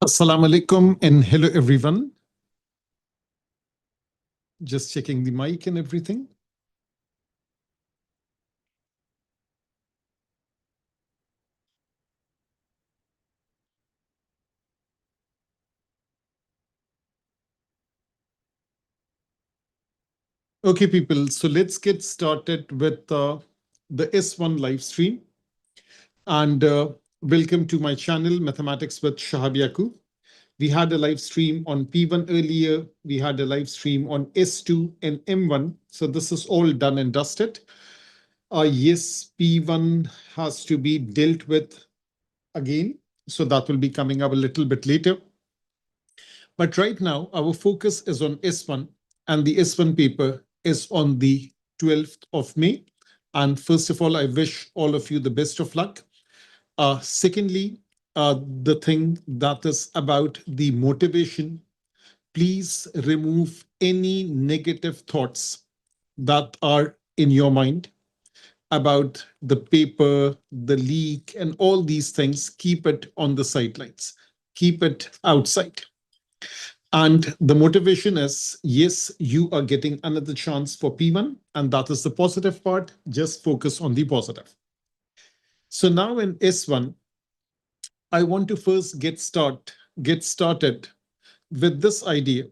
Assalamu alaikum and hello everyone. Just checking the mic and everything. Okay, people. So let's get started with the S1 live stream. And welcome to my channel, Mathematics with Shahab Yaku. We had a live stream on P1 earlier. We had a live stream on S2 and M1. So this is all done and dusted. Yes, P1 has to be dealt with again. So that will be coming up a little bit later. But right now, our focus is on S1, and the S1 paper is on the 12th of May. And first of all, I wish all of you the best of luck. Secondly, the thing that is about the motivation, please remove any negative thoughts that are in your mind about the paper, the leak, and all these things. Keep it on the sidelines, keep it outside. And the motivation is, yes, you are getting another chance for P1, and that is the positive part. Just focus on the positive. So now in S1, I want to first get started with this idea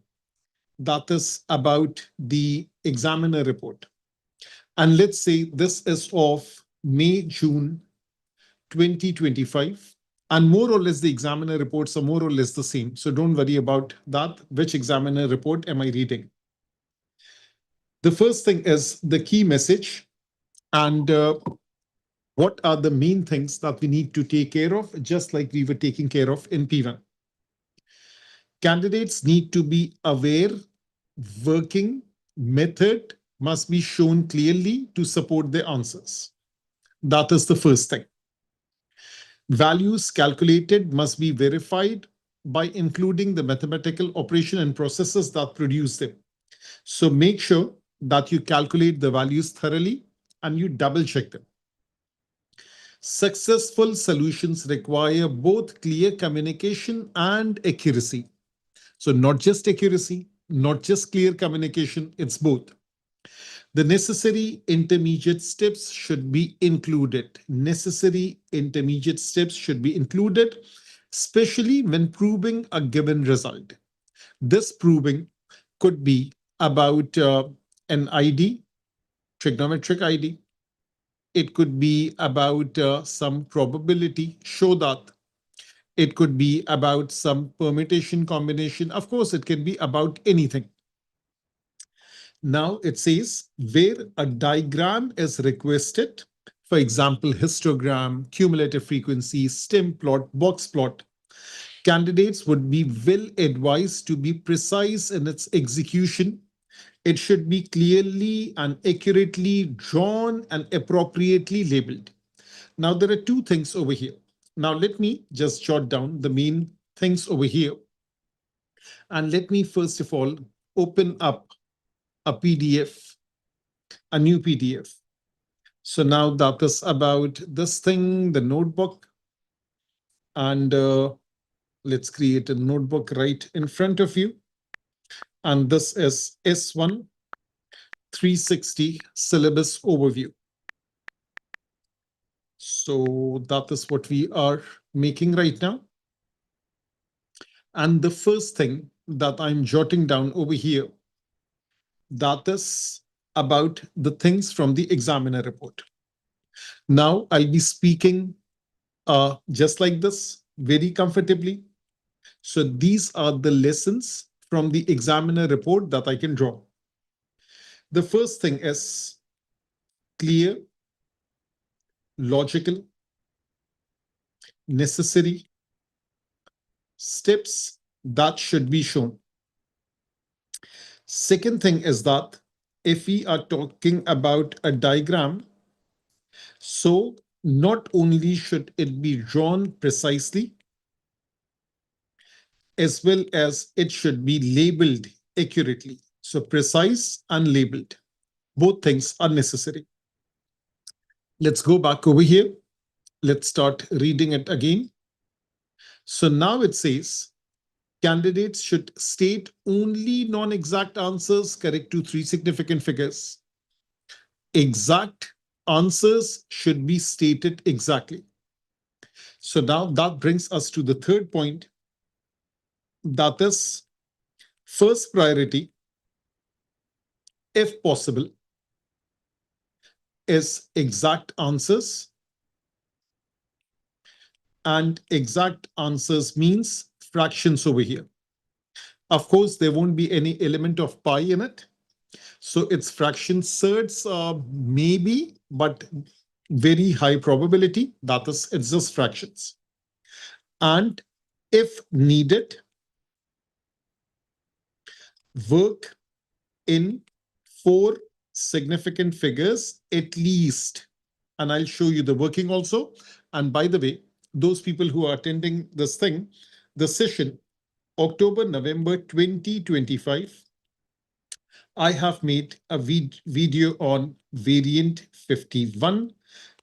that is about the examiner report. And let's say this is of May, June 2025. And more or less, the examiner reports are more or less the same. So don't worry about that. Which examiner report am I reading? The first thing is the key message, and what are the main things that we need to take care of, just like we were taking care of in P1. Candidates need to be aware, working method must be shown clearly to support their answers. That is the first thing. Values calculated must be verified by including the mathematical operation and processes that produce them. So make sure that you calculate the values thoroughly and you double check them. Successful solutions require both clear communication and accuracy. So not just accuracy, not just clear communication, it's both. The necessary intermediate steps should be included. Necessary intermediate steps should be included, especially when proving a given result. This proving could be about an ID, trigonometric ID. It could be about some probability, show that. It could be about some permutation combination. Of course, it can be about anything. Now it says where a diagram is requested, for example, histogram, cumulative frequency, stem plot, box plot, candidates would be well advised to be precise in its execution. It should be clearly and accurately drawn and appropriately labeled. Now, there are two things over here. Now, let me just jot down the main things over here. And let me first of all open up a PDF, a new PDF. So now that is about this thing, the notebook. And let's create a notebook right in front of you. And this is S1 360 syllabus overview. So that is what we are making right now. And the first thing that I'm jotting down over here, that is about the things from the examiner report. Now I'll be speaking just like this, very comfortably. So these are the lessons from the examiner report that I can draw. The first thing is clear, logical, necessary steps that should be shown. Second thing is that if we are talking about a diagram, so not only should it be drawn precisely, as well as it should be labeled accurately. So precise and labeled, both things are necessary. Let's go back over here. Let's start reading it again. So now it says, candidates should state only non-exact answers correct to three significant figures. Exact answers should be stated exactly. So now that brings us to the third point. That is, first priority, if possible, is exact answers. And exact answers means fractions over here. Of course, there won't be any element of pi in it. So it's fractions, thirds, maybe, but very high probability. That is, it's just fractions. And if needed, work in four significant figures at least. And I'll show you the working also. And by the way, those people who are attending this thing, the session, October, November 2025, I have made a video on variant 51,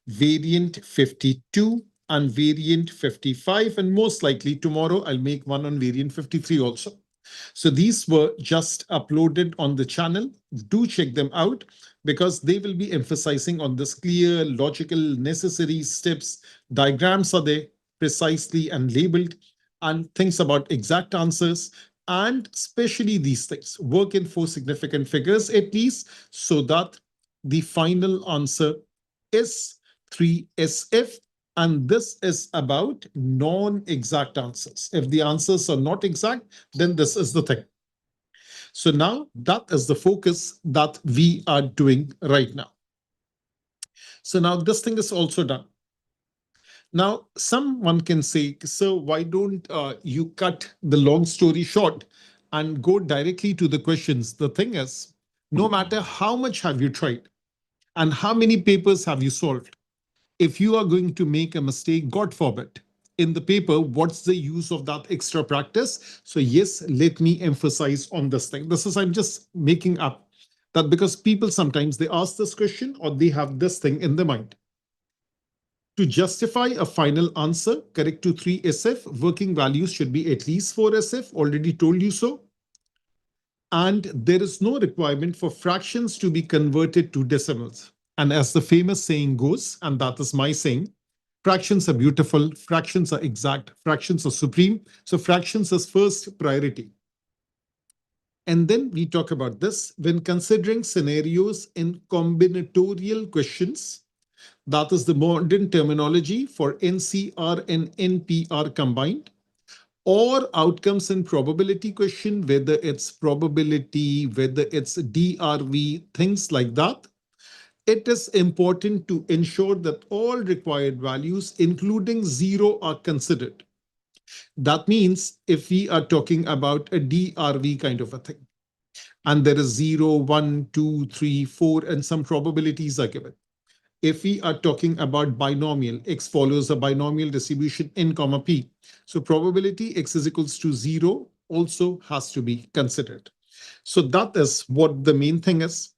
variant 52, and variant 55. And most likely tomorrow I'll make one on variant 53 also. So these were just uploaded on the channel. Do check them out because they will be emphasizing on this clear, logical, necessary steps. Diagrams are there precisely and labeled, and things about exact answers, and especially these things. Work in four significant figures at least so that the final answer is 3SF. And this is about non-exact answers. If the answers are not exact, then this is the thing. So now that is the focus that we are doing right now. So now this thing is also done. Now, someone can say, so why don't you cut the long story short and go directly to the questions? The thing is, no matter how much have you tried and how many papers have you solved, if you are going to make a mistake, God forbid, in the paper, what's the use of that extra practice? So yes, let me emphasize on this thing. This is, I'm just making up that because people sometimes they ask this question or they have this thing in their mind. To justify a final answer correct to 3SF, working values should be at least 4SF, already told you so. And there is no requirement for fractions to be converted to decimals. And as the famous saying goes, and that is my saying, fractions are beautiful, fractions are exact, fractions are supreme. So fractions is first priority. And then we talk about this when considering scenarios in combinatorial questions. That is the modern terminology for NCR and NPR combined, or outcomes in probability question, whether it's probability, whether it's DRV, things like that. It is important to ensure that all required values, including zero, are considered. That means if we are talking about a DRV kind of a thing, and there is 0, 1, 2, 3, 4, and some probabilities are given. If we are talking about binomial, x follows a binomial distribution n comma p. So probability x is equals to 0 also has to be considered. So that is what the main thing is.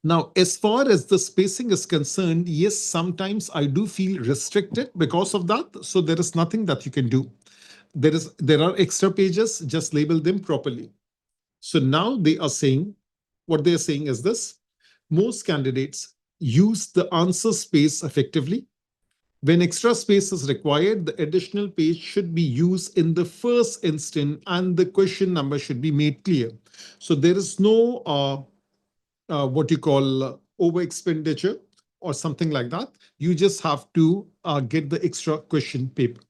Now, as far as the spacing is concerned, yes, sometimes I do feel restricted because of that. So there is nothing that you can do. There are extra pages, just label them properly. So now they are saying, what they are saying is this: most candidates use the answer space effectively. When extra space is required, the additional page should be used in the first instant and the question number should be made clear. So there is no what you call over expenditure or something like that. You just have to get the extra question paper.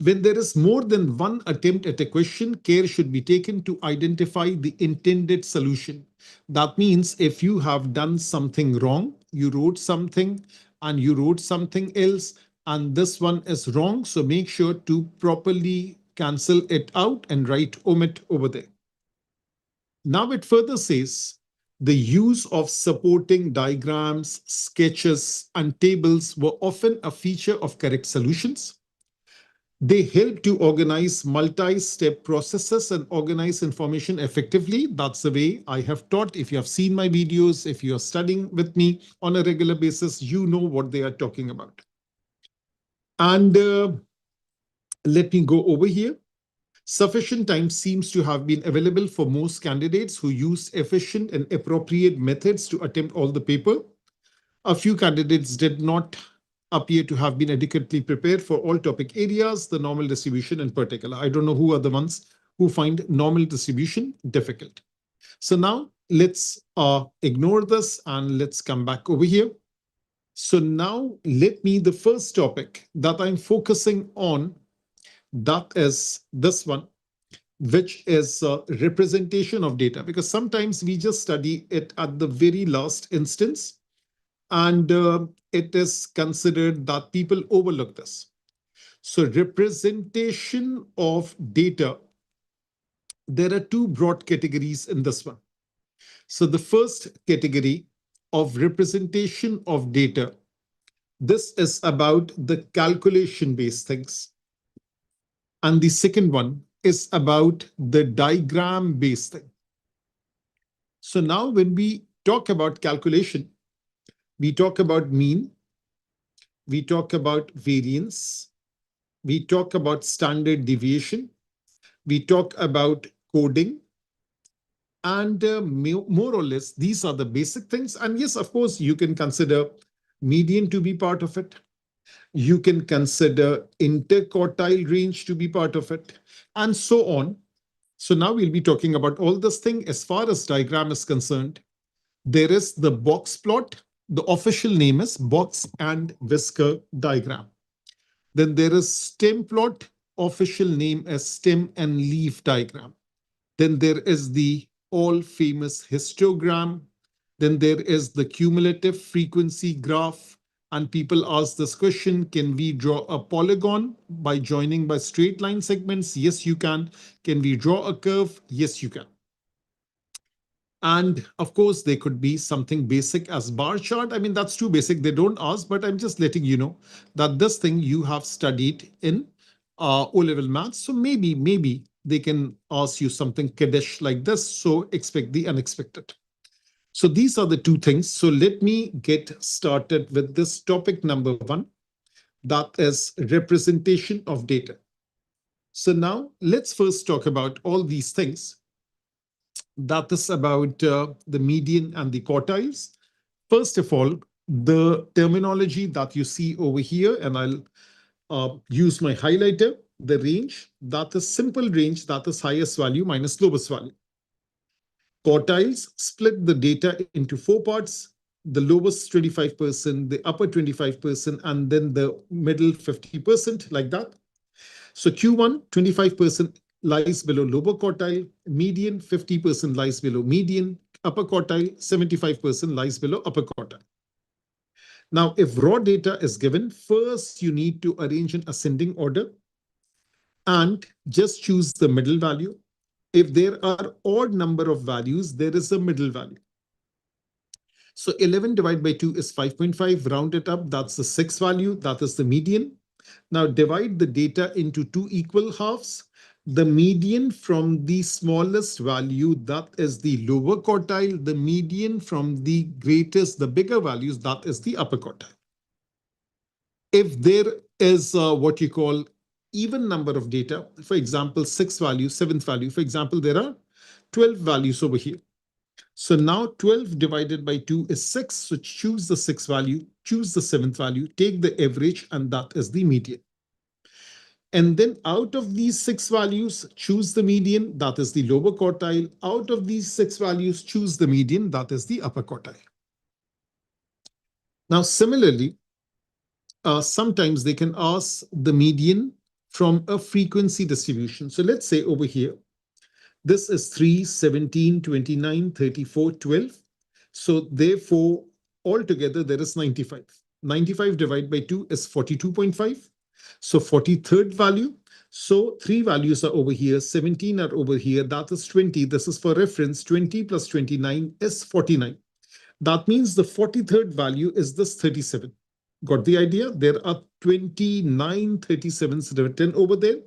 When there is more than one attempt at a question, care should be taken to identify the intended solution. That means if you have done something wrong, you wrote something and you wrote something else, and this one is wrong, so make sure to properly cancel it out and write omit over there. Now it further says, the use of supporting diagrams, sketches, and tables were often a feature of correct solutions. They help to organize multi-step processes and organize information effectively. That's the way I have taught. If you have seen my videos, if you are studying with me on a regular basis, you know what they are talking about. And let me go over here. Sufficient time seems to have been available for most candidates who use efficient and appropriate methods to attempt all the paper. A few candidates did not appear to have been adequately prepared for all topic areas, the normal distribution in particular. I don't know who are the ones who find normal distribution difficult. So now let's ignore this and let's come back over here. So now the first topic that I'm focusing on, that is this one, which is representation of data, because sometimes we just study it at the very last instance, and it is considered that people overlook this. So representation of data, there are two broad categories in this one. So the first category of representation of data, this is about the calculation-based things. And the second one is about the diagram-based thing. So now when we talk about calculation, we talk about mean, we talk about variance, we talk about standard deviation, we talk about coding, and more or less, these are the basic things. And yes, of course, you can consider median to be part of it. You can consider interquartile range to be part of it, and so on. So now we'll be talking about all this thing. As far as diagram is concerned, there is the box plot. The official name is box and whisker diagram. Then there is stem plot. Official name is stem and leaf diagram. Then there is the all famous histogram. Then there is the cumulative frequency graph. And people ask this question, can we draw a polygon by joining by straight line segments? Yes, you can. Can we draw a curve? Yes, you can. And of course, there could be something basic as bar chart. I mean, that's too basic. They don't ask, but I'm just letting you know that this thing you have studied in O-level maths. So maybe they can ask you something kiddish like this. So expect the unexpected. So these are the two things. So let me get started with this topic number one, that is representation of data. So now let's first talk about all these things. That is about the median and the quartiles. First of all, the terminology that you see over here, and I'll use my highlighter, the range, that is simple range, that is highest value minus lowest value. Quartiles split the data into four parts, the lowest 25%, the upper 25%, and then the middle 50%, like that. So Q1, 25% lies below lower quartile, median 50% lies below median, upper quartile 75% lies below upper quartile. Now, if raw data is given, first you need to arrange in ascending order and just choose the middle value. If there are odd number of values, there is a middle value. So 11 divided by 2 is 5.5, round it up, that's the sixth value, that is the median. Now divide the data into two equal halves. The median from the smallest value, that is the lower quartile. The median from the greatest, the bigger values, that is the upper quartile. If there is what you call even number of data, for example, sixth value, seventh value, for example, there are 12 values over here. So now 12 divided by 2 is 6. So choose the sixth value, choose the seventh value, take the average, and that is the median. And then out of these six values, choose the median, that is the lower quartile. Out of these six values, choose the median, that is the upper quartile. Now, similarly, sometimes they can ask the median from a frequency distribution. So let's say over here, this is 3, 17, 29, 34, 12. So therefore, altogether, there is 95. 95 divided by 2 is 42.5. So 43rd value. So three values are over here, 17 are over here, that is 20. This is for reference, 20 plus 29 is 49. That means the 43rd value is this 37. Got the idea? There are 29 37s written over there.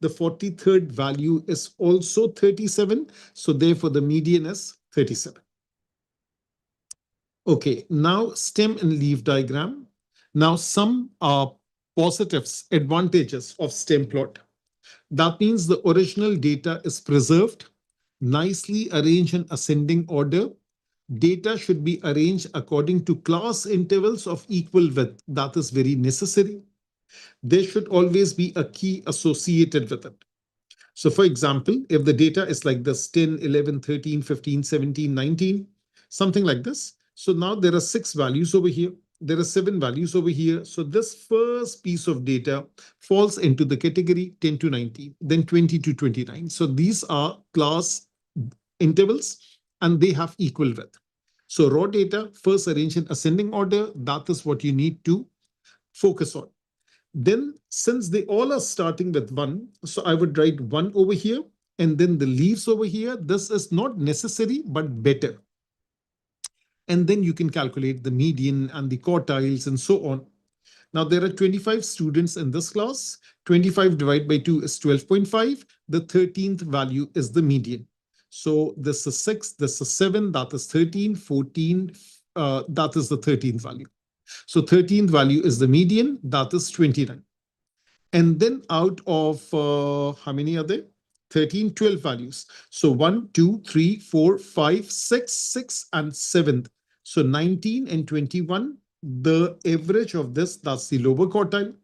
The 43rd value is also 37. So therefore, the median is 37. Okay, now stem and leaf diagram. Now some positives, advantages of stem plot. That means the original data is preserved, nicely arranged in ascending order. Data should be arranged according to class intervals of equal width. That is very necessary. There should always be a key associated with it. So for example, if the data is like this 10, 11, 13, 15, 17, 19, something like this. So now there are 6 values over here. There are 7 values over here. So this first piece of data falls into the category 10 to 19, then 20 to 29. So these are class intervals and they have equal width. So raw data first arranged in ascending order. That is what you need to focus on. Then since they all are starting with 1, so I would write 1 over here and then the leaves over here. This is not necessary, but better. And then you can calculate the median and the quartiles and so on. Now there are 25 students in this class. 25 divided by 2 is 12.5. The 13th value is the median. So this is 6, this is 7, that is 13, 14, that is the 13th value. So 13th value is the median, that is 29. And then out of how many are there? 13, 12 values. So 1, 2, 3, 4, 5, 6, 6, and 7th. So 19 and 21, the average of this, that's the lower quartile.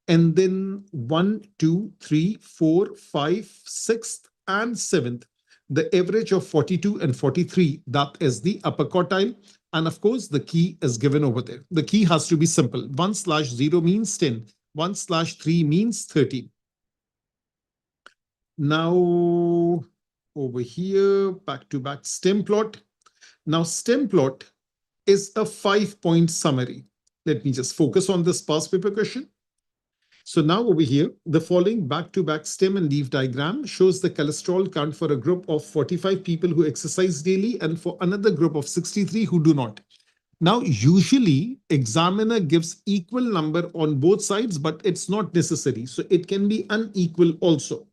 And then 1, 2, 3, 4, 5, 6th, and 7th. The average of 42 and 43, that is the upper quartile. And of course, the key is given over there. The key has to be simple. 1/0 means 10. 1/3 means 13. Now, over here, back-to-back stem plot. Now, stem plot is a 5-point summary. Let me just focus on this past paper question. So now over here, the following back-to-back stem and leaf diagram shows the cholesterol count for a group of 45 people who exercise daily and for another group of 63 who do not. Now, usually examiner gives equal number on both sides, but it's not necessary. So it can be unequal also.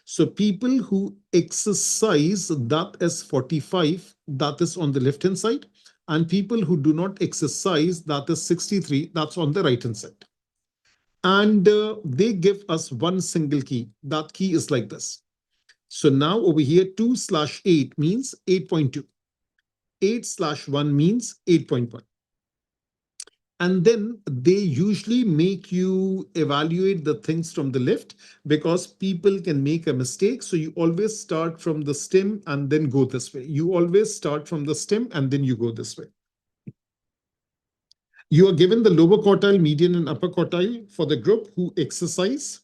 So people who exercise, that is 45, that is on the left-hand side. And people who do not exercise, that is 63, that's on the right-hand side. And they give us one single key. That key is like this. So now over here, 2/8 means 8.2. 8/1 means 8.1. And then they usually make you evaluate the things from the left because people can make a mistake. So you always start from the stem and then go this way. You always start from the stem and then you go this way. You are given the lower quartile, median, and upper quartile for the group who exercise.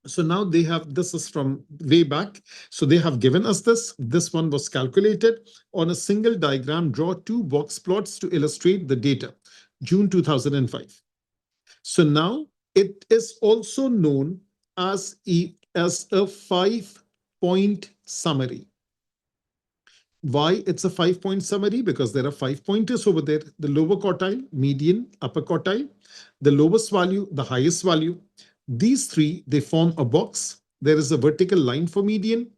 So now they have, this is from way back. So they have given us this. This one was calculated on a single diagram. Draw 2 box plots to illustrate the data. June 2005. So now it is also known as a 5-point summary. Why it's a 5-point summary? Because there are 5 pointers over there. The lower quartile, median, upper quartile, the lowest value, the highest value. These three, they form a box. There is a vertical line for median.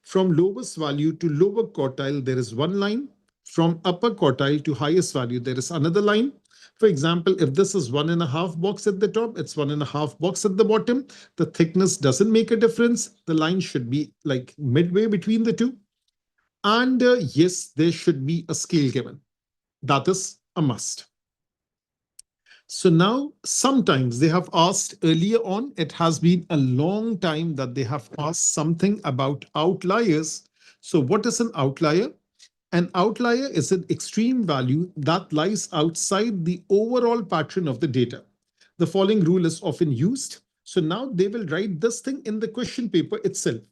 From lowest value to lower quartile, there is one line. From upper quartile to highest value, there is another line. For example, if this is 1.5 box at the top, it's 1.5 box at the bottom. The thickness doesn't make a difference. The line should be like midway between the two. And yes, there should be a scale given. That is a must. So now sometimes they have asked earlier on, it has been a long time that they have asked something about outliers. So what is an outlier? An outlier is an extreme value that lies outside the overall pattern of the data. The following rule is often used. So now they will write this thing in the question paper itself.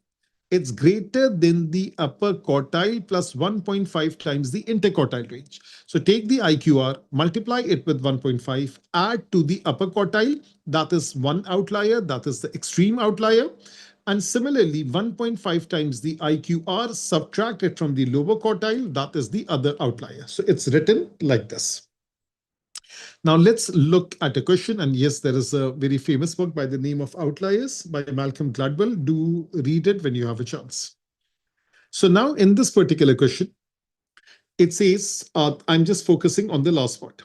It's greater than the upper quartile plus 1.5 times the interquartile range. So take the IQR, multiply it with 1.5, add to the upper quartile. That is one outlier. That is the extreme outlier. And similarly, 1.5 times the IQR, subtract it from the lower quartile. That is the other outlier. So it's written like this. Now let's look at a question. And yes, there is a very famous book by the name of Outliers by Malcolm Gladwell. Do read it when you have a chance. So now in this particular question, it says, I'm just focusing on the last part.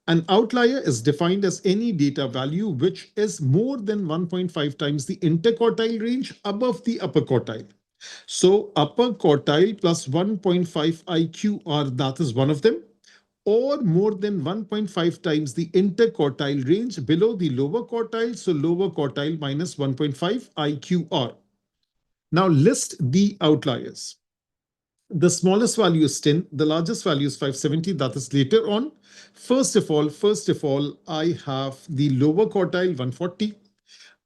An outlier is defined as any data value which is more than 1.5 times the interquartile range above the upper quartile. So upper quartile plus 1.5 IQR, that is one of them, or more than 1.5 times the interquartile range below the lower quartile. So lower quartile minus 1.5 IQR. Now list the outliers. The smallest value is 10. The largest value is 570. That is later on. First of all, I have the lower quartile 140.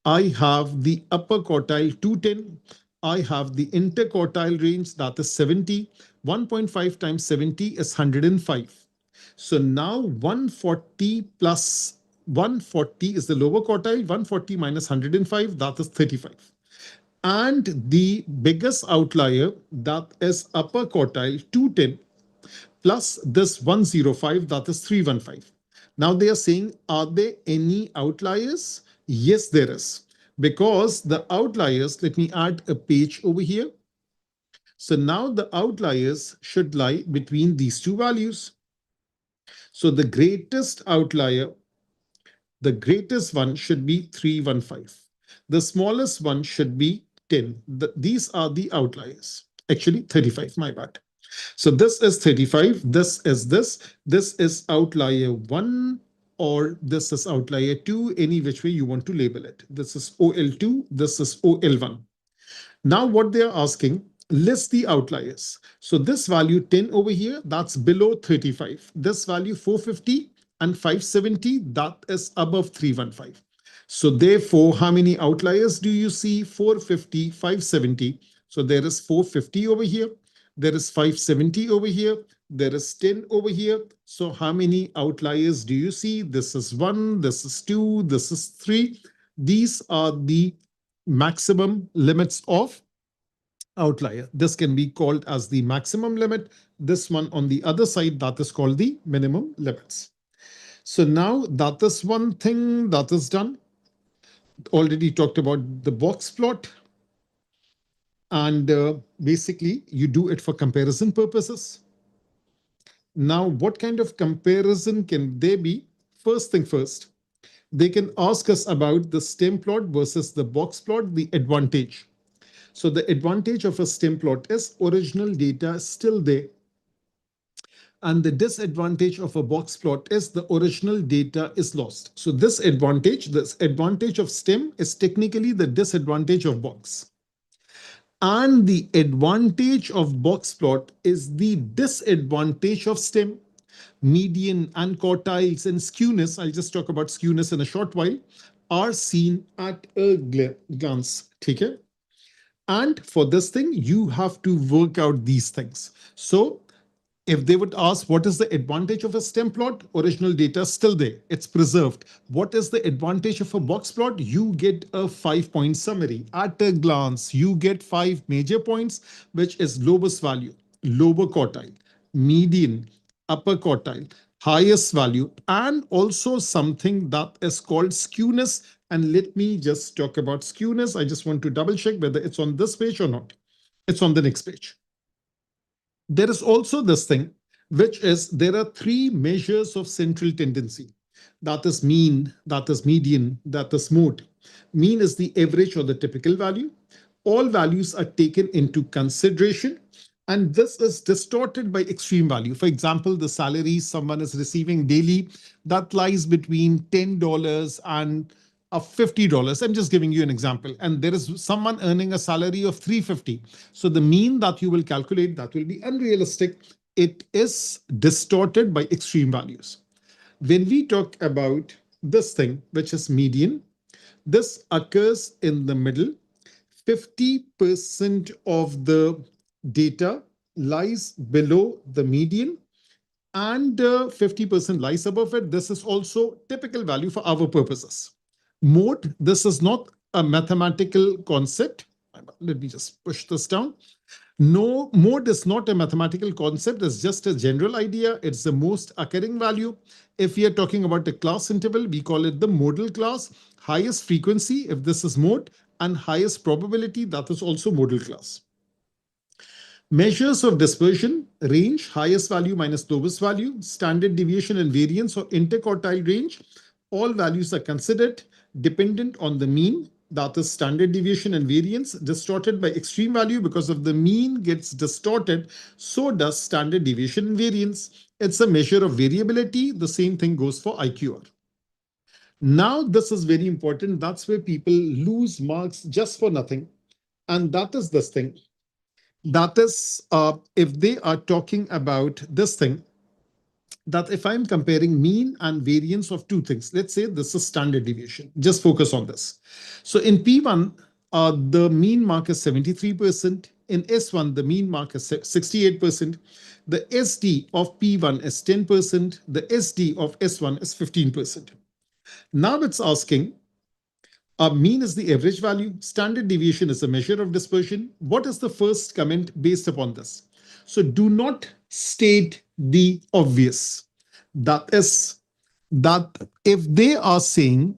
I have the upper quartile 210. I have the interquartile range, that is 70. 1.5 times 70 is 105. So now 140 plus 140 is the lower quartile. 140 minus 105, that is 35. And the biggest outlier, that is upper quartile 210 plus this 105, that is 315. Now they are saying, are there any outliers? Yes, there is. Because the outliers, let me add a page over here. So now the outliers should lie between these two values. So the greatest one should be 315. The smallest one should be 10. These are the outliers. Actually, 35, my bad. So this is 35. This is outlier 1, or this is outlier 2, any which way you want to label it. This is OL2, this is OL1. Now what they are asking, list the outliers. So this value 10 over here, that's below 35. This value 450 and 570, that is above 315. So therefore, how many outliers do you see? 450, 570. So there is 450 over here. There is 570 over here. There is 10 over here. So how many outliers do you see? This is 1, this is 2, this is 3. These are the maximum limits of outlier. This can be called as the maximum limit. This one on the other side, that is called the minimum limits. So now that is one thing that is done. Already talked about the box plot. And basically, you do it for comparison purposes. Now, what kind of comparison can they be? First thing first, they can ask us about the stem plot versus the box plot, the advantage. So the advantage of a stem plot is original data is still there. And the disadvantage of a box plot is the original data is lost. So this advantage of stem is technically the disadvantage of box. And the advantage of box plot is the disadvantage of stem. Median and quartiles and skewness, I'll just talk about skewness in a short while, are seen at a glance. Okay? And for this thing, you have to work out these things. So if they would ask, what is the advantage of a stem plot? Original data is still there. It's preserved. What is the advantage of a box plot? You get a 5-point summary. At a glance, you get 5 major points, which is lowest value, lower quartile, median, upper quartile, highest value, and also something that is called skewness. And let me just talk about skewness. I just want to double check whether it's on this page or not. It's on the next page. There is also this thing, which is there are 3 measures of central tendency. That is mean, that is median, that is mode. Mean is the average or the typical value. All values are taken into consideration, and this is distorted by extreme value. For example, the salary someone is receiving daily, that lies between $10 and $50. I'm just giving you an example. And there is someone earning a salary of 350. So the mean that you will calculate, that will be unrealistic. It is distorted by extreme values. When we talk about this thing, which is median, this occurs in the middle. 50% of the data lies below the median, and 50% lies above it. This is also typical value for our purposes. Mode, this is not a mathematical concept. Let me just push this down. No, mode is not a mathematical concept, it's just a general idea. It's the most occurring value. If we are talking about a class interval, we call it the modal class. Highest frequency, if this is mode, and highest probability, that is also modal class. Measures of dispersion, range, highest value minus lowest value, standard deviation and variance or interquartile range. All values are considered dependent on the mean, that is standard deviation and variance, distorted by extreme value because of the mean gets distorted. So does standard deviation and variance. It's a measure of variability. The same thing goes for IQR. Now, this is very important. That's where people lose marks just for nothing. And that is this thing. That is, if they are talking about this thing, that if I'm comparing mean and variance of two things, let's say this is standard deviation, just focus on this. So in P1, the mean mark is 73%. In S1, the mean mark is 68%. The SD of P1 is 10%. The SD of S1 is 15%. Now it's asking, mean is the average value. Standard deviation is a measure of dispersion. What is the first comment based upon this? So do not state the obvious. That is that if they are saying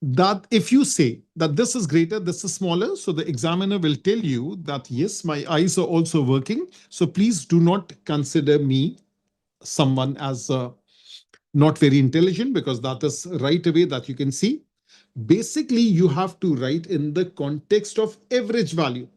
that if you say that this is greater, this is smaller, so the examiner will tell you that yes, my eyes are also working. So please do not consider me someone as not very intelligent, because that is right away that you can see. Basically, you have to write in the context of average value.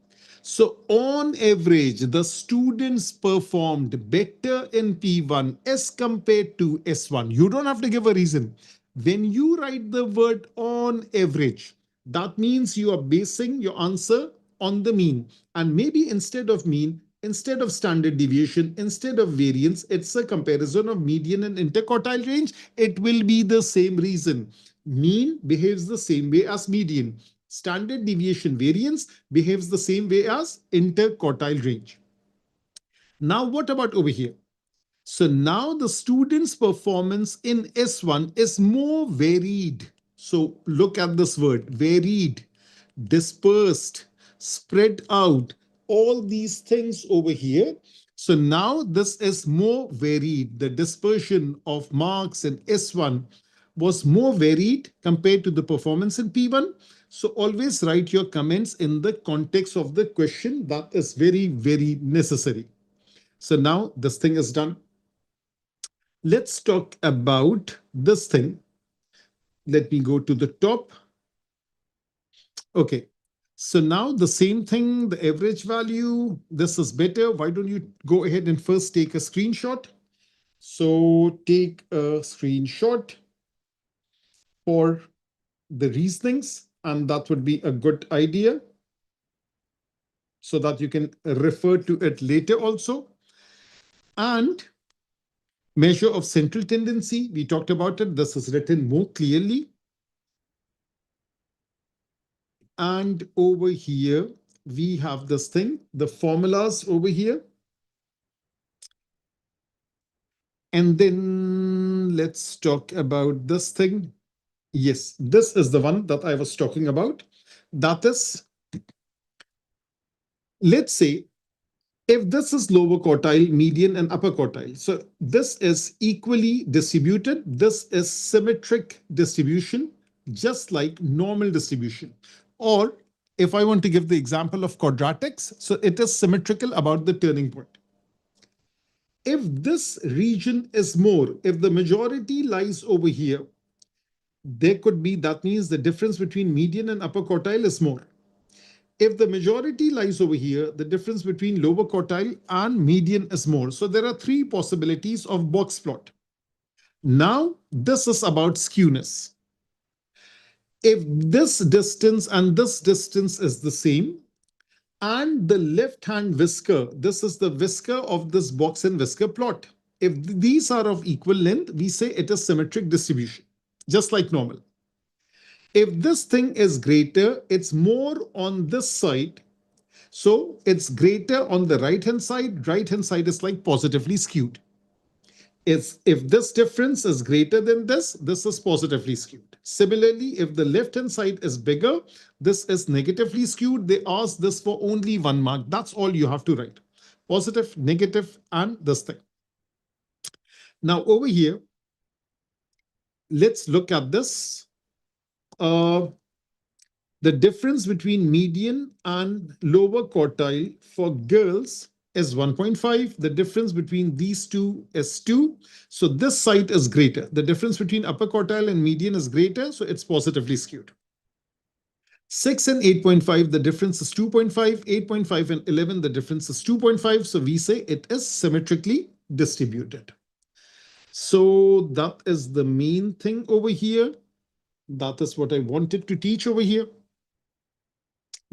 So on average, the students performed better in P1 as compared to S1. You don't have to give a reason. When you write the word on average, that means you are basing your answer on the mean. And maybe instead of mean, instead of standard deviation, instead of variance, it's a comparison of median and interquartile range. It will be the same reason. Mean behaves the same way as median. Standard deviation variance behaves the same way as interquartile range. Now, what about over here? So now the student's performance in S1 is more varied. So look at this word, varied, dispersed, spread out, all these things over here. So now this is more varied. The dispersion of marks in S1 was more varied compared to the performance in P1. So always write your comments in the context of the question. That is very, very necessary. So now this thing is done. Let's talk about this thing. Let me go to the top. Okay. So now the same thing, the average value, this is better. Why don't you go ahead and first take a screenshot? So take a screenshot for the reasonings, and that would be a good idea so that you can refer to it later also. And measure of central tendency, we talked about it. This is written more clearly. And over here, we have this thing, the formulas over here. And then let's talk about this thing. Yes, this is the one that I was talking about. That is, let's say, if this is lower quartile, median, and upper quartile, so this is equally distributed. This is symmetric distribution, just like normal distribution. Or if I want to give the example of quadratics, so it is symmetrical about the turning point. If this region is more, if the majority lies over here, there could be, that means the difference between median and upper quartile is more. If the majority lies over here, the difference between lower quartile and median is more. So there are three possibilities of box plot. Now, this is about skewness. If this distance and this distance is the same, and the left-hand whisker, this is the whisker of this box and whisker plot. If these are of equal length, we say it is symmetric distribution, just like normal. If this thing is greater, it's more on this side. So it's greater on the right-hand side. Right-hand side is like positively skewed. Is if this difference is greater than this is positively skewed. Similarly, if the left hand side is bigger, this is negatively skewed. They ask this for only 1 mark. That's all you have to write. Positive, negative, and this thing. Now over here, let's look at this. Uh, the difference between median and lower quartile for girls is 1.5. The difference between these two is 2. So this side is greater. The difference between upper quartile and median is greater, so it's positively skewed. 6 and 8.5, the difference is 2.5. 8.5 and 11, the difference is 2.5. So we say it is symmetrically distributed. So that is the main thing over here. That is what I wanted to teach over here.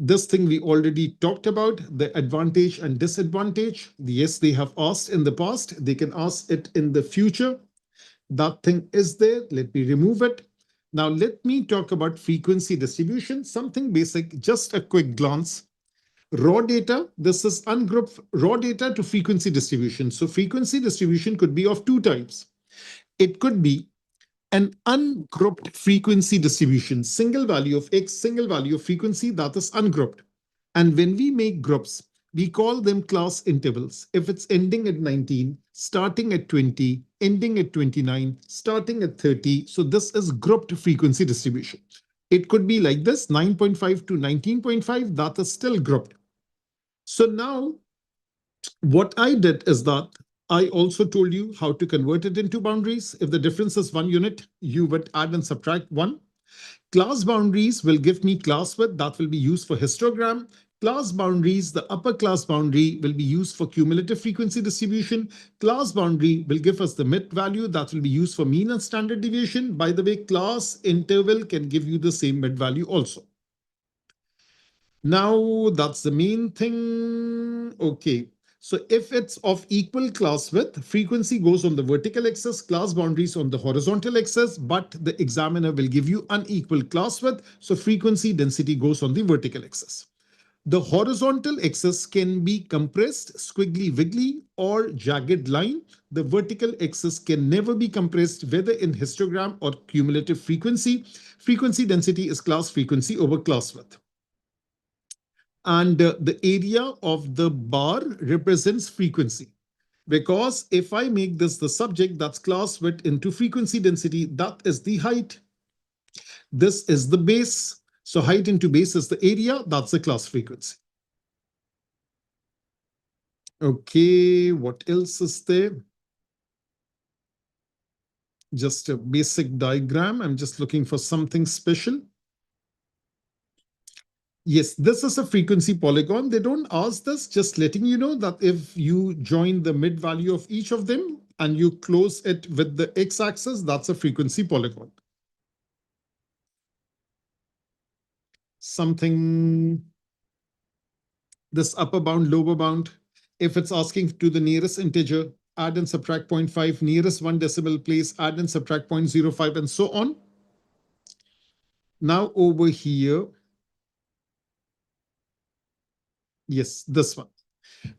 This thing we already talked about, the advantage and disadvantage. Yes, they have asked in the past. They can ask it in the future. That thing is there. Let me remove it. Now, let me talk about frequency distribution, something basic, just a quick glance. Raw data, this is ungrouped raw data to frequency distribution. So frequency distribution could be of two types. It could be an ungrouped frequency distribution, single value of X, single value of frequency, that is ungrouped. And when we make groups, we call them class intervals. If it's ending at 19, starting at 20, ending at 29, starting at 30, so this is grouped frequency distribution. It could be like this, 9.5 to 19.5, that is still grouped. So now what I did is that I also told you how to convert it into boundaries. If the difference is 1 unit, you would add and subtract 1. Class boundaries will give me class width that will be used for histogram. Class boundaries, the upper class boundary will be used for cumulative frequency distribution. Class boundary will give us the mid value that will be used for mean and standard deviation. By the way, class interval can give you the same mid value also. Now that's the main thing. Okay. So if it's of equal class width, frequency goes on the vertical axis, class boundaries on the horizontal axis, but the examiner will give you unequal class width. So frequency density goes on the vertical axis. The horizontal axis can be compressed, squiggly wiggly, or jagged line. The vertical axis can never be compressed, whether in histogram or cumulative frequency. Frequency density is class frequency over class width. And the area of the bar represents frequency. Because if I make this the subject, that's class width into frequency density, that is the height. This is the base. So height into base is the area, that's the class frequency. Okay, what else is there? Just a basic diagram. I'm just looking for something special. Yes, this is a frequency polygon. They don't ask this, just letting you know that if you join the mid value of each of them and you close it with the x-axis, that's a frequency polygon. Something, this upper bound, lower bound, if it's asking to the nearest integer, add and subtract 0.5, nearest 1 decimal place, add and subtract 0.05, and so on. Now over here, yes, this one.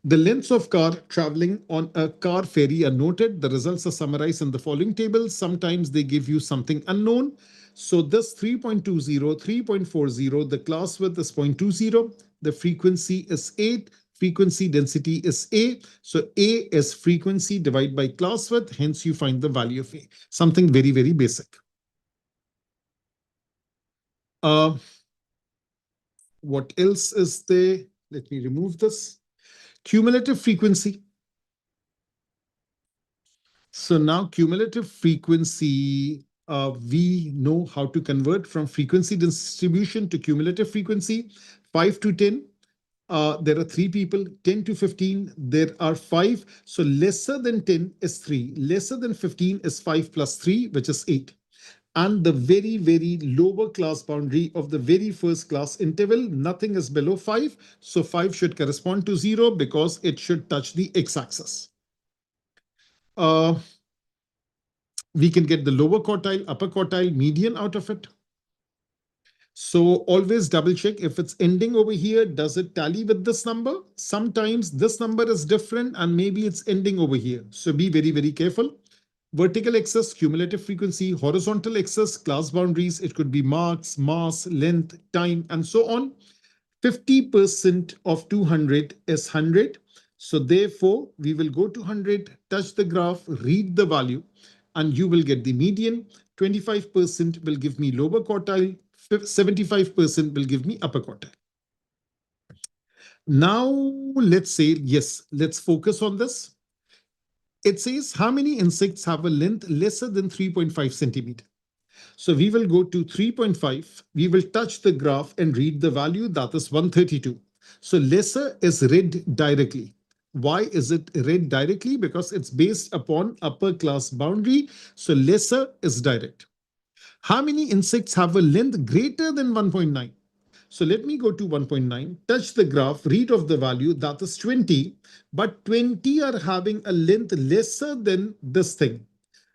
The lengths of car traveling on a car ferry are noted. The results are summarized in the following table. Sometimes they give you something unknown. So this 3.20, 3.40, the class width is 0.20. The frequency is 8. Frequency density is A. So A is frequency divided by class width. Hence, you find the value of A. Something very, very basic. What else is there? Let me remove this. Cumulative frequency. So now cumulative frequency, we know how to convert from frequency distribution to cumulative frequency. 5 to 10, there are 3 people. 10 to 15, there are 5. So lesser than 10 is 3. Lesser than 15 is 5 plus 3, which is 8. And the very, very lower class boundary of the very first class interval, nothing is below 5. So 5 should correspond to 0 because it should touch the x-axis. We can get the lower quartile, upper quartile, median out of it. So always double check if it's ending over here, does it tally with this number? Sometimes this number is different and maybe it's ending over here. So be very, very careful. Vertical axis, cumulative frequency. Horizontal axis, class boundaries. It could be marks, mass, length, time, and so on. 50% of 200 is 100. So therefore, we will go to 100, touch the graph, read the value, and you will get the median. 25% will give me lower quartile. 75% will give me upper quartile. Now, let's say, yes, let's focus on this. It says how many insects have a length lesser than 3.5 centimeter. So we will go to 3.5. We will touch the graph and read the value, that is 132. So lesser is read directly. Why is it read directly? Because it's based upon upper class boundary. So lesser is direct. How many insects have a length greater than 1.9? So let me go to 1.9, touch the graph, read of the value, that is 20, but 20 are having a length lesser than this thing.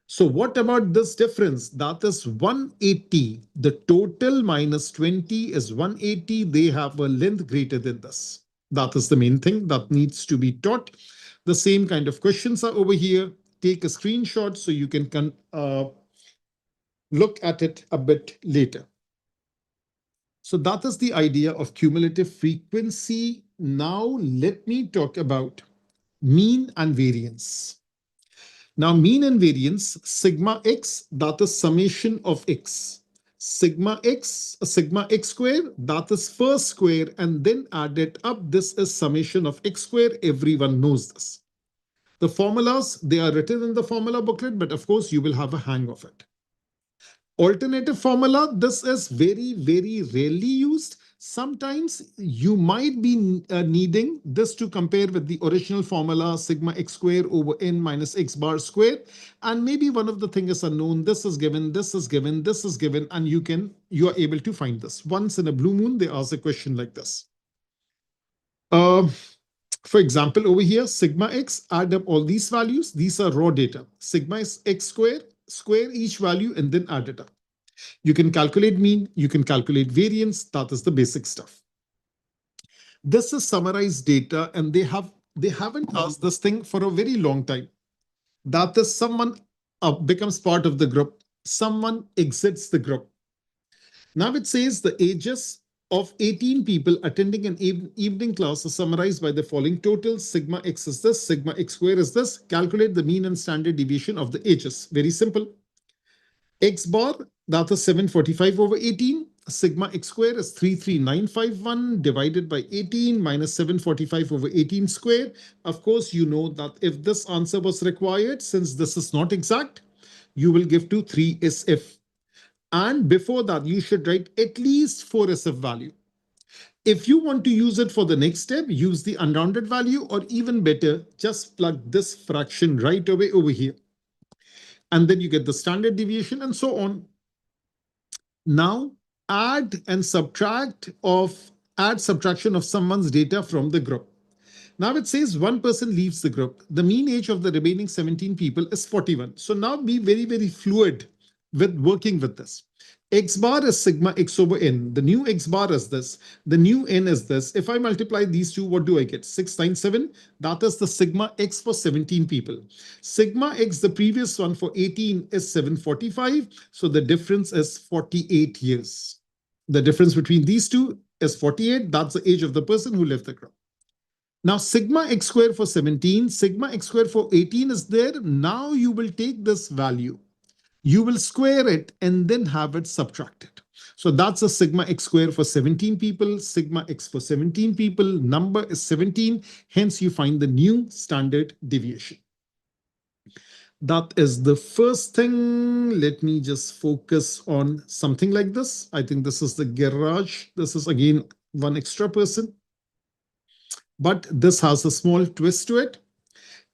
So what about this difference? That is 180. The total minus 20 is 180. They have a length greater than this. That is the main thing that needs to be taught. The same kind of questions are over here. Take a screenshot so you can look at it a bit later. So that is the idea of cumulative frequency. Now let me talk about mean and variance. Now mean and variance, sigma x, that is summation of x. Sigma x square, that is first square, and then add it up. This is summation of x square. Everyone knows this. The formulas, they are written in the formula booklet, but of course you will have a hang of it. Alternative formula, this is very, very rarely used. Sometimes you might be needing this to compare with the original formula, sigma x square over n minus x bar square. And maybe one of the things is unknown. This is given, this is given, this is given, and you are able to find this. Once in a blue moon, they ask a question like this. For example, over here, sigma x, add up all these values. These are raw data. Sigma is x square, square each value, and then add it up. You can calculate mean, you can calculate variance. That is the basic stuff. This is summarized data, and they haven't asked this thing for a very long time. That is, someone becomes part of the group, someone exits the group. Now it says the ages of 18 people attending an evening class are summarized by the following totals. Sigma x is this, sigma x square is this. Calculate the mean and standard deviation of the ages. Very simple. X bar, that is 745 over 18. Sigma x square is 33951 divided by 18 minus 745 over 18 square. Of course, you know that if this answer was required, since this is not exact, you will give to 3SF. And before that, you should write at least 4SF value. If you want to use it for the next step, use the unrounded value, or even better, just plug this fraction right away over here. And then you get the standard deviation and so on. Now add subtraction of someone's data from the group. Now it says one person leaves the group. The mean age of the remaining 17 people is 41. So now be very, very fluid with working with this. X bar is sigma x over n. The new x bar is this. The new n is this. If I multiply these two, what do I get? 697. That is the sigma x for 17 people. Sigma x, the previous one for 18, is 745. So the difference is 48 years. The difference between these two is 48. That's the age of the person who left the group. Now, sigma x square for 17, sigma x square for 18 is there. Now you will take this value. You will square it and then have it subtracted. So that's a sigma x square for 17 people, sigma x for 17 people, number is 17. Hence, you find the new standard deviation. That is the first thing. Let me just focus on something like this. I think this is the garage. This is again one extra person. But this has a small twist to it.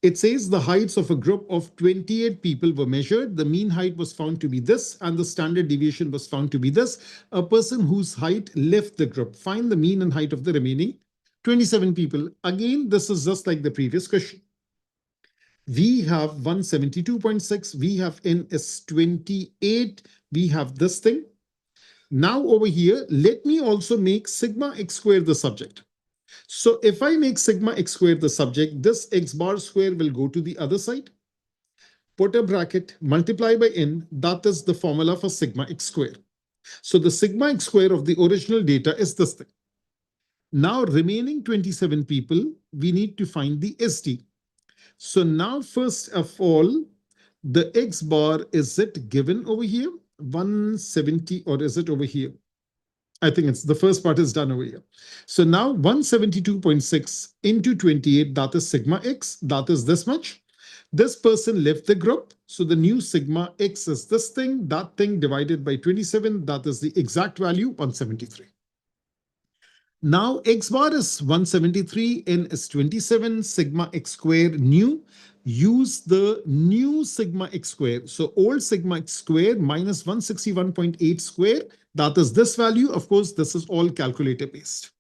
It says the heights of a group of 28 people were measured. The mean height was found to be this, and the standard deviation was found to be this. A person whose height left the group. Find the mean and height of the remaining 27 people. Again, this is just like the previous question. We have 172.6. We have n is 28. We have this thing. Now over here, let me also make sigma x squared the subject. So if I make sigma x squared the subject, this x bar square will go to the other side. put a bracket, multiply by n. That is the formula for sigma x square. So the sigma x square of the original data is this thing. Now remaining 27 people, we need to find the SD. So now first of all, the X bar, is it given over here? 170, or is it over here? I think it's the first part is done over here. So now 172.6 into 28, that is sigma X, that is this much. This person left the group. So the new sigma X is this thing, that thing divided by 27, that is the exact value, 173. Now x bar is 173, n is 27, sigma x square new. Use the new sigma x square. So old sigma x square minus 161.8 square, that is this value. Of course, this is all calculator based.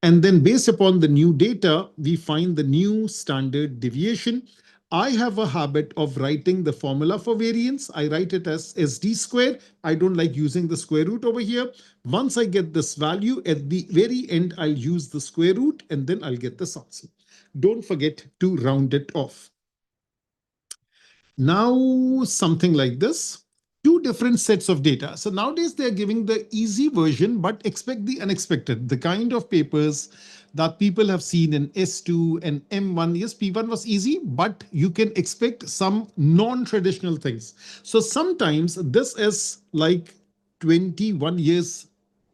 And then based upon the new data, we find the new standard deviation. I have a habit of writing the formula for variance. I write it as SD square. I don't like using the square root over here. Once I get this value, at the very end, I'll use the square root and then I'll get this answer. Don't forget to round it off. Now, something like this. Two different sets of data. So nowadays they're giving the easy version, but expect the unexpected. The kind of papers that people have seen in S2 and M1. Yes, P1 was easy, but you can expect some non-traditional things. So sometimes this is like 21 years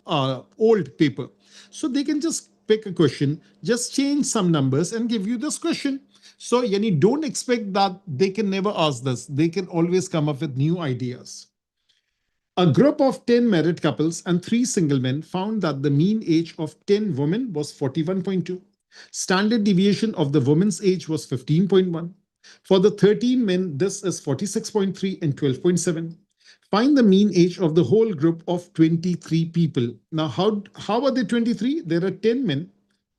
old paper. So they can just pick a question, just change some numbers and give you this question. So yani, don't expect that they can never ask this. They can always come up with new ideas. A group of 10 married couples and 3 single men found that the mean age of 10 women was 41.2. Standard deviation of the woman's age was 15.1. For the 13 men, this is 46.3 and 12.7. Find the mean age of the whole group of 23 people. Now, how are they 23? There are 10 men,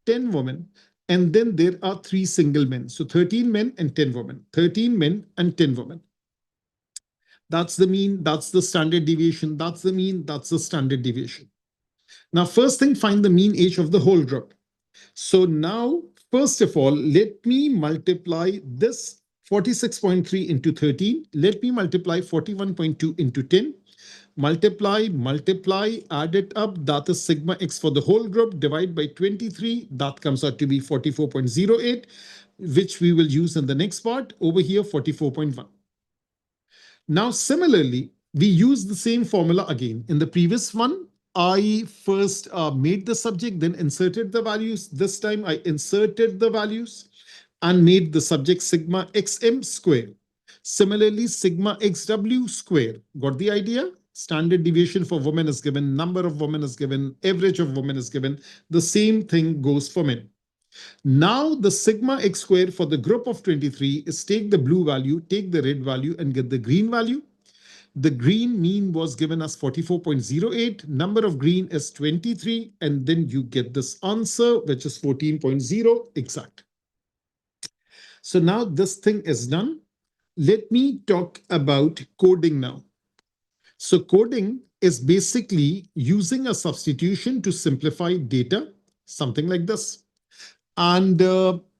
10 women, and then there are 3 single men. So 13 men and 10 women. 13 men and 10 women. That's the mean, that's the standard deviation, that's the mean, that's the standard deviation. Now, first thing, find the mean age of the whole group. So now, first of all, let me multiply this 46.3 into 13. Let me multiply 41.2 into 10. Multiply, add it up. That is sigma x for the whole group. Divide by 23. That comes out to be 44.08, which we will use in the next part. Over here, 44.1. Now, similarly, we use the same formula again. In the previous one, I first made the subject, then inserted the values. This time I inserted the values and made the subject sigma xm square. Similarly, sigma xw square. Got the idea? Standard deviation for women is given, number of women is given, average of women is given. The same thing goes for men. Now the sigma x square for the group of 23 is take the blue value, take the red value and get the green value. The green mean was given as 44.08. Number of green is 23. And then you get this answer, which is 14.0 exact. So now this thing is done. Let me talk about coding now. So coding is basically using a substitution to simplify data, something like this. And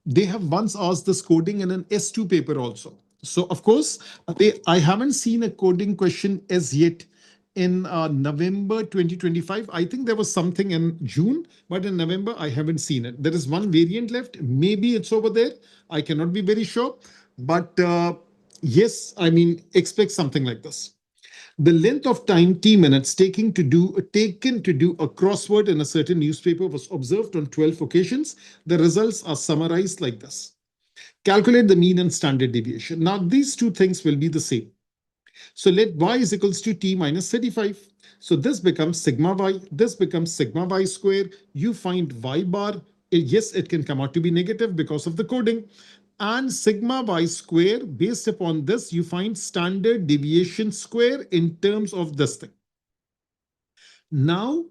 they have once asked this coding in an S2 paper also. So of course, I haven't seen a coding question as yet in November 2025. I think there was something in June, but in November, I haven't seen it. There is one variant left. Maybe it's over there. I cannot be very sure. But yes, I mean, expect something like this. The length of time, T minutes, taken to do a crossword in a certain newspaper was observed on 12 occasions. The results are summarized like this. Calculate the mean and standard deviation. Now, these two things will be the same. So let y is equals to t minus 35. So this becomes sigma y. This becomes sigma y square. You find y bar. Yes, it can come out to be negative because of the coding. And sigma y square, based upon this, you find standard deviation square in terms of this thing. Now,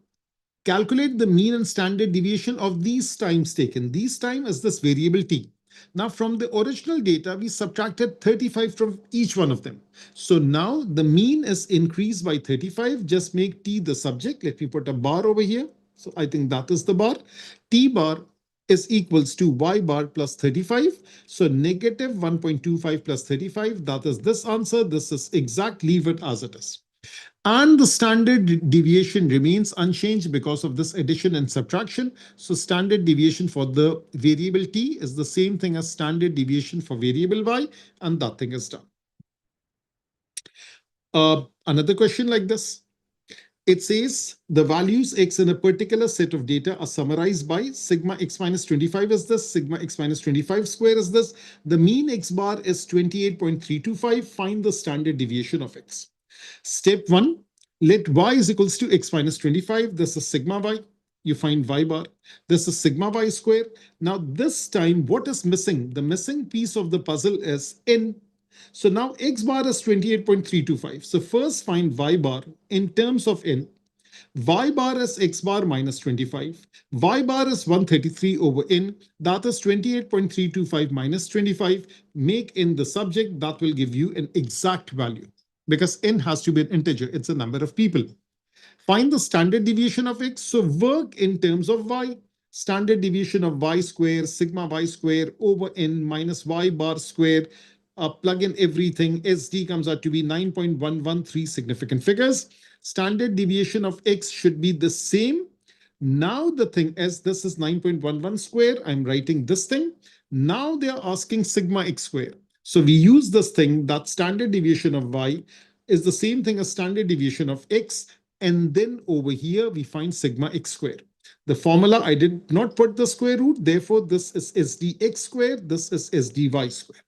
calculate the mean and standard deviation of these times taken. These time is this variable t. Now, from the original data, we subtracted 35 from each one of them. So now the mean is increased by 35. Just make t the subject. Let me put a bar over here. So I think that is the bar. T bar is equals to y bar plus 35. So negative 1.25 plus 35, that is this answer. This is exact, leave it as it is. And the standard deviation remains unchanged because of this addition and subtraction. So standard deviation for the variable t is the same thing as standard deviation for variable y, and that thing is done. Another question like this. It says the values x in a particular set of data are summarized by sigma x minus 25 is this, sigma x minus 25 square is this. The mean x bar is 28.325. Find the standard deviation of x. Step 1, let y is equals to x minus 25. This is sigma y. You find y bar. This is sigma y square. Now this time, what is missing? The missing piece of the puzzle is n. So now x bar is 28.325. So first find y bar in terms of n. Y bar is x bar minus 25. Y bar is 133 over n. That is 28.325 minus 25. Make n the subject. That will give you an exact value, because n has to be an integer. It's a number of people. Find the standard deviation of x. So work in terms of y. Standard deviation of y square, sigma y square over n minus y bar square. Plug in everything. SD comes out to be 9.113 significant figures. Standard deviation of x should be the same. Now the thing is, this is 9.11 square. I'm writing this thing. Now they are asking sigma x square. So we use this thing, that standard deviation of y is the same thing as standard deviation of x. And then over here, we find sigma x square. The formula, I did not put the square root. Therefore, this is sdx square. This is sdy square.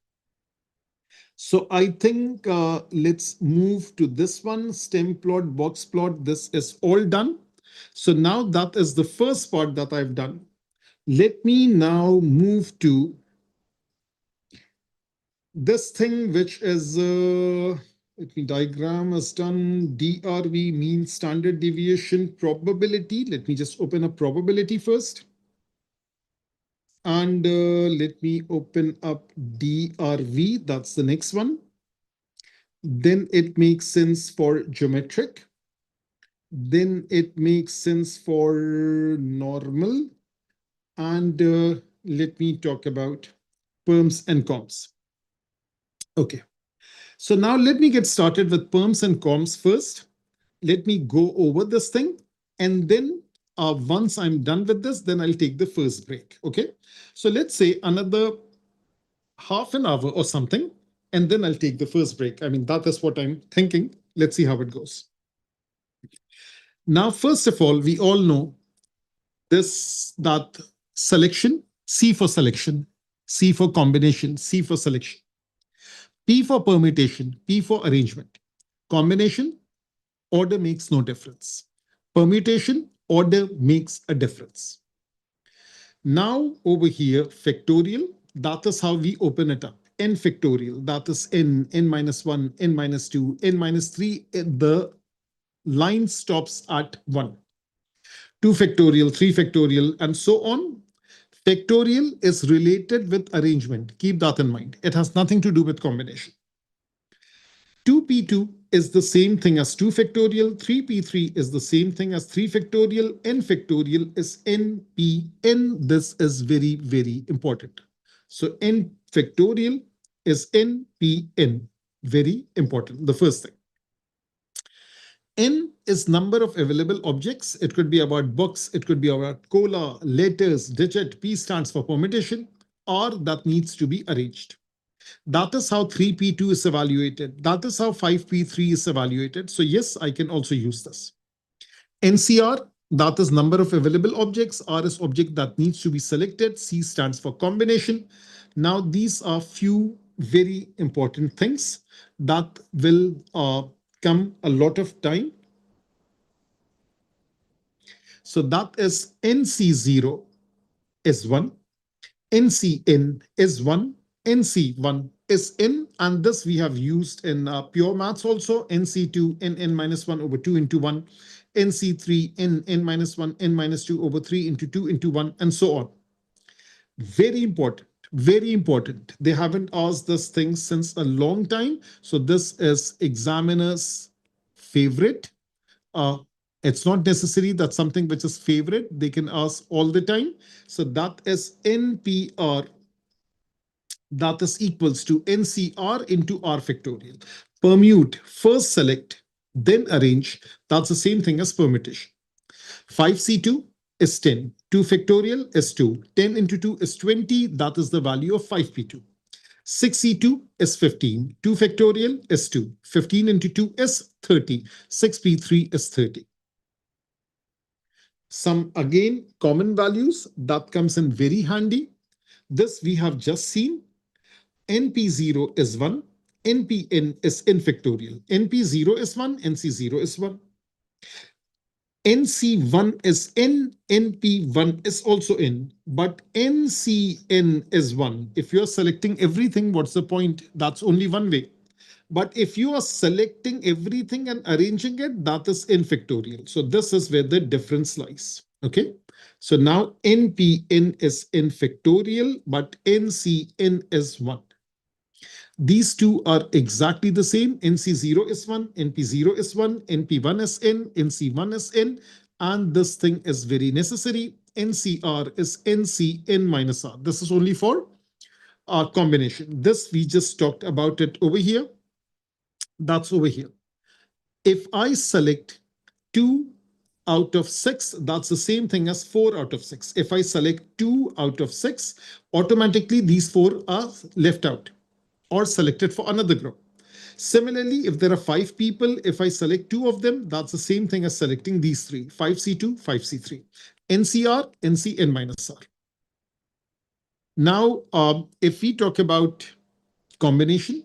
So I think let's move to this one, stem plot, box plot. This is all done. So now that is the first part that I've done. Let me now move to this thing, which is, let me diagram is done. DRV means standard deviation probability. Let me just open a probability first. And let me open up DRV. That's the next one. Then it makes sense for geometric. Then it makes sense for normal. And let me talk about perms and comps. Okay. So now let me get started with perms and comps first. Let me go over this thing. And then once I'm done with this, then I'll take the first break. Okay. So let's say another half an hour or something, and then I'll take the first break. I mean, that is what I'm thinking. Let's see how it goes. Now, first of all, we all know that selection, C for selection, C for combination, C for selection, P for permutation, P for arrangement. Combination, order makes no difference. Permutation, order makes a difference. Now over here, factorial, that is how we open it up. N factorial, that is n, n minus 1, n minus 2, n minus 3. The line stops at 1. 2 factorial, 3 factorial, and so on. Factorial is related with arrangement. Keep that in mind. It has nothing to do with combination. 2p2 is the same thing as 2 factorial. 3p3 is the same thing as 3 factorial. N factorial is npn. This is very, very important. So n factorial is npn. Very important. The first thing. N is number of available objects. It could be about books. It could be about cola, letters, digit. P stands for permutation. R, that needs to be arranged. That is how 3p2 is evaluated. That is how 5p3 is evaluated. So yes, I can also use this. NCR, that is number of available objects. R is object that needs to be selected. C stands for combination. Now, these are few very important things that will come a lot of time. So that is NC0 is 1, NCN is 1, NC1 is n, and this we have used in pure maths also. NC2, n minus 1 over 2 into 1, NC3, n minus 1, n minus 2 over 3 into 2 into 1, and so on. Very important. Very important. They haven't asked this thing since a long time. So this is examiner's favorite. It's not necessary that something which is favorite, they can ask all the time. So that is NPR, that is equals to NCR into R factorial. Permute, first select, then arrange. That's the same thing as permutation. 5C2 is 10. 2 factorial is 2. 10 into 2 is 20. That is the value of 5P2. 6C2 is 15. 2 factorial is 2. 15 into 2 is 30. 6P3 is 30. Some again common values that comes in very handy. This we have just seen. NP0 is 1. NPN is n factorial. NP0 is 1. NC0 is 1. NC1 is n, NP1 is also n, but NCN is 1. If you're selecting everything, what's the point? That's only one way. But if you are selecting everything and arranging it, that is n factorial. So this is where the difference lies. Okay. So now NPN is n factorial, but NCN is 1. These two are exactly the same. NC0 is 1, NP0 is 1, NP1 is n, NC1 is n, and this thing is very necessary. NCR is NCN minus R. This is only for our combination. This we just talked about it over here. That's over here. If I select 2 out of 6, that's the same thing as 4 out of 6. If I select 2 out of 6, automatically these 4 are left out or selected for another group. Similarly, if there are 5 people, if I select 2 of them, that's the same thing as selecting these 3, 5C2, 5C3, NCR, NCN minus R. Now, if we talk about combination,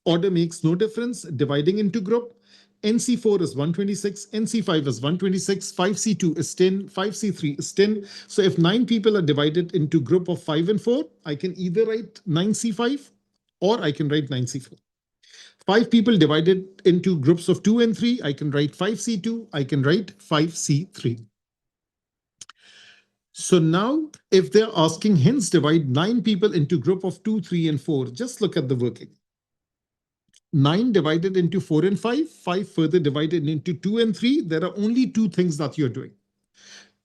order makes no difference, dividing into group. NC4 is 126, NC5 is 126, 5C2 is 10, 5C3 is 10. So if 9 people are divided into group of 5 and 4, I can either write 9C5 or I can write 9C4. 5 people divided into groups of 2 and 3, I can write 5C2, I can write 5C3. So now if they're asking, hence divide 9 people into group of 2, 3, and 4, just look at the working. 9 divided into 4 and 5, 5 further divided into 2 and 3, there are only 2 things that you're doing.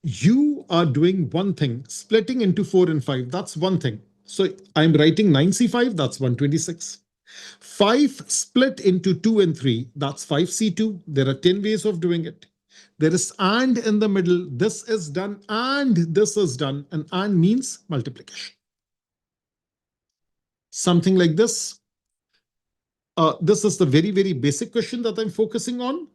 You are doing one thing, splitting into 4 and 5, that's one thing. So I'm writing 9C5, that's 126. 5 split into 2 and 3, that's 5C2. There are 10 ways of doing it. There is and in the middle. This is done and this is done. And means multiplication. Something like this. This is the very, very basic question that I'm focusing on.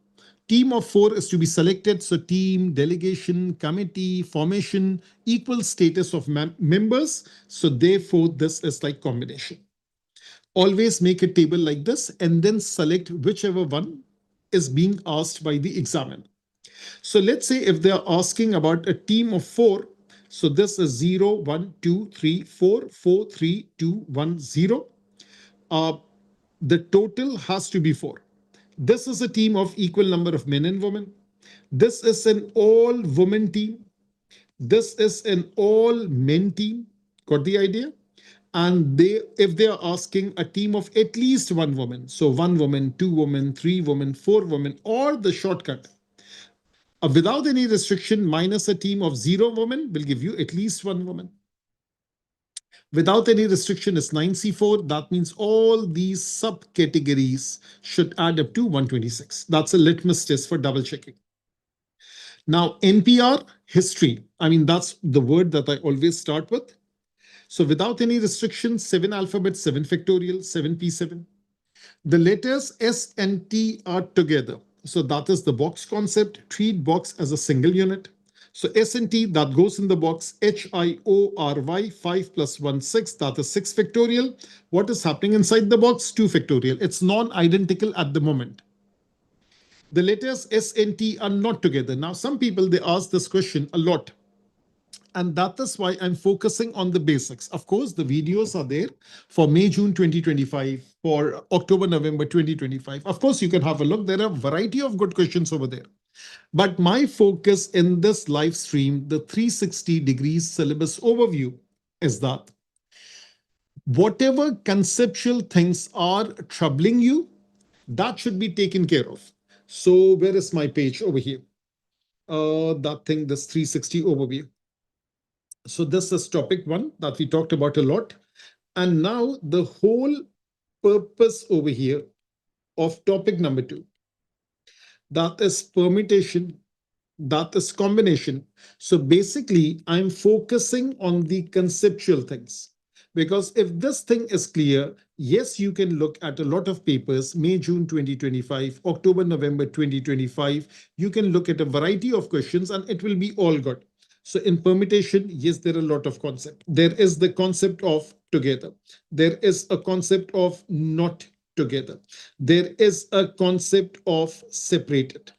Team of 4 is to be selected. So team, delegation, committee, formation, equal status of members. So therefore, this is like combination. Always make a table like this and then select whichever one is being asked by the examiner. So let's say if they're asking about a team of 4, so this is 0, 1, 2, 3, 4, 4, 3, 2, 1, 0. The total has to be 4. This is a team of equal number of men and women. This is an all-woman team. This is an all-men team. Got the idea? And if they are asking a team of at least 1 woman, so 1 woman, 2 women, 3 women, 4 women, or the shortcut, without any restriction minus a team of 0 women will give you at least 1 woman. Without any restriction is 9C4. That means all these subcategories should add up to 126. That's a litmus test for double checking. Now, NPR, history. I mean, that's the word that I always start with. So without any restrictions, 7 alphabets, 7 factorial, 7P7. The letters S and T are together. So that is the box concept. Treat box as a single unit. So S and T, that goes in the box. HIORY, 5 plus 1, 6. That is 6 factorial. What is happening inside the box? 2 factorial. It's non-identical at the moment. The letters S and T are not together. Now, some people, they ask this question a lot. And that is why I'm focusing on the basics. Of course, the videos are there for May, June 2025, for October, November 2025. Of course, you can have a look. There are a variety of good questions over there. But my focus in this live stream, the 360 degrees syllabus overview, is that whatever conceptual things are troubling you, that should be taken care of. So where is my page over here? that thing, this 360 overview. So this is topic one that we talked about a lot. And now the whole purpose over here of topic number two, that is permutation, that is combination. So basically, I'm focusing on the conceptual things. Because if this thing is clear, yes, you can look at a lot of papers, May, June 2025, October, November 2025. You can look at a variety of questions and it will be all good. So in permutation, yes, there are a lot of concepts. There is the concept of together. There is a concept of not together. There is a concept of separated.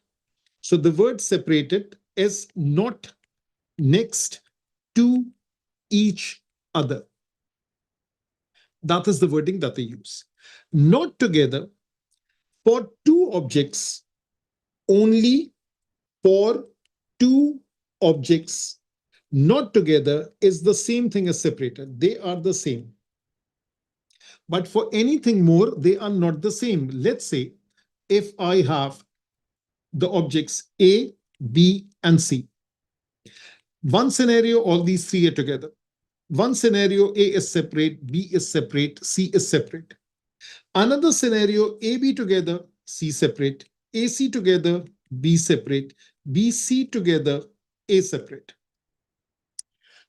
So the word separated is not next to each other. That is the wording that they use. Not together for two objects, only for two objects. Not together is the same thing as separated. They are the same. But for anything more, they are not the same. Let's say if I have the objects A, B, and C. One scenario, all these three are together. One scenario, A is separate, B is separate, C is separate. Another scenario, AB together, C separate, AC together, B separate, BC together, A separate.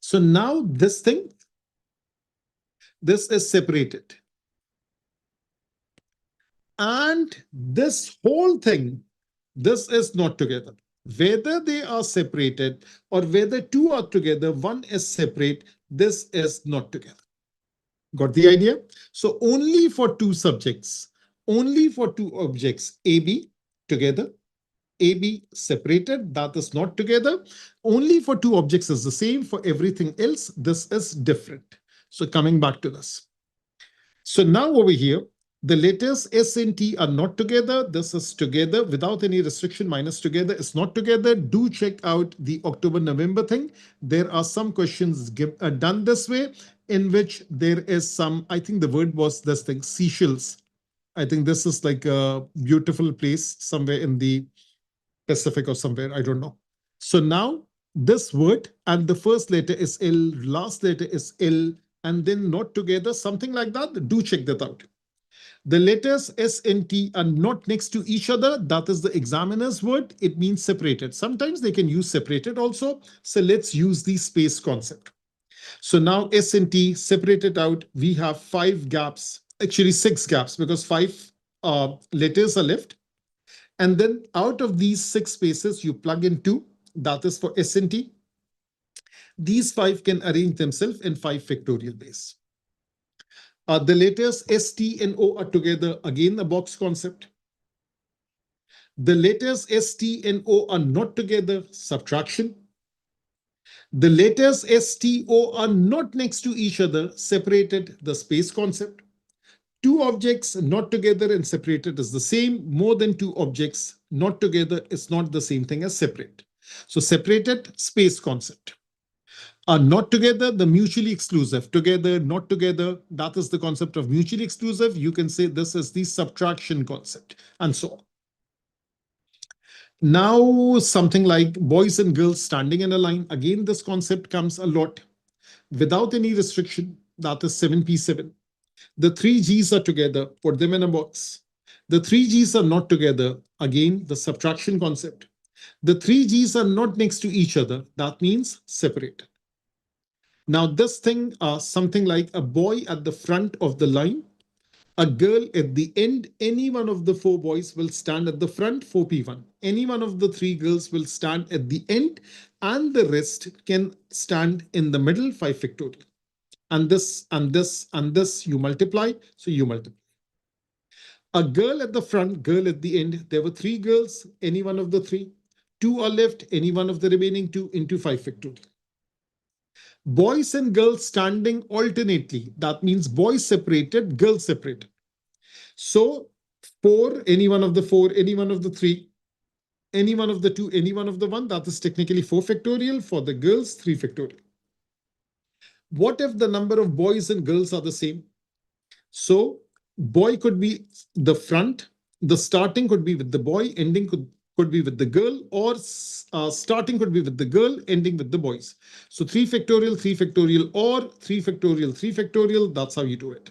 So now this thing, this is separated. And this whole thing, this is not together. Whether they are separated or whether two are together, one is separate, this is not together. Got the idea? So only for two subjects, only for two objects, AB together, AB separated, that is not together. Only for two objects is the same. For everything else, this is different. So coming back to this. So now over here, the letters S and T are not together. This is together without any restriction. Minus together is not together. Do check out the October, November thing. There are some questions done this way in which there is some, I think the word was this thing, Seychelles. I think this is like a beautiful place somewhere in the Pacific or somewhere. I don't know. So now this word and the first letter is L, last letter is L, and then not together, something like that. Do check that out. The letters S and T are not next to each other. That is the examiner's word. It means separated. Sometimes they can use separated also. So let's use the space concept. So now S and T separated out. We have 5 gaps, actually 6 gaps because 5 letters are left. And then out of these 6 spaces, you plug in 2. That is for S and T. These 5 can arrange themselves in 5 factorial base. The letters S, T, and O are together. Again, a box concept. The letters S, T, and O are not together. Subtraction. The letters S, T, O are not next to each other. Separated. The space concept. Two objects not together and separated is the same. More than two objects not together is not the same thing as separate. So separated, space concept. Are not together, the mutually exclusive. Together, not together, that is the concept of mutually exclusive. You can say this is the subtraction concept, and so on. Now, something like boys and girls standing in a line. Again, this concept comes a lot without any restriction. That is 7p7. The 3 G's are together, put them in a box. The 3 G's are not together. Again, the subtraction concept. The 3 G's are not next to each other. That means separated. Now, this thing, something like a boy at the front of the line, a girl at the end. Any one of the 4 boys will stand at the front, 4p1. Any one of the 3 girls will stand at the end, and the rest can stand in the middle, 5 factorial. And this, and this, and this, you multiply, so you multiply. A girl at the front, girl at the end. There were 3 girls, any one of the 3. 2 are left, any one of the remaining 2 into 5 factorial. Boys and girls standing alternately. That means boys separated, girls separated. So 4, any one of the 4, any one of the 3, any one of the 2, any one of the 1. That is technically 4 factorial. For the girls, 3 factorial. What if the number of boys and girls are the same? So boy could be the front, the starting could be with the boy, ending could be with the girl, or starting could be with the girl, ending with the boys. So 3 factorial, or 3 factorial, 3 factorial. That's how you do it.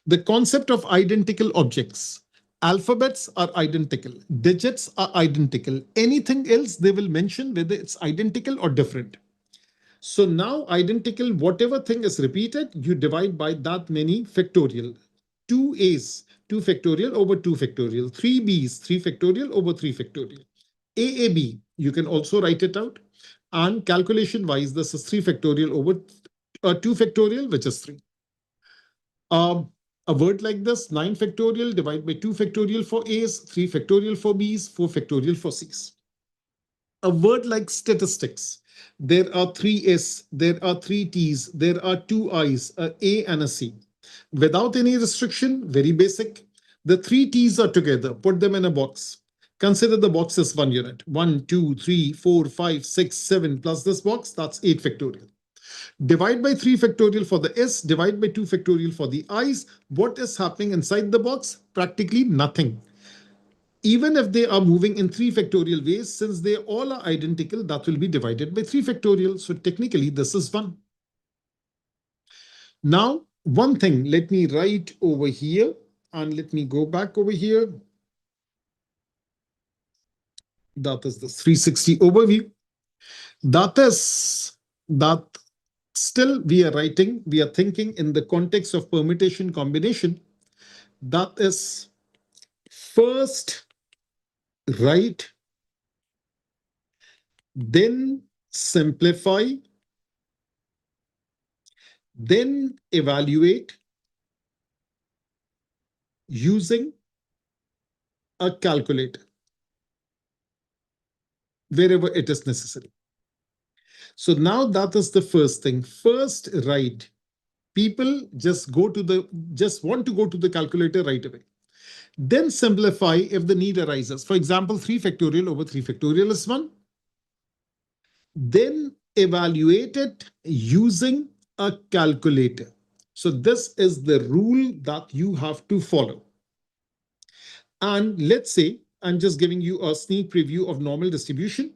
The concept of identical objects. Alphabets are identical. Digits are identical. Anything else they will mention whether it's identical or different. So now identical, whatever thing is repeated, you divide by that many factorial. 2a's, 2 factorial over 2 factorial. 3b's, 3 factorial over 3 factorial. AAB, you can also write it out. And calculation wise, this is 3 factorial over 2 factorial, which is 3. A word like this, 9 factorial divided by 2 factorial for A's, 3 factorial for B's, 4 factorial for C's. A word like statistics, there are 3's, there are 3t's, there are 2i's, a A and a C. Without any restriction, very basic. The 3t's are together, put them in a box. Consider the box as 1 unit. 1, 2, 3, 4, 5, 6, 7 plus this box, that's 8 factorial. Divide by 3 factorial for the S, divide by 2 factorial for the I's. What is happening inside the box? Practically nothing. Even if they are moving in 3 factorial ways, since they all are identical, that will be divided by 3 factorial. So technically, this is 1. Now, one thing, let me write over here and let me go back over here. That is the 360 overview. That is that still we are writing, we are thinking in the context of permutation combination. That is first write, then simplify, then evaluate using a calculator wherever it is necessary. So now that is the first thing. First write. People just want to go to the calculator right away. Then simplify if the need arises. For example, 3 factorial over 3 factorial is 1. Then evaluate it using a calculator. So this is the rule that you have to follow. And let's say I'm just giving you a sneak preview of normal distribution.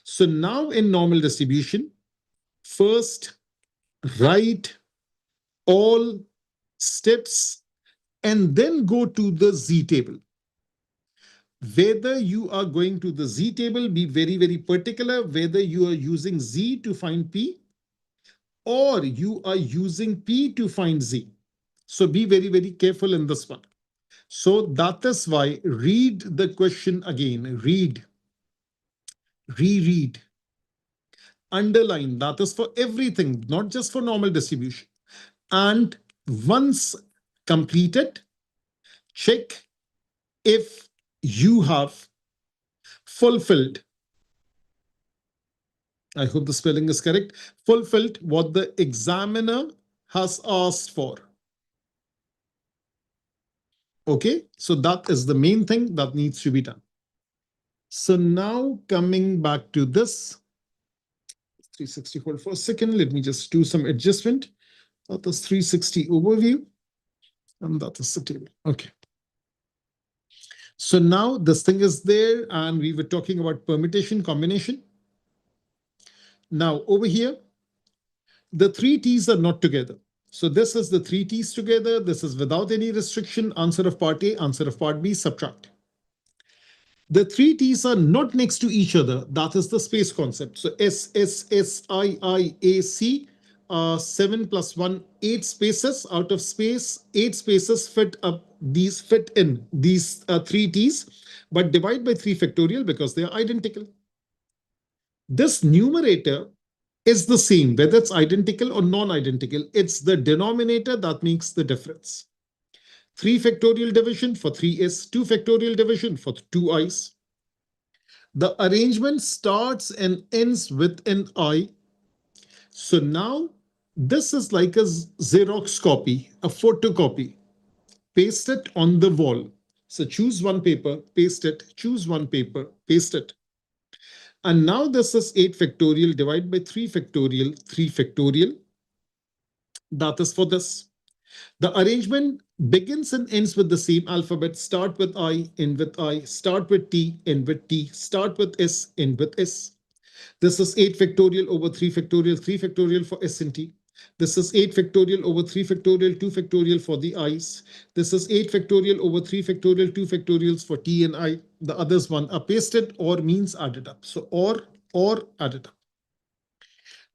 So now in normal distribution, first write all steps and then go to the Z table. Whether you are going to the Z table, be very, very particular whether you are using Z to find P or you are using P to find Z. So be very, very careful in this one. So that is why read the question again. Read, reread, underline. That is for everything, not just for normal distribution. And once completed, check if you have fulfilled, I hope the spelling is correct, fulfilled what the examiner has asked for. Okay, so that is the main thing that needs to be done. So now coming back to this 360, hold for a second, let me just do some adjustment. That is 360 overview, and that is the table. Okay. So now this thing is there, and we were talking about permutation combination. Now over here, the 3t's are not together. So this is the 3t's together. This is without any restriction. Answer of part A, answer of part B, subtract. The 3t's are not next to each other. That is the space concept. So S, S, S, I, A, C. 7 plus 1, 8 spaces. Out of space, 8 spaces fit in these 3t's, but divide by 3 factorial because they are identical. This numerator is the same, whether it's identical or non-identical. It's the denominator that makes the difference. 3 factorial division for 3's, 2 factorial division for 2i's. The arrangement starts and ends with an I. So now this is like a Xerox copy, a photocopy. Paste it on the wall. So choose one paper, paste it, choose one paper, paste it. And now this is 8 factorial divided by 3 factorial, 3 factorial. That is for this. The arrangement begins and ends with the same alphabet. Start with I, end with I, start with T, end with T, start with S, end with S. This is 8 factorial over 3 factorial, 3 factorial for S and T. This is 8 factorial over 3 factorial, 2 factorial for the I's. This is 8 factorial over 3 factorial, 2 factorials for T and I. The others one are pasted or means added up. So or added up.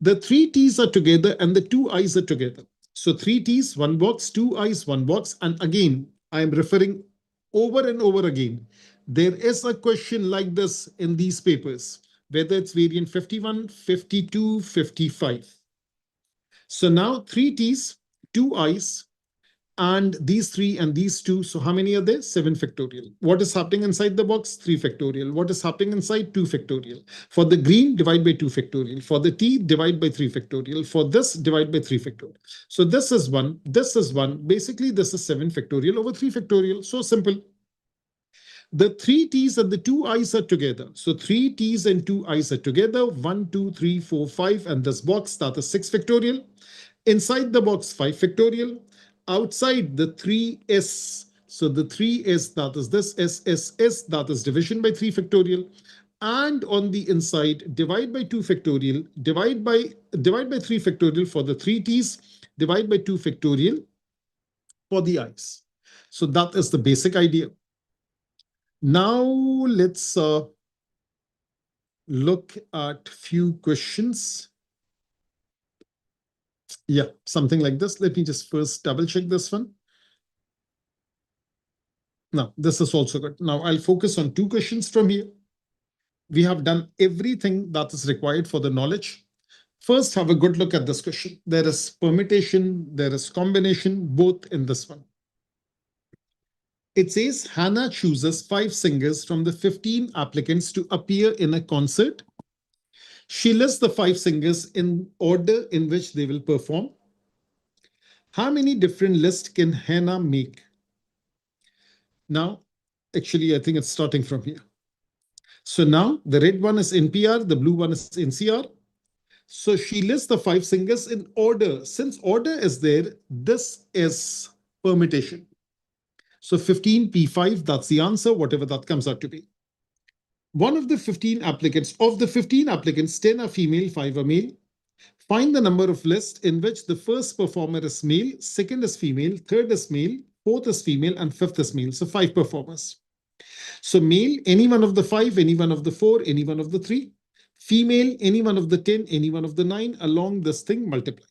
The 3 T's are together and the 2 I's are together. So 3 T's, 1 box, 2 I's, 1 box. And again, I am referring over and over again. There is a question like this in these papers, whether it's variant 51, 52, 55. So now 3 T's, 2 I's, and these 3 and these 2. So how many are there? 7 factorial. What is happening inside the box? 3 factorial. What is happening inside? 2 factorial. For the green, divide by 2 factorial. For the T, divide by 3 factorial. For this, divide by 3 factorial. So this is 1. This is 1. Basically, this is 7 factorial over 3 factorial. So simple. The 3 T's and the 2 I's are together. So 3 T's and 2 I's are together. 1, 2, 3, 4, 5. And this box, that is 6 factorial. Inside the box, 5 factorial. Outside the 3s, so the 3s, that is this S, that is division by 3 factorial. And on the inside, divide by 2 factorial, divide by 3 factorial for the 3 T's, divide by 2 factorial for the I's. So that is the basic idea. Now let's look at few questions. Yeah, something like this. Let me just first double check this one. Now, this is also good. Now, I'll focus on 2 questions from here. We have done everything that is required for the knowledge. First, have a good look at this question. There is permutation, there is combination, both in this one. It says Hannah chooses 5 singers from the 15 applicants to appear in a concert. She lists the 5 singers in order in which they will perform. How many different lists can Hannah make? Now, actually, I think it's starting from here. So now the red one is NPR, the blue one is NCR. So she lists the 5 singers in order. Since order is there, this is permutation. So 15P5, that's the answer, whatever that comes out to be. One of the 15 applicants, of the 15 applicants, 10 are female, 5 are male. Find the number of lists in which the first performer is male, second is female, third is male, fourth is female, and fifth is male. So 5 performers. So male, any one of the 5, any one of the 4, any one of the 3. Female, any one of the 10, any one of the 9, along this thing, multiply.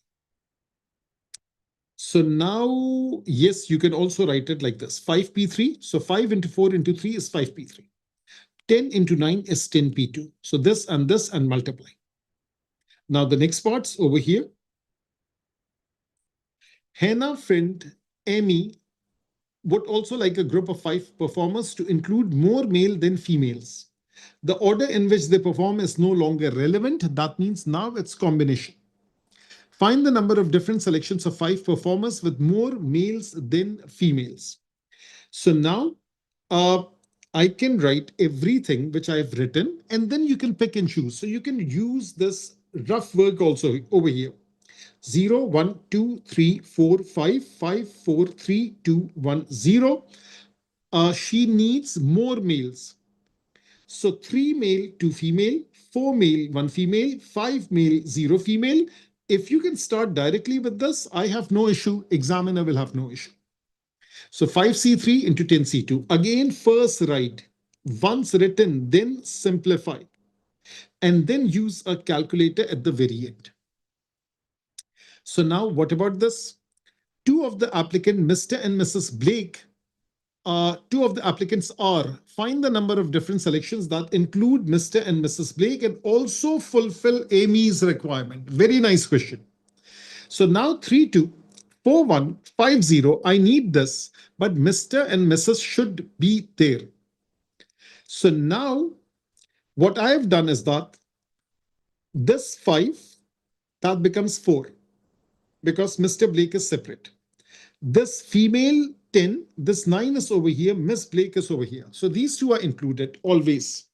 So now, yes, you can also write it like this. 5P3. So 5 into 4 into 3 is 5P3. 10 into 9 is 10P2. So this and multiply. Now the next part's over here. Hannah friend Amy would also like a group of 5 performers to include more male than females. The order in which they perform is no longer relevant. That means now it's combination. Find the number of different selections of 5 performers with more males than females. So now I can write everything which I've written, and then you can pick and choose. So you can use this rough work also over here. 0, 1, 2, 3, 4, 5, 5, 4, 3, 2, 1, 0. She needs more males. So 3 male, 2 female, 4 male, 1 female, 5 male, 0 female. If you can start directly with this, I have no issue. Examiner will have no issue. So 5C3 into 10C2. Again, first write. Once written, then simplify. And then use a calculator at the very end. So now what about this? 2 of the applicant, Mr. and Mrs. Blake, 2 of the applicants are, find the number of different selections that include Mr. and Mrs. Blake and also fulfill Amy's requirement. Very nice question. So now 324150, I need this, but Mr. and Mrs. should be there. So now what I have done is that this 5, that becomes 4 because Mr. Blake is separate. This female 10, this 9 is over here, Miss Blake is over here. So these 2 are included always.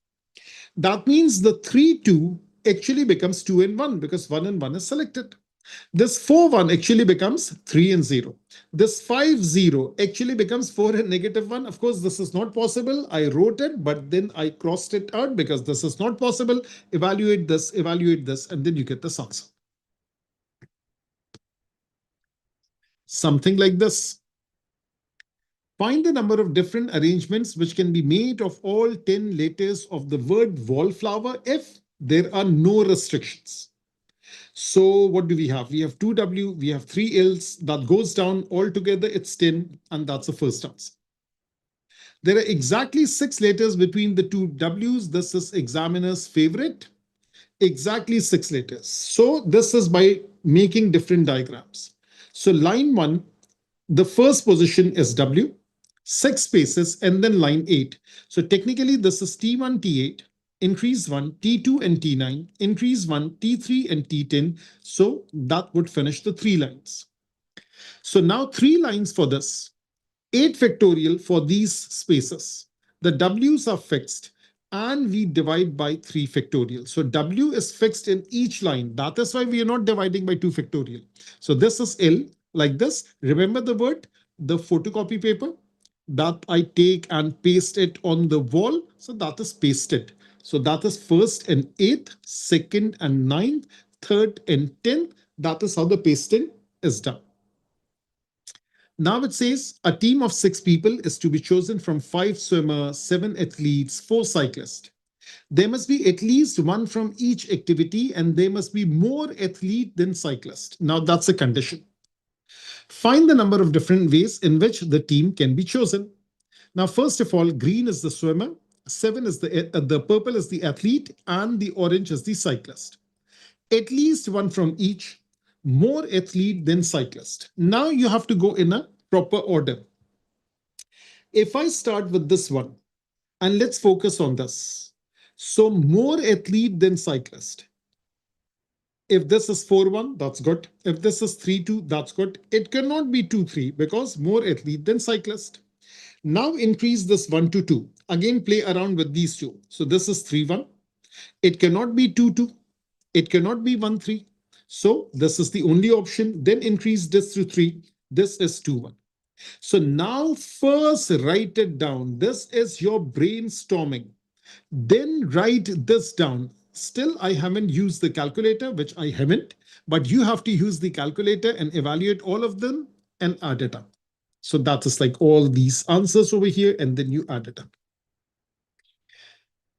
That means the 3, 2 actually becomes 2 and 1 because 1 and 1 is selected. This 4 1 actually becomes 3 and 0. This 5 0 actually becomes 4 and negative 1. Of course, this is not possible. I wrote it, but then I crossed it out because this is not possible. Evaluate this, and then you get this answer. Something like this. Find the number of different arrangements which can be made of all 10 letters of the word wallflower if there are no restrictions. So what do we have? We have 2W, we have 3Ls, that goes down altogether, it's 10, and that's the first answer. There are exactly 6 letters between the two Ws. This is examiner's favorite. Exactly 6 letters. So this is by making different diagrams. So line 1, the first position is W, 6 spaces, and then line 8. So technically, this is T1, T8, increase 1, T2 and T9, increase 1, T3 and T10. So that would finish the 3 lines. So now 3 lines for this, 8 factorial for these spaces. The W's are fixed and we divide by 3 factorial. So W is fixed in each line. That is why we are not dividing by 2 factorial. So this is L like this. Remember the word, the photocopy paper that I take and paste it on the wall. So that is pasted. So that is first and 8th, second and 9th, third and 10th. That is how the pasting is done. Now it says a team of 6 people is to be chosen from 5 swimmers, 7 athletes, 4 cyclists. There must be at least one from each activity and there must be more athlete than cyclist. Now that's a condition. Find the number of different ways in which the team can be chosen. Now, first of all, green is the swimmer, 7 is the purple is the athlete, and the orange is the cyclist. At least one from each, more athlete than cyclist. Now you have to go in a proper order. If I start with this one, and let's focus on this. So more athlete than cyclist. If this is 4-1, that's good. If this is 3-2, that's good. It cannot be 2-3 because more athlete than cyclist. Now increase this 1 to 2. Again, play around with these two. So this is 3-1. It cannot be 2-2. It cannot be 1-3. So this is the only option. Then increase this to 3. This is 2-1. So now first write it down. This is your brainstorming. Then write this down. Still, I haven't used the calculator, which I haven't, but you have to use the calculator and evaluate all of them and add it up. So that is like all these answers over here, and then you add it up.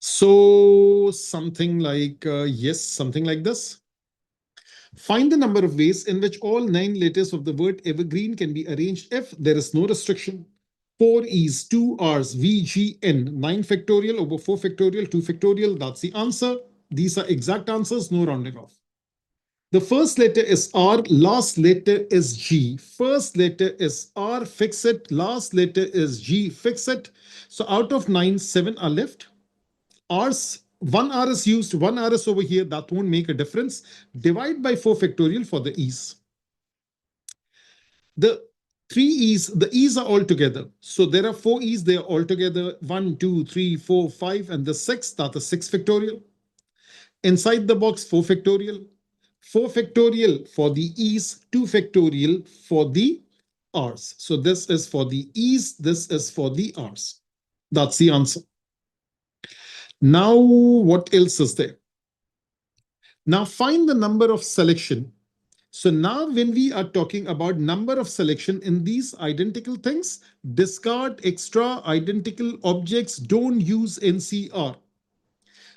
So something like, yes, something like this. Find the number of ways in which all 9 letters of the word evergreen can be arranged if there is no restriction. 4 E's, 2 R's, V, G, N, 9 factorial over 4 factorial, 2 factorial. That's the answer. These are exact answers, no rounding off. The first letter is R, last letter is G. First letter is R, fix it. Last letter is G, fix it. So out of 9, 7 are left. R's, 1 R is used, 1 R is over here. That won't make a difference. Divide by 4 factorial for the E's. The 3 E's, the E's are all together. So there are 4 E's, they are all together. 1, 2, 3, 4, 5, and the 6, that is 6 factorial. Inside the box, 4 factorial. 4 factorial for the E's, 2 factorial for the R's. So this is for the E's, this is for the R's. That's the answer. Now, what else is there? Now find the number of selection. So now when we are talking about number of selection in these identical things, discard extra identical objects, don't use NCR.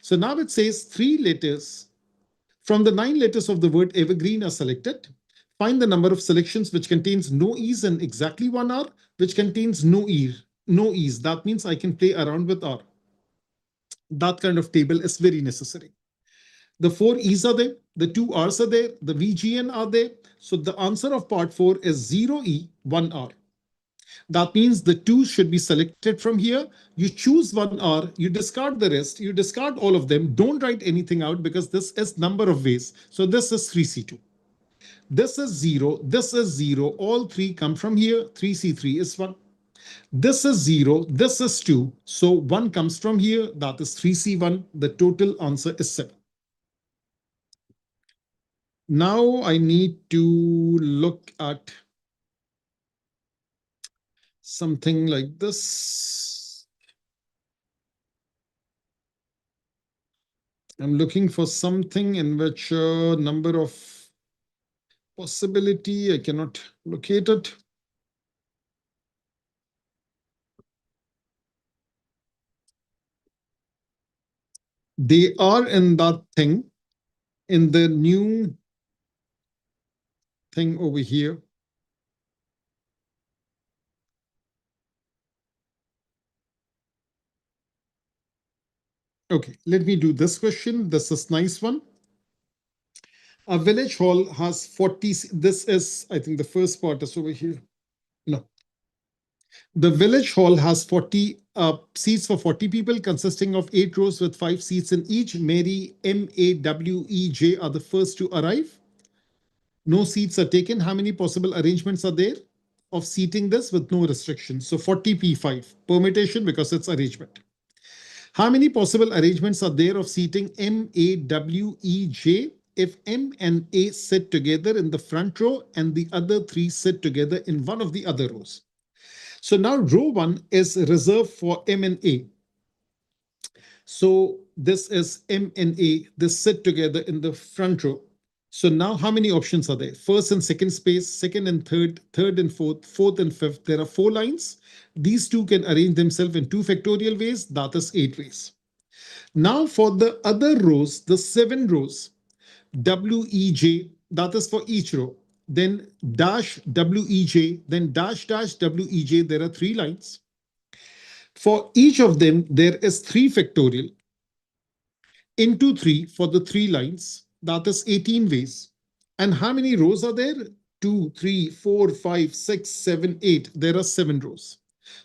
So now it says 3 letters from the 9 letters of the word evergreen are selected. Find the number of selections which contains no E's and exactly 1 R, which contains no E's. That means I can play around with R. That kind of table is very necessary. The 4 E's are there, the 2 R's are there, the VGN are there. So the answer of part 4 is 0 E, 1 R. That means the 2 should be selected from here. You choose 1 R, you discard the rest, you discard all of them. Don't write anything out because this is number of ways. So this is 3C2. This is 0, this is 0. All 3 come from here. 3C3 is 1. This is 0, this is 2. So 1 comes from here. That is 3C1. The total answer is 7. Now I need to look at something like this. I'm looking for something in which number of possibility, I cannot locate it. They are in that thing, in the new thing over here. Okay, let me do this question. This is nice one. A village hall has 40. This is, I think the first part is over here. No. The village hall has 40 seats for 40 people, consisting of 8 rows with 5 seats in each. Mary, MAWEJ are the first to arrive. No seats are taken. How many possible arrangements are there of seating this with no restrictions? So 40p5, permutation because it's arrangement. How many possible arrangements are there of seating MAWEJ if M and A sit together in the front row and the other three sit together in one of the other rows? So now row 1 is reserved for M and A. So this is M and A. They sit together in the front row. So now how many options are there? First and second space, second and third, third and fourth, fourth and fifth. There are 4 lines. These two can arrange themselves in 2 factorial ways. That is 8 ways. Now for the other rows, the 7 rows, WEJ, that is for each row. Then dash WEJ, then dash dash WEJ. There are 3 lines. For each of them, there is 3 factorial into 3 for the 3 lines. That is 18 ways. And how many rows are there? 2, 3, 4, 5, 6, 7, 8. There are 7 rows.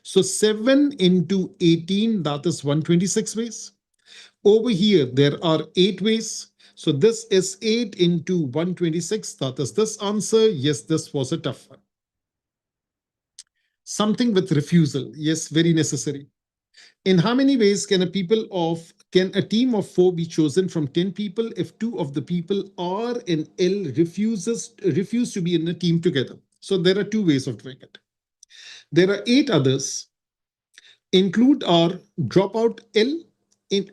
So 7 into 18, that is 126 ways. Over here, there are 8 ways. So this is 8 into 126. That is this answer. Yes, this was a tough one. Something with refusal. Yes, very necessary. In how many ways can a team of 4 be chosen from 10 people if 2 of the people R and L refuse to be in a team together? So there are 2 ways of doing it. There are 8 others. Include R, drop out L,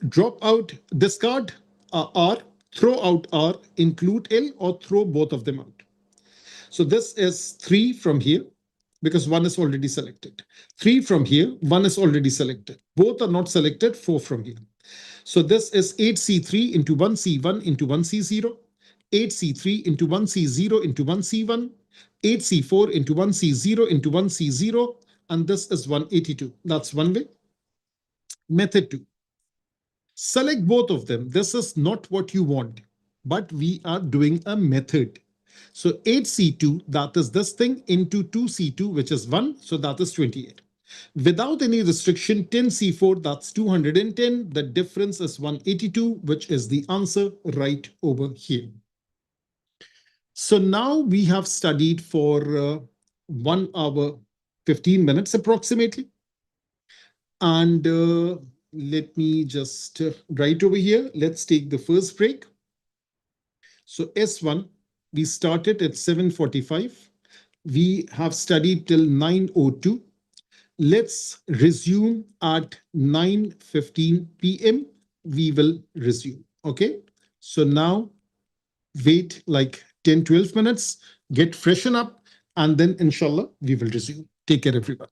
drop out, discard R, throw out R, include L, or throw both of them out. So this is 3 from here because 1 is already selected. 3 from here, 1 is already selected. Both are not selected, 4 from here. So this is 8C3 into 1C1 into 1C0, 8C3 into 1C0 into 1C1, 8C4 into 1C0 into 1C0, and this is 182. That's one way. Method 2. Select both of them. This is not what you want, but we are doing a method. So 8C2, that is this thing, into 2C2, which is 1. So that is 28. Without any restriction, 10C4, that's 210. The difference is 182, which is the answer right over here. So now we have studied for 1 hour, 15 minutes approximately. And let me just write over here. Let's take the first break. So S1, we started at 7:45. We have studied till 9:02. Let's resume at 9:15 p.m. We will resume. Okay. So now wait like 10-12 minutes, get freshen up, and then inshallah we will resume. Take care, everyone.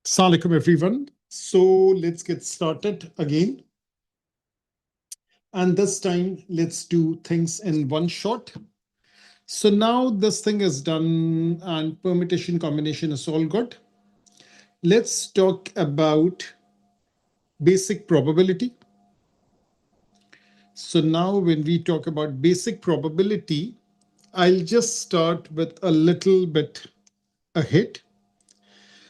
Assalamu alaikum, everyone. So let's get started again. And this time, let's do things in one shot. So now this thing is done and permutation combination is all good. Let's talk about basic probability. So now when we talk about basic probability, I'll just start with a little bit ahead.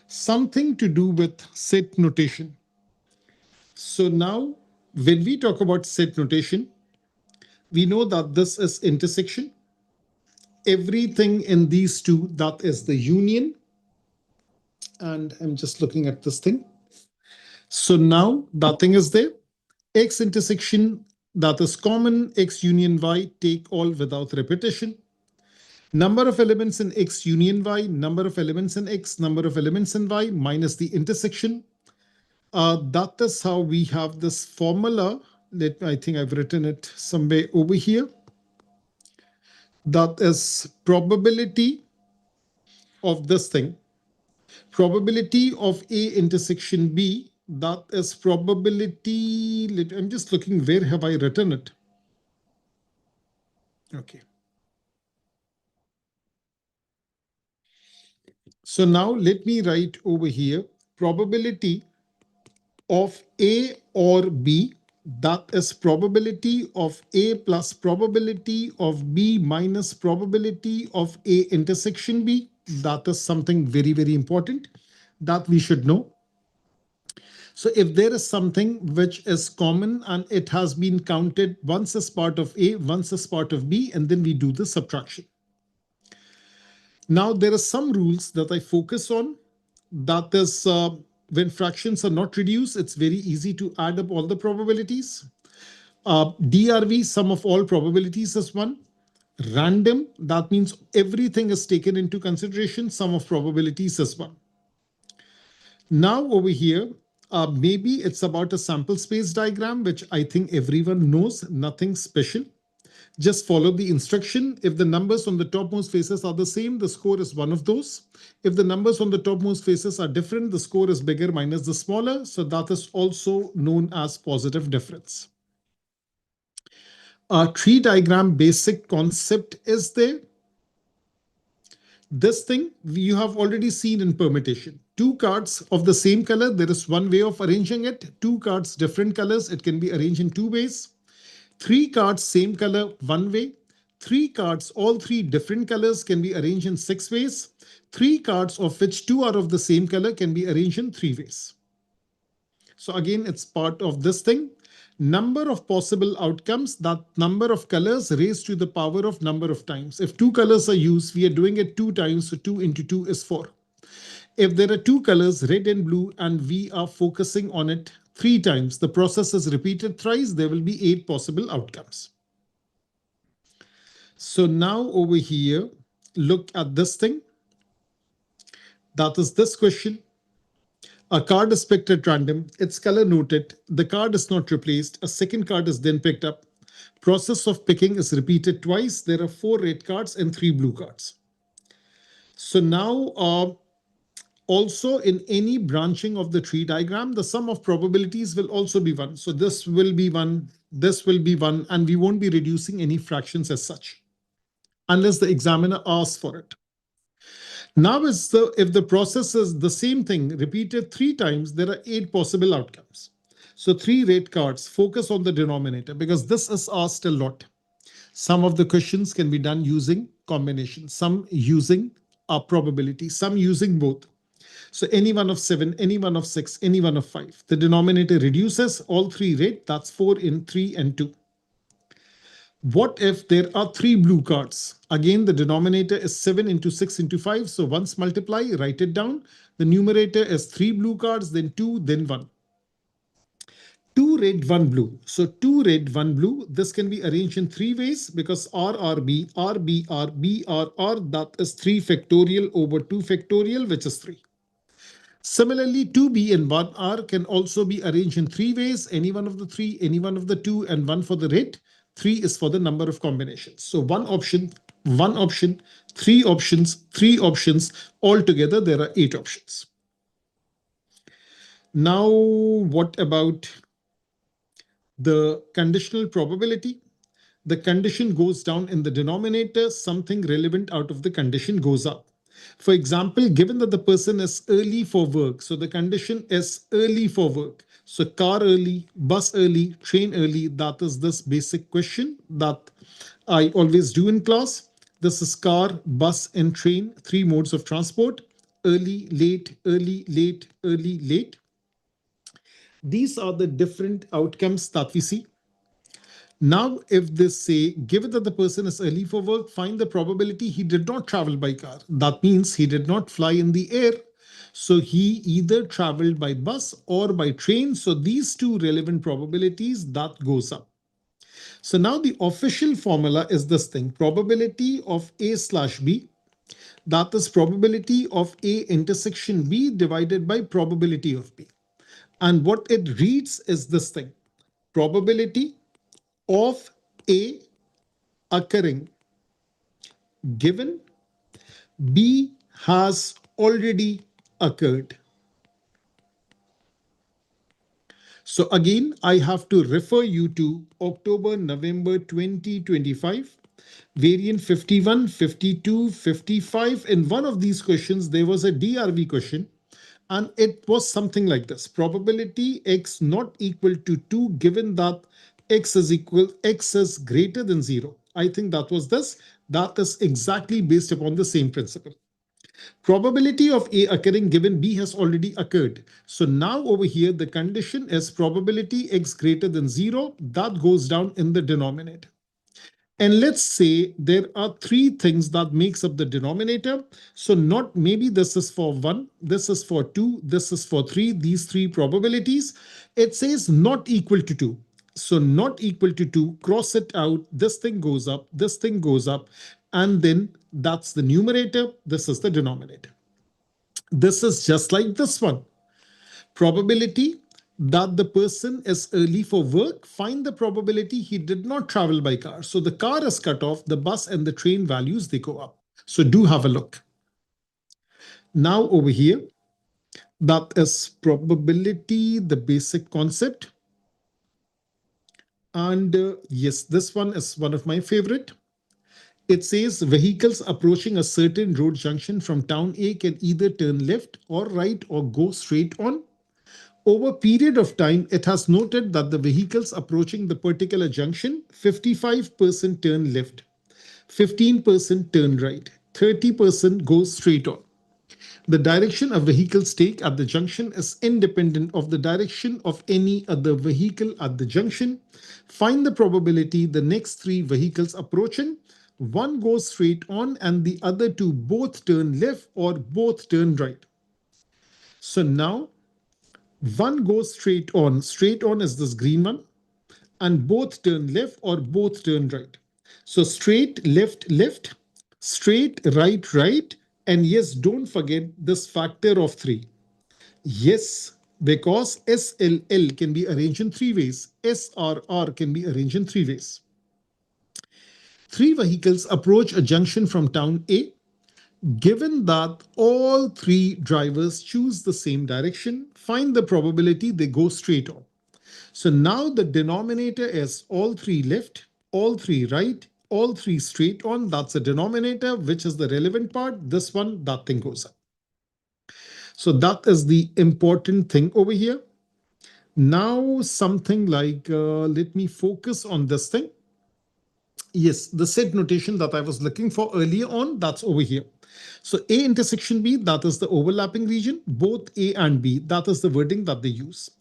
Something to do with set notation. So now when we talk about set notation, we know that this is intersection. Everything in these two, that is the union. And I'm just looking at this thing. So now that thing is there. X intersection, that is common. X union Y, take all without repetition. Number of elements in X union Y, number of elements in X, number of elements in Y, minus the intersection. That is how we have this formula. I think I've written it somewhere over here. That is probability of this thing. Probability of A intersection B, that is probability. I'm just looking, where have I written it? Okay. So now let me write over here probability of A or B, that is probability of A plus probability of B minus probability of A intersection B. That is something very, very important that we should know. So if there is something which is common and it has been counted once as part of A, once as part of B, and then we do the subtraction. Now, there are some rules that I focus on. That is, when fractions are not reduced, it's very easy to add up all the probabilities. DRV, sum of all probabilities, is one. Random, that means everything is taken into consideration, sum of probabilities is one. Now over here, maybe it's about a sample space diagram, which I think everyone knows, nothing special. Just follow the instruction. If the numbers on the topmost faces are the same, the score is one of those. If the numbers on the topmost faces are different, the score is bigger minus the smaller. So that is also known as positive difference. A tree diagram basic concept is there. This thing you have already seen in permutation. Two cards of the same color, there is one way of arranging it. Two cards, different colors, it can be arranged in two ways. Three cards, same color, one way. Three cards, all three different colors, can be arranged in six ways. Three cards, of which two are of the same color, can be arranged in three ways. So again, it's part of this thing. Number of possible outcomes, that number of colors raised to the power of number of times. If two colors are used, we are doing it two times, so 2 into 2 is 4. If there are two colors, red and blue, and we are focusing on it three times, the process is repeated thrice, there will be 8 possible outcomes. So now over here, look at this thing. That is this question. A card is picked at random. It's color noted. The card is not replaced. A second card is then picked up. Process of picking is repeated twice. There are 4 red cards and 3 blue cards. So now, also in any branching of the tree diagram, the sum of probabilities will also be 1. So this will be 1, this will be 1, and we won't be reducing any fractions as such, unless the examiner asks for it. Now, if the process is the same thing repeated 3 times, there are 8 possible outcomes. So 3 red cards, focus on the denominator, because this is asked a lot. Some of the questions can be done using combination, some using a probability, some using both. So any one of 7, any one of 6, any one of 5. The denominator reduces, all 3 red, that's 4 in 3 and 2. What if there are 3 blue cards? Again, the denominator is 7 into 6 into 5. So once multiply, write it down. The numerator is 3 blue cards, then 2, then 1. 2 red, 1 blue. So 2 red, 1 blue. This can be arranged in 3 ways, because RRB, RBR, BRR, that is 3 factorial over 2 factorial, which is 3. Similarly, 2b and 1r can also be arranged in 3 ways, any one of the 3, any one of the 2, and 1 for the red. 3 is for the number of combinations. So one option, 3 options, 3 options. Altogether, there are 8 options. Now, what about the conditional probability? The condition goes down in the denominator, something relevant out of the condition goes up. For example, given that the person is early for work, so the condition is early for work. So car early, bus early, train early. That is this basic question that I always do in class. This is car, bus, and train, three modes of transport: early, late, early, late, early, late. These are the different outcomes that we see. Now, if they say, given that the person is early for work, find the probability he did not travel by car. That means he did not fly in the air. So he either traveled by bus or by train. So these two relevant probabilities, that goes up. So now the official formula is this thing: probability of A slash B. That is probability of A intersection B divided by probability of B. And what it reads is this thing: probability of A occurring given B has already occurred. So again, I have to refer you to October, November 2025, variant 51, 52, 55. In one of these questions, there was a DRV question, and it was something like this: probability x not equal to 2 given that x is greater than 0. I think that was this. That is exactly based upon the same principle. Probability of A occurring given B has already occurred. So now over here, the condition is probability x greater than 0. That goes down in the denominator. And let's say there are three things that makes up the denominator. So not maybe this is for 1, this is for 2, this is for 3, these three probabilities. It says not equal to 2. So not equal to 2, cross it out, this thing goes up, this thing goes up, and then that's the numerator, this is the denominator. This is just like this one. Probability that the person is early for work, find the probability he did not travel by car. So the car is cut off, the bus and the train values, they go up. So do have a look. Now over here, that is probability, the basic concept. And yes, this one is one of my favorite. It says vehicles approaching a certain road junction from town A can either turn left or right or go straight on. Over a period of time, it has noted that the vehicles approaching the particular junction, 55% turn left, 15% turn right, 30% go straight on. The direction of vehicles take at the junction is independent of the direction of any other vehicle at the junction. Find the probability the next three vehicles approaching, one goes straight on and the other two both turn left or both turn right. So now one goes straight on. Straight on is this green one. And both turn left or both turn right. So straight, left, left, straight, right, right. And yes, don't forget this factor of 3. Yes, because SLL can be arranged in 3 ways. SRR can be arranged in 3 ways. 3 vehicles approach a junction from town A. Given that all 3 drivers choose the same direction, find the probability they go straight on. So now the denominator is all 3 left, all 3 right, all 3 straight on. That's the denominator, which is the relevant part. This one, that thing goes up. So that is the important thing over here. Now something like, let me focus on this thing. Yes, the set notation that I was looking for earlier on, that's over here. So A intersection B, that is the overlapping region. Both A and B, that is the wording that they use.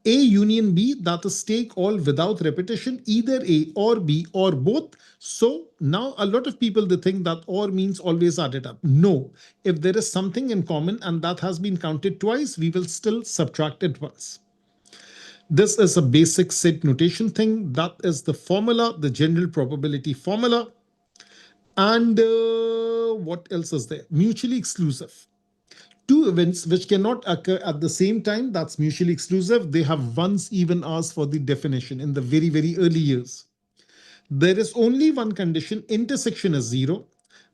A union B, that is take all without repetition, either A or B or both. So now a lot of people, they think that or means always add it up. No, if there is something in common and that has been counted twice, we will still subtract it once. This is a basic set notation thing. That is the formula, the general probability formula. And what else is there? Mutually exclusive. Two events which cannot occur at the same time, that's mutually exclusive. They have once even asked for the definition in the very, very early years. There is only one condition: intersection is 0.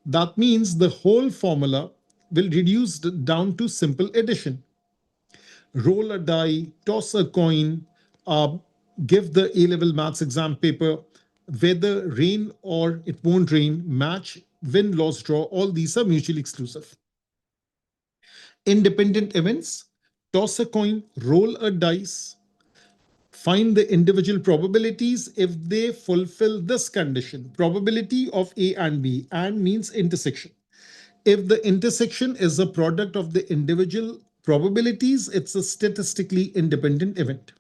That means the whole formula will reduce down to simple addition. roll a die, toss a coin, uh, give the A level maths exam paper, whether rain or it won't rain, match, win, loss, draw, all these are mutually exclusive. Independent events, toss a coin, roll a dice, find the individual probabilities if they fulfill this condition. Probability of A and B, and means intersection. If the intersection is a product of the individual probabilities, it's a statistically independent event.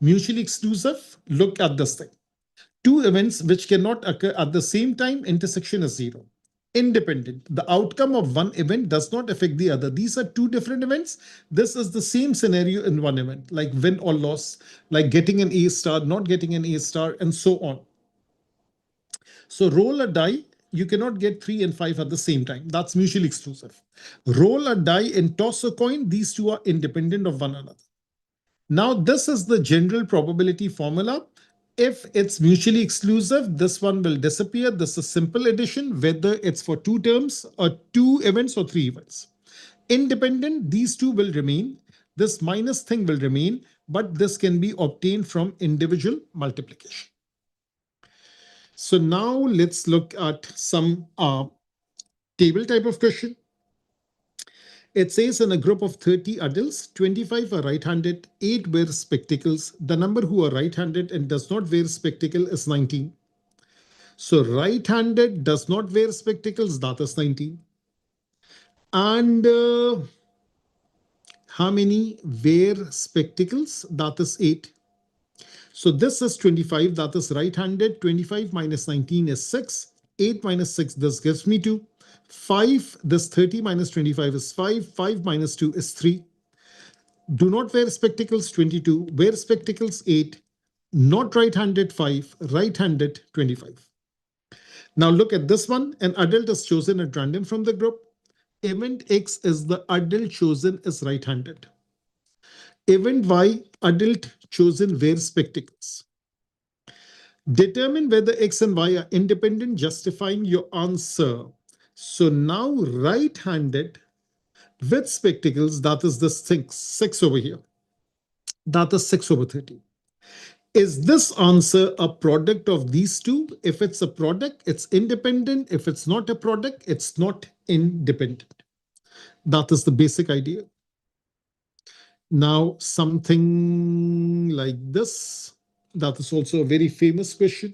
Mutually exclusive, look at this thing. Two events which cannot occur at the same time, intersection is zero. Independent, the outcome of one event does not affect the other. These are two different events. This is the same scenario in one event, like win or loss, like getting an A star, not getting an A star, and so on. So roll a die, you cannot get 3 and 5 at the same time. That's mutually exclusive. Roll a die and toss a coin, these two are independent of one another. Now, this is the general probability formula. If it's mutually exclusive, this one will disappear. This is simple addition, whether it's for two terms or two events or three events. Independent, these two will remain. This minus thing will remain, but this can be obtained from individual multiplication. So now let's look at some table type of question. It says in a group of 30 adults, 25 are right-handed, 8 wear spectacles. The number who are right-handed and does not wear spectacle is 19. So right-handed does not wear spectacles, that is 19. And how many wear spectacles? That is 8. So this is 25, that is right-handed. 25 minus 19 is 6. 8 minus 6, this gives me 2. 5, this 30 minus 25 is 5. 5 minus 2 is 3. Do not wear spectacles, 22. Wear spectacles, 8. Not right-handed, 5. Right-handed, 25. Now look at this one. An adult is chosen at random from the group. Event X is the adult chosen is right-handed. Event Y, adult chosen wears spectacles. Determine whether X and Y are independent, justifying your answer. So now right-handed with spectacles, that is this thing, 6 over here. That is 6 over 30. Is this answer a product of these two? If it's a product, it's independent. If it's not a product, it's not independent. That is the basic idea. Now, something like this, that is also a very famous question.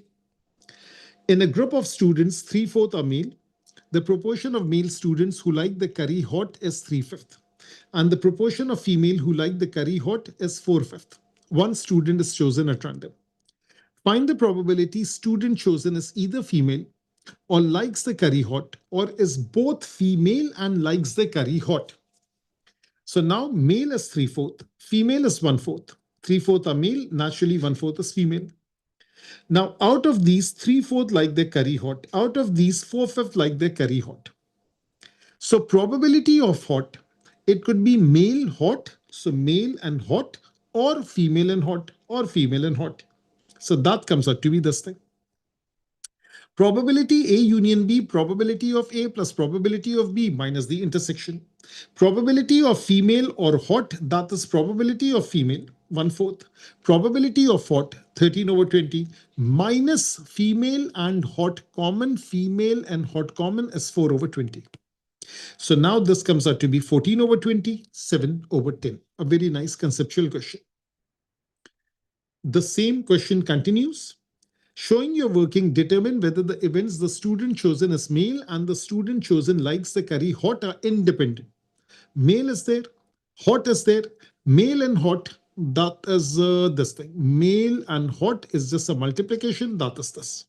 In a group of students, 3/4 are male. The proportion of male students who like the curry hot is 3/5. And the proportion of female who like the curry hot is 4/5. One student is chosen at random. Find the probability student chosen is either female or likes the curry hot or is both female and likes the curry hot. So now male is 3/4, female is 1/4. 3/4 are male, naturally 1/4 is female. Now out of these 3/4 like the curry hot, out of these 4/5 like the curry hot. So probability of hot, it could be male hot, so male and hot, or female and hot, or female and hot. So that comes out to be this thing. Probability A union B, probability of A plus probability of B minus the intersection. Probability of female or hot, that is probability of female, 1/4. Probability of hot, 13 over 20, minus female and hot common, female and hot common is 4 over 20. So now this comes out to be 14 over 20, 7 over 10. A very nice conceptual question. The same question continues. Showing your working, determine whether the events the student chosen is male and the student chosen likes the curry hot are independent. Male is there, hot is there, male and hot, that is this thing. Male and hot is just a multiplication, that is this.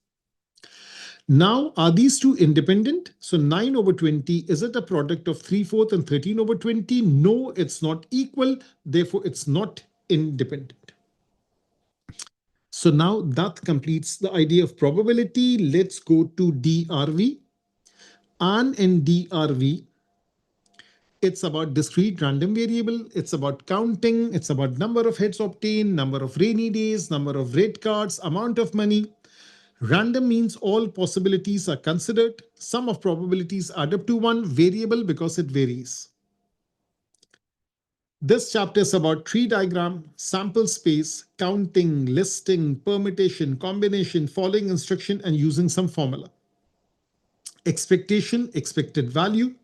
Now, are these two independent? So 9 over 20, is it a product of 3/4 and 13 over 20? No, it's not equal. Therefore, it's not independent. So now that completes the idea of probability. Let's go to DRV. And in DRV, it's about discrete random variable. It's about counting. It's about number of hits obtained, number of rainy days, number of red cards, amount of money. Random means all possibilities are considered. Sum of probabilities add up to one. Variable because it varies. This chapter is about tree diagram, sample space, counting, listing, permutation, combination, following instruction, and using some formula. Expectation, expected value,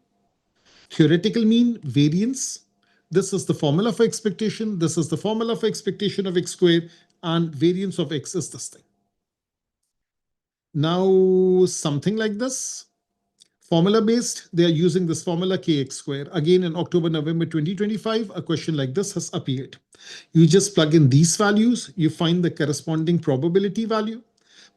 theoretical mean, variance. This is the formula for expectation. This is the formula for expectation of x squared, and variance of x is this thing. Now, something like this. Formula based, they are using this formula kx square. Again, in October, November 2025, a question like this has appeared. You just plug in these values, you find the corresponding probability value,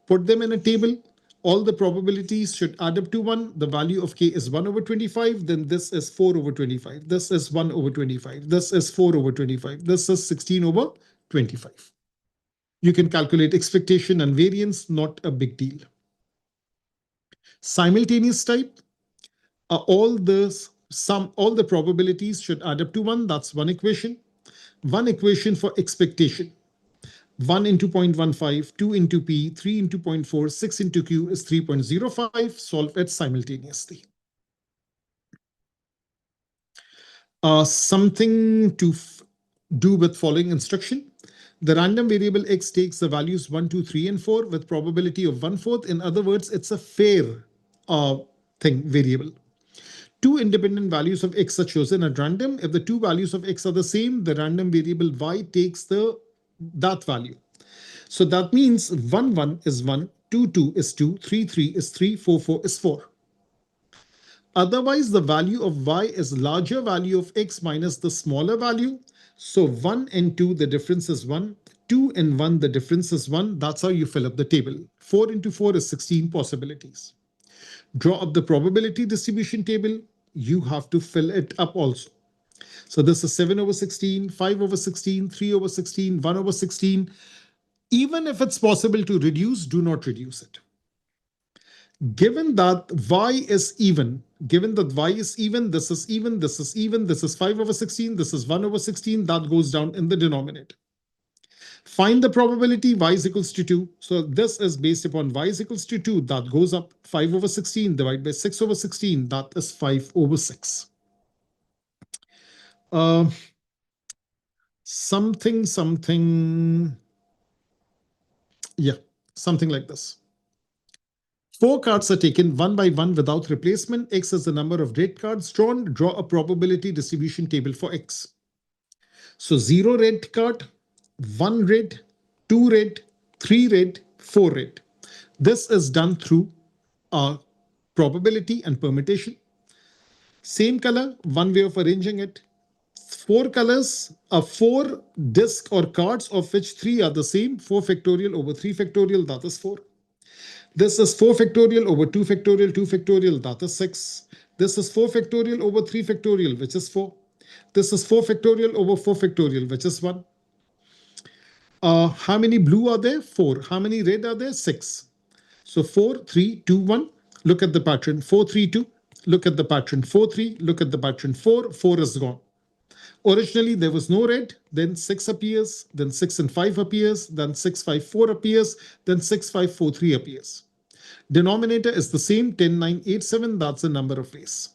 put them in a table. All the probabilities should add up to 1. The value of k is 1 over 25. Then this is 4 over 25. This is 1 over 25. This is 4 over 25. This is 16 over 25. You can calculate expectation and variance, not a big deal. Simultaneous type, all the probabilities should add up to 1. That's one equation. One equation for expectation. 1 into 0.15, 2 into p, 3 into 0.4, 6 into q is 3.05. Solve it simultaneously. Something to do with following instruction. The random variable x takes the values 1, 2, 3, and 4 with probability of 1/4. In other words, it's a fair variable. Two independent values of x are chosen at random. If the two values of x are the same, the random variable y takes that value. So that means 1, 1 is 1, 2, 2 is 2, 3, 3 is 3, 4, 4 is 4. Otherwise, the value of y is larger value of x minus the smaller value. So 1 and 2, the difference is 1. 2 and 1, the difference is 1. That's how you fill up the table. 4 into 4 is 16 possibilities. Draw up the probability distribution table. You have to fill it up also. So this is 7 over 16, 5 over 16, 3 over 16, 1 over 16. Even if it's possible to reduce, do not reduce it. Given that y is even, this is even, this is even, this is 5 over 16, this is 1 over 16, that goes down in the denominator. Find the probability y is equals to 2. So this is based upon y is equals to 2. That goes up. 5 over 16 divided by 6 over 16. That is 5 over 6. Something. Yeah, something like this. 4 cards are taken one by one without replacement. X is the number of red cards drawn. Draw a probability distribution table for X. So 0 red card, 1 red, 2 red, 3 red, 4 red. This is done through probability and permutation. Same color, one way of arranging it. 4 colors, 4 discs or cards, of which 3 are the same. 4 factorial over 3 factorial, that is 4. This is 4 factorial over 2 factorial, 2 factorial, that is 6. This is 4 factorial over 3 factorial, which is 4. This is 4 factorial over 4 factorial, which is 1. How many blue are there? 4. How many red are there? 6. So 4, 3, 2, 1. Look at the pattern. 4, 3, 2. Look at the pattern. 4, 3. Look at the pattern. 4, 4 is gone. Originally, there was no red. Then 6 appears. Then 6 and 5 appears. Then 6, 5, 4 appears. Then 6, 5, 4, 3 appears. Denominator is the same, 10, 9, 8, 7. That's the number of ways.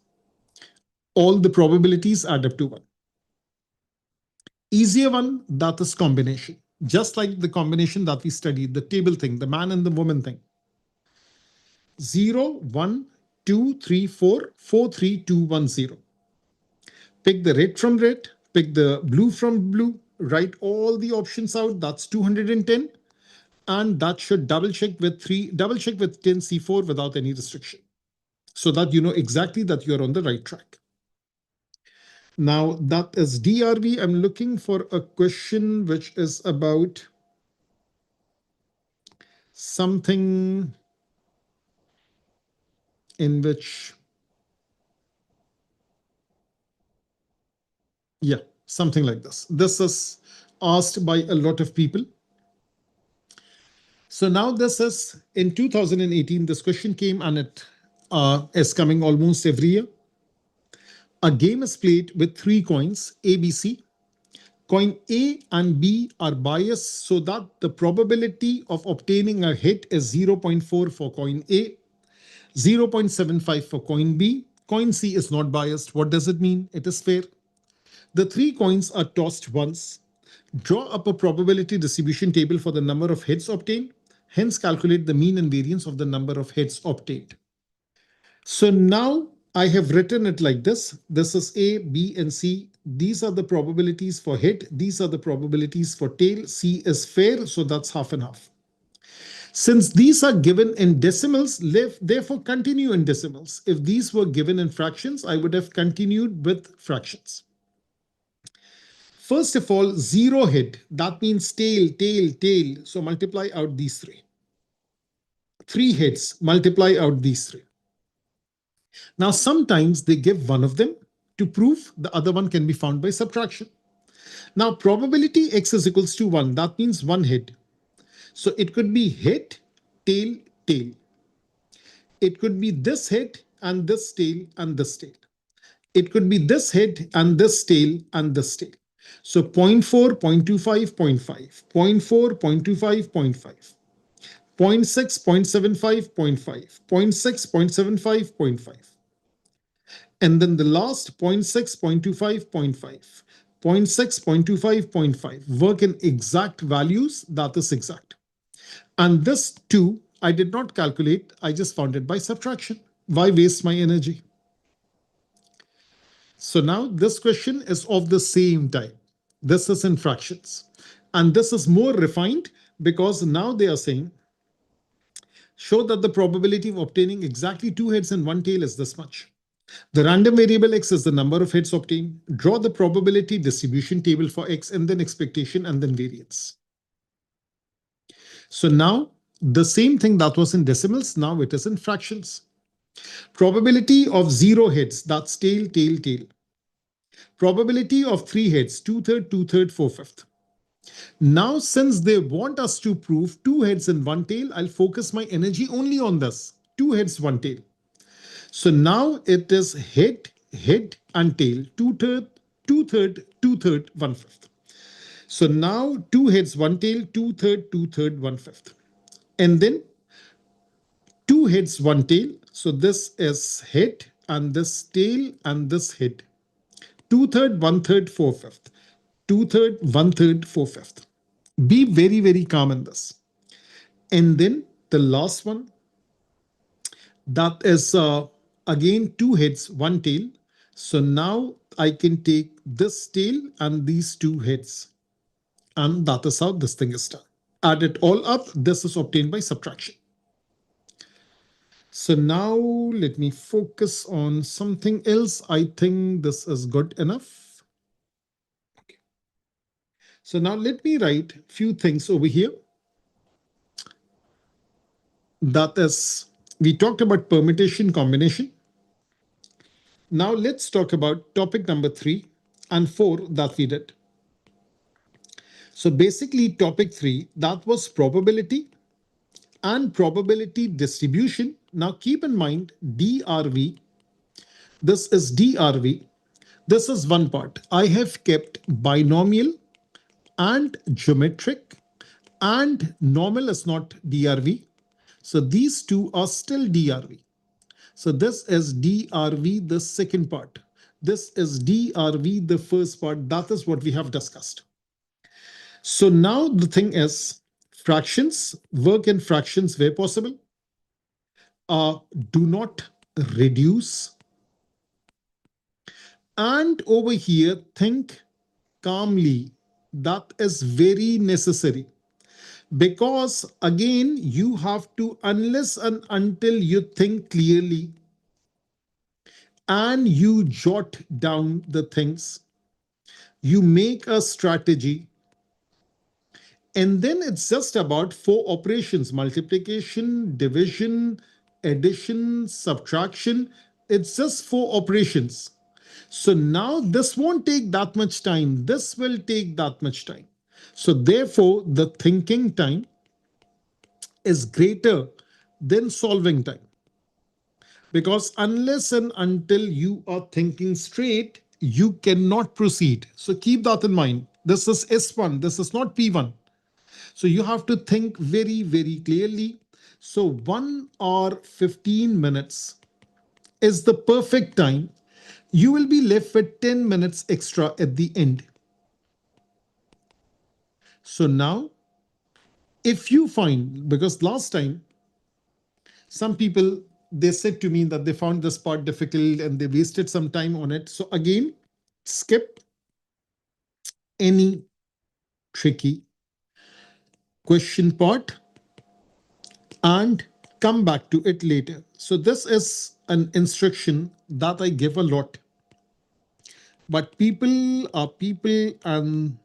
All the probabilities add up to 1. Easier one, that is combination. Just like the combination that we studied, the table thing, the man and the woman thing. 0, 1, 2, 3, 4, 4, 3, 2, 1, 0. Pick the red from red, pick the blue from blue, write all the options out. That's 210. And that should double check with 10C4 without any restriction, so that you know exactly that you're on the right track. Now that is DRV. I'm looking for a question which is about something in which, yeah, something like this. This is asked by a lot of people. So now this is in 2018, this question came, and it is coming almost every year. A game is played with 3 coins, A, B, C. Coin A and B are biased so that the probability of obtaining a hit is 0.4 for coin A, 0.75 for coin B. Coin C is not biased. What does it mean? It is fair. The three coins are tossed once. Draw up a probability distribution table for the number of hits obtained. Hence, calculate the mean and variance of the number of hits obtained. So now I have written it like this. This is A, B, and C. These are the probabilities for hit. These are the probabilities for tail. C is fair, so that's half and half. Since these are given in decimals, therefore continue in decimals. If these were given in fractions, I would have continued with fractions. First of all, zero hit, that means tail, tail, tail. So multiply out these three. Three hits, multiply out these three. Now, sometimes they give one of them to prove the other one can be found by subtraction. Now, probability x is equals to 1. That means one hit. So it could be hit, tail, tail. It could be this hit and this tail and this tail. It could be this hit and this tail and this tail. So 0.4, 0.25, 0.5, 0.4, 0.25, 0.5, 0.6, 0.75, 0.5, 0.6, 0.75, 0.5. And then the last 0.6, 0.25, 0.5, 0.6, 0.25, 0.5. Work in exact values, that is exact. And this too, I did not calculate, I just found it by subtraction. Why waste my energy? So now this question is of the same type. This is in fractions. And this is more refined because now they are saying, show that the probability of obtaining exactly two heads and one tail is this much. The random variable x is the number of hits obtained. Draw the probability distribution table for x and then expectation and then variance. So now the same thing that was in decimals, now it is in fractions. Probability of zero hits, that's tail, tail, tail. Probability of three hits, 2/3, 2/3, 4/5. Now, since they want us to prove two heads and one tail, I'll focus my energy only on this. Two heads, one tail. So now it is hit, hit, and tail. 2/3, 2/3, 2/3, 1/5. So now two heads, one tail, 2/3, 2/3, 1/5. And then two heads, one tail. So this is hit and this tail and this hit. 2/3, 1/3, 4/5. 2/3, 1/3, 4/5. Be very, very calm in this. And then the last one, that is again two heads, one tail. So now I can take this tail and these two heads. And that is how this thing is done. Add it all up. This is obtained by subtraction. So now let me focus on something else. I think this is good enough. Okay. So now let me write a few things over here. That is, we talked about permutation combination. Now let's talk about topic number 3 and 4 that we did. So basically topic 3, that was probability and probability distribution. Now keep in mind DRV. This is DRV. This is one part. I have kept binomial and geometric and normal is not DRV. So these two are still DRV. So this is DRV, the second part. This is DRV, the first part. That is what we have discussed. So now the thing is, fractions, work in fractions where possible. Do not reduce. And over here, think calmly. That is very necessary. Because again, you have to, unless and until you think clearly and you jot down the things, you make a strategy, and then it's just about 4 operations: multiplication, division, addition, subtraction. It's just 4 operations. So now this won't take that much time. This will take that much time. So therefore, the thinking time is greater than solving time. Because unless and until you are thinking straight, you cannot proceed. So keep that in mind. This is S1. This is not P1. So you have to think very, very clearly. So 1 hour 15 minutes is the perfect time. you will be left with 10 minutes extra at the end. So now, if you find, because last time some people, they said to me that they found this part difficult and they wasted some time on it. So again, skip any tricky question part and come back to it later. So this is an instruction that I give a lot. But people are people, and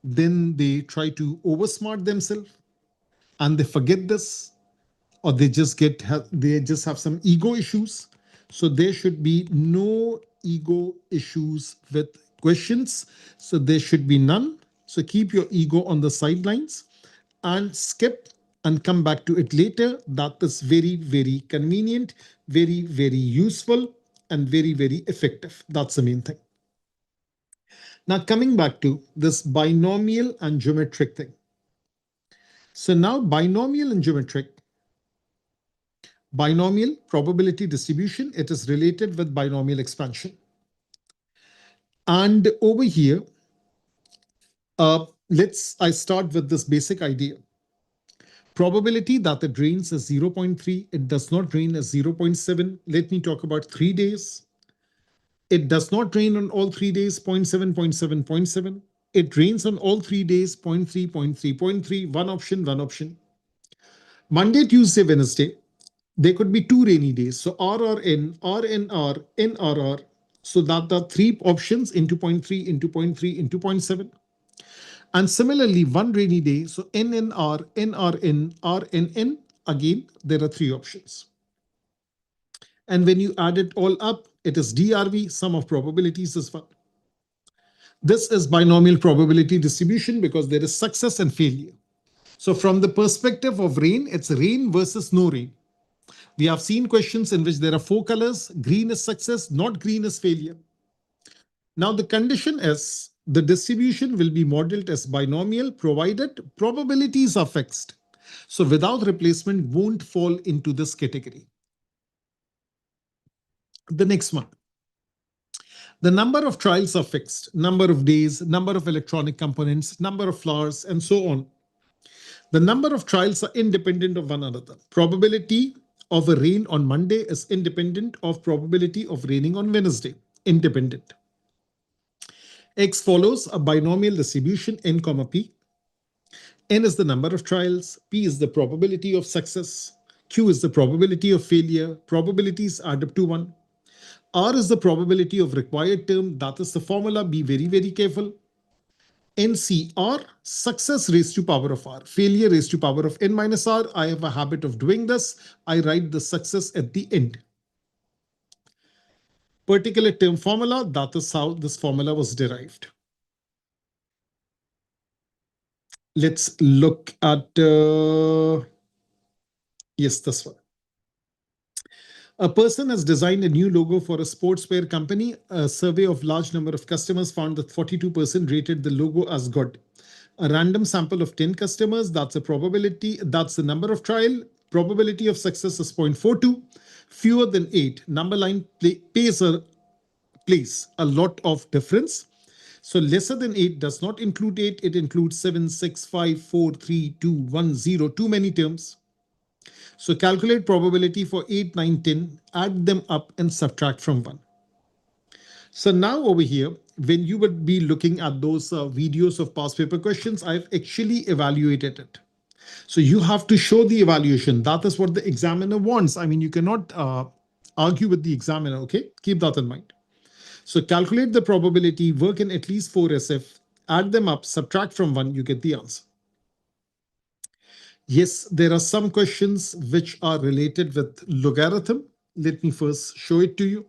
then they try to oversmart themselves and they forget this, or they just have some ego issues. So there should be no ego issues with questions. So there should be none. So keep your ego on the sidelines and skip and come back to it later. That is very, very convenient, very, very useful, and very, very effective. That's the main thing. Now, coming back to this binomial and geometric thing. So now binomial and geometric, binomial probability distribution, it is related with binomial expansion. And over here, I start with this basic idea. Probability that it rains is 0.3. It does not rain as 0.7. Let me talk about 3 days. It does not rain on all 3 days, 0.7, 0.7, 0.7. It rains on all 3 days, 0.3, 0.3, 0.3. One option, one option. Monday, Tuesday, Wednesday, there could be 2 rainy days. So RRN, RNR, NRR. So that are 3 options into 0.3, into 0.3, into 0.7. And similarly, 1 rainy day. So NNR, NRN, RNN. Again, there are 3 options. And when you add it all up, it is DRV, sum of probabilities as well. This is binomial probability distribution because there is success and failure. So from the perspective of rain, it's rain versus no rain. We have seen questions in which there are 4 colors. Green is success, not green is failure. Now the condition is the distribution will be modeled as binomial provided probabilities are fixed. So without replacement won't fall into this category. The next one. The number of trials are fixed, number of days, number of electronic components, number of flowers, and so on. The number of trials are independent of one another. Probability of a rain on Monday is independent of probability of raining on Wednesday. Independent. X follows a binomial distribution n comma p. N is the number of trials, p is the probability of success, q is the probability of failure. Probabilities add up to 1. R is the probability of required term. That is the formula. Be very, very careful. NCR, success raised to power of R, failure raised to power of n minus R. I have a habit of doing this. I write the success at the end. Particular term formula, that is how this formula was derived. Let's look at, yes, this one. A person has designed a new logo for a sportswear company. A survey of large number of customers found that 42% rated the logo as good. A random sample of 10 customers, that's a probability, that's the number of trial. Probability of success is 0.42. Fewer than 8. Number line plays a lot of difference. So lesser than 8 does not include 8. It includes 7, 6, 5, 4, 3, 2, 1, 0. Too many terms. So calculate probability for 8, 9, 10, add them up and subtract from 1. So now over here, when you would be looking at those videos of past paper questions, I've actually evaluated it. So you have to show the evaluation. That is what the examiner wants. I mean, you cannot argue with the examiner, okay? Keep that in mind. So calculate the probability, work in at least 4 SF, add them up, subtract from 1, you get the answer. Yes, there are some questions which are related with logarithm. Let me first show it to you.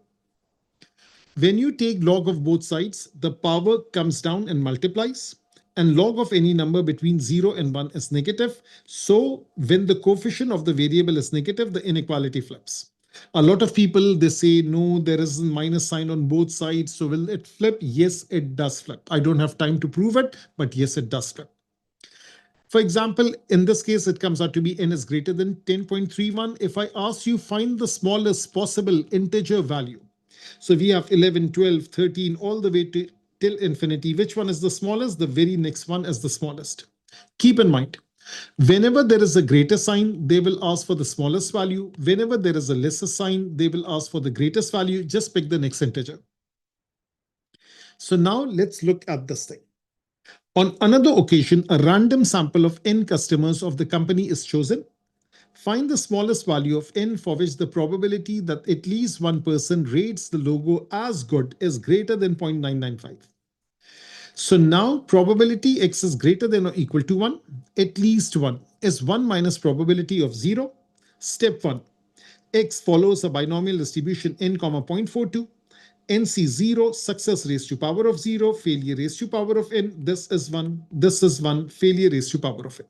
When you take log of both sides, the power comes down and multiplies. And log of any number between 0 and 1 is negative. So when the coefficient of the variable is negative, the inequality flips. A lot of people, they say, no, there is a minus sign on both sides. So will it flip? Yes, it does flip. I don't have time to prove it, but yes, it does flip. For example, in this case, it comes out to be n is greater than 10.31. If I ask you find the smallest possible integer value, So we have 11, 12, 13, all the way to till infinity. Which one is the smallest? The very next one is the smallest. Keep in mind, whenever there is a greater sign, they will ask for the smallest value. Whenever there is a lesser sign, they will ask for the greatest value. Just pick the next integer. So now let's look at this thing. On another occasion, a random sample of n customers of the company is chosen. Find the smallest value of n for which the probability that at least one person rates the logo as good is greater than 0.995. So now probability x is greater than or equal to 1, at least 1 is 1 minus probability of 0. Step 1, x follows a binomial distribution n, 0.42. NC 0, success raised to power of 0, failure raised to power of n. This is 1, this is 1, failure raised to power of n.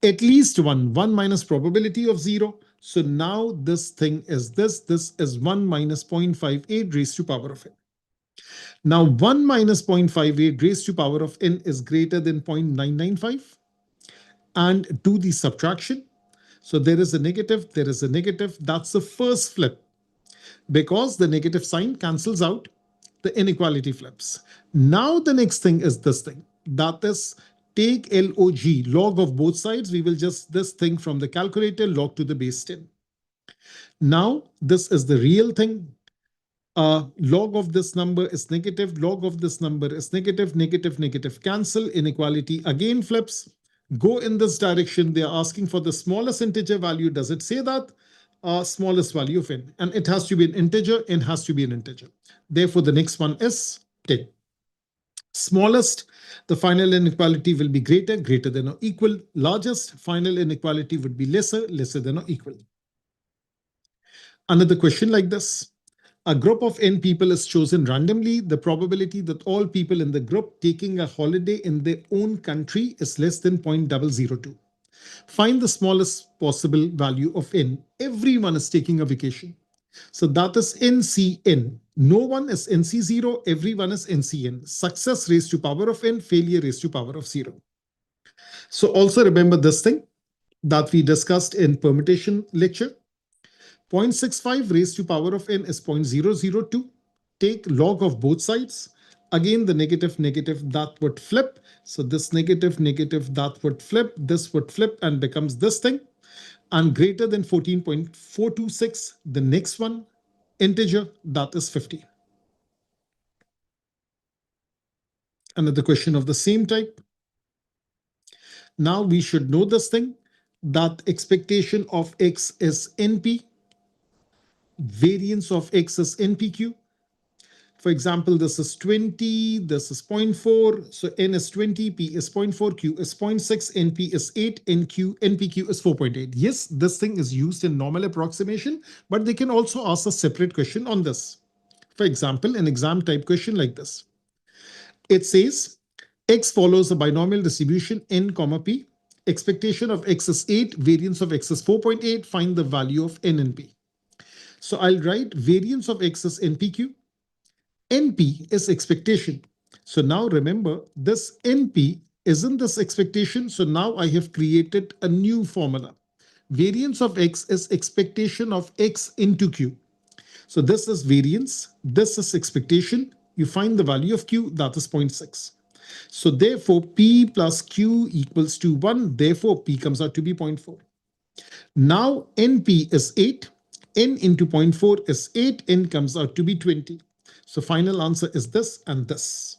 At least 1 minus probability of 0. So now this thing is this is 1 minus 0.58 raised to power of n. Now 1 minus 0.58 raised to power of n is greater than 0.995. And do the subtraction. So there is a negative, there is a negative. That's the first flip. Because the negative sign cancels out, the inequality flips. Now the next thing is this thing. That is, take log of both sides. We will just this thing from the calculator, log to the base 10. Now this is the real thing. Log of this number is negative, log of this number is negative, negative, negative, cancel, inequality again flips. Go in this direction. They are asking for the smallest integer value. Does it say that? Smallest value of n. And it has to be an integer, n has to be an integer. Therefore, the next one is 10. Smallest, the final inequality will be greater, greater than or equal. Largest, final inequality would be lesser, lesser than or equal. Another question like this. A group of n people is chosen randomly. The probability that all people in the group taking a holiday in their own country is less than 0.002. Find the smallest possible value of n. Everyone is taking a vacation. So that is NCN. No one is NC0. Everyone is NCN. Success raised to power of n, failure raised to power of 0. So also remember this thing that we discussed in permutation lecture. 0.65 raised to power of n is 0.002. Take log of both sides. Again, the negative, negative, that would flip. So this negative, negative, that would flip. This would flip and becomes this thing. And greater than 14.426, the next one, integer, that is 50. Another question of the same type. Now we should know this thing, that expectation of x is NP. Variance of x is NPQ. For example, this is 20, this is 0.4. So n is 20, p is 0.4, q is 0.6, np is 8, npq is 4.8. Yes, this thing is used in normal approximation, but they can also ask a separate question on this. For example, an exam type question like this. It says x follows a binomial distribution n, p. Expectation of x is 8, variance of x is 4.8. Find the value of n and p. So I'll write variance of x is npq. NP is expectation. So now remember, this NP isn't this expectation. So now I have created a new formula. Variance of x is expectation of x into q. So this is variance. This is expectation. You find the value of q, that is 0.6. So therefore, p plus q equals to 1. Therefore, p comes out to be 0.4. Now, NP is 8. N into 0.4 is 8. N comes out to be 20. So final answer is this and this.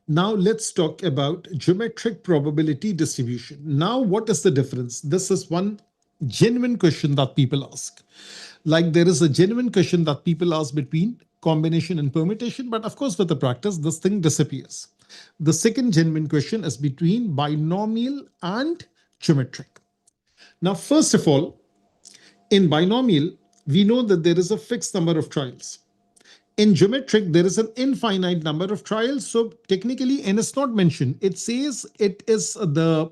Now let's talk about geometric probability distribution. Now, what is the difference? This is one genuine question that people ask. Like there is a genuine question that people ask between combination and permutation, but of course with the practice, this thing disappears. The second genuine question is between binomial and geometric. Now, first of all, in binomial, we know that there is a fixed number of trials. In geometric, there is an infinite number of trials. So technically, n is not mentioned. It says it is the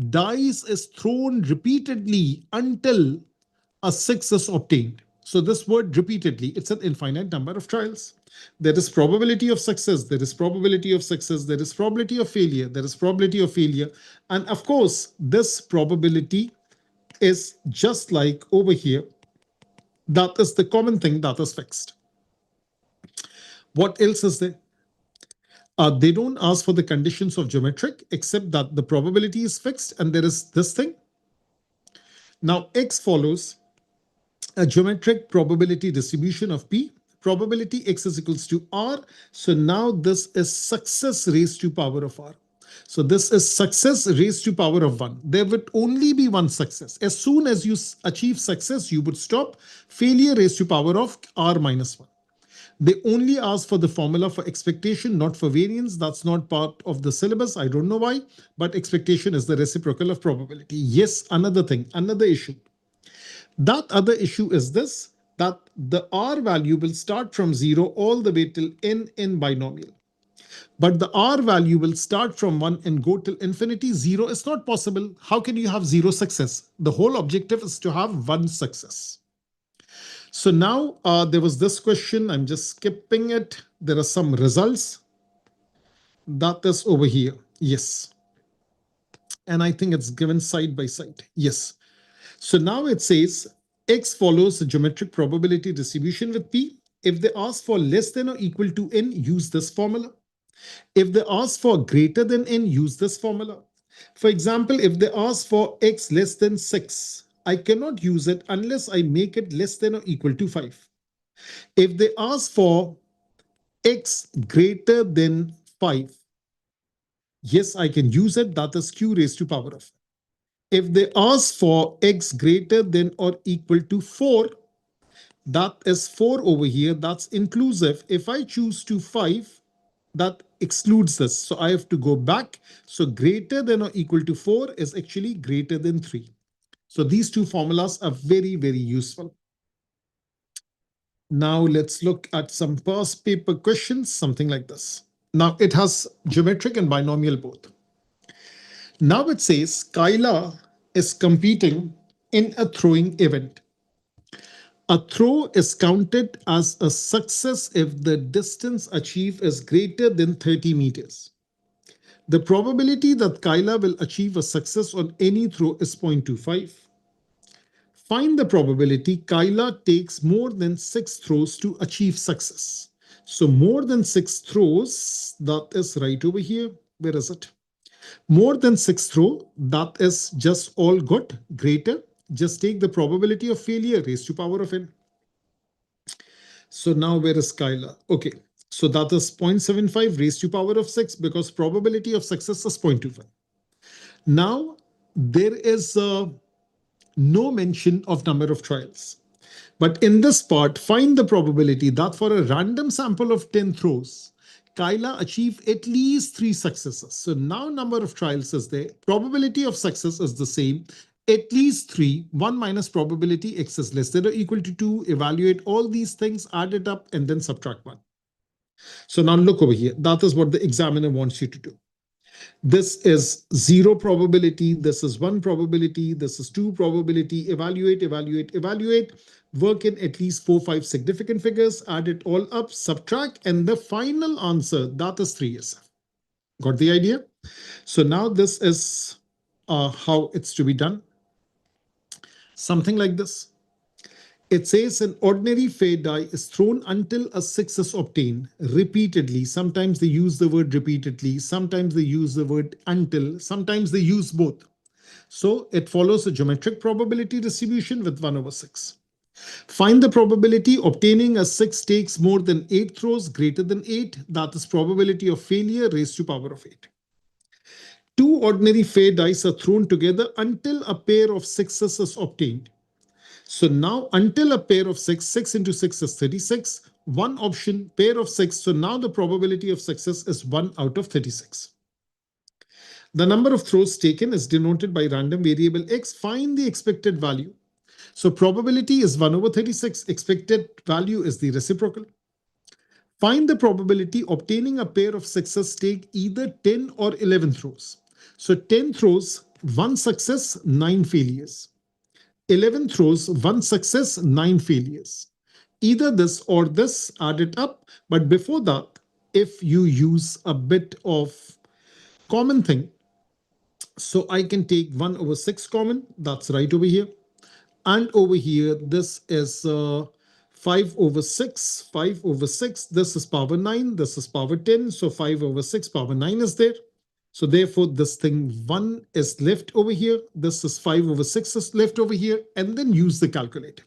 dice is thrown repeatedly until a 6 is obtained. So this word repeatedly, it's an infinite number of trials. There is probability of success. There is probability of success. There is probability of failure. There is probability of failure. And of course, this probability is just like over here. That is the common thing that is fixed. What else is there? They don't ask for the conditions of geometric, except that the probability is fixed and there is this thing. Now, X follows a geometric probability distribution of P. Probability X is equals to R. So now this is success raised to power of R. So this is success raised to power of 1. There would only be one success. As soon as you achieve success, you would stop. Failure raised to power of R minus 1. They only ask for the formula for expectation, not for variance. That's not part of the syllabus. I don't know why, but expectation is the reciprocal of probability. Yes, another thing, another issue. That other issue is this, that the R value will start from 0 all the way till n in binomial. But the R value will start from 1 and go till infinity. 0 is not possible. How can you have 0 success? The whole objective is to have 1 success. So now there was this question. I'm just skipping it. There are some results. That is over here. Yes. And I think it's given side by side. Yes. So now it says X follows a geometric probability distribution with P. If they ask for less than or equal to n, use this formula. If they ask for greater than n, use this formula. For example, if they ask for X less than 6, I cannot use it unless I make it less than or equal to 5. If they ask for X greater than 5, yes, I can use it. That is Q raised to power of. If they ask for X greater than or equal to 4, that is 4 over here. That's inclusive. If I choose to 5, that excludes this. So I have to go back. So greater than or equal to 4 is actually greater than 3. So these two formulas are very, very useful. Now let's look at some past paper questions, something like this. Now it has geometric and binomial both. Now it says Kyla is competing in a throwing event. A throw is counted as a success if the distance achieved is greater than 30 meters. The probability that Kyla will achieve a success on any throw is 0.25. Find the probability Kyla takes more than 6 throws to achieve success. So more than 6 throws, that is right over here. Where is it? More than 6 throw, that is just all good, greater. Just take the probability of failure raised to power of n. So now where is Kyla? Okay, so that is 0.75 raised to power of 6 because probability of success is 0.25. Now there is no mention of number of trials. But in this part, find the probability that for a random sample of 10 throws, Kyla achieved at least 3 successes. So now number of trials is there. Probability of success is the same. At least 3, 1 minus probability X is less than or equal to 2. Evaluate all these things, add it up, and then subtract 1. So now look over here. That is what the examiner wants you to do. This is 0 probability. This is 1 probability. This is 2 probability. Evaluate, evaluate, evaluate. Work in at least 4, 5 significant figures. Add it all up, subtract, and the final answer, that is 3SF. Got the idea? So now this is how it's to be done. Something like this. It says an ordinary fair die is thrown until a 6 is obtained repeatedly. Sometimes they use the word repeatedly. Sometimes they use the word until. Sometimes they use both. So it follows a geometric probability distribution with 1 over 6. Find the probability obtaining a 6 takes more than 8 throws, greater than 8. That is probability of failure raised to power of 8. 2 ordinary fair dice are thrown together until a pair of sixes is obtained. So now until a pair of 6, 6 into 6 is 36. One option, pair of 6. So now the probability of success is 1 out of 36. The number of throws taken is denoted by random variable x. Find the expected value. So probability is 1 over 36. Expected value is the reciprocal. Find the probability obtaining a pair of sixes take either 10 or 11 throws. So 10 throws, 1 success, 9 failures. 11 throws, 1 success, 9 failures. Either this or this, add it up. But before that, if you use a bit of common thing, so I can take 1 over 6 common, that's right over here. And over here, this is 5 over 6, 5 over 6. This is power 9, this is power 10. So 5 over 6 power 9 is there. So therefore, this thing 1 is left over here. This is 5 over 6 is left over here. And then use the calculator.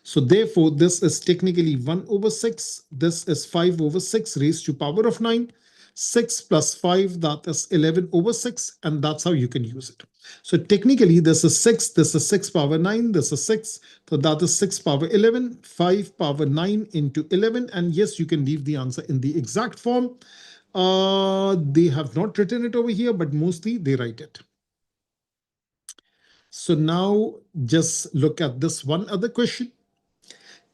So therefore, this is technically 1 over 6. This is 5 over 6 raised to power of 9. 6 plus 5, that is 11 over 6. And that's how you can use it. So technically, this is 6. This is 6 power 9. This is 6. So that is 6 power 11. 5 power 9 into 11. And yes, you can leave the answer in the exact form. They have not written it over here, but mostly they write it. So now just look at this one other question.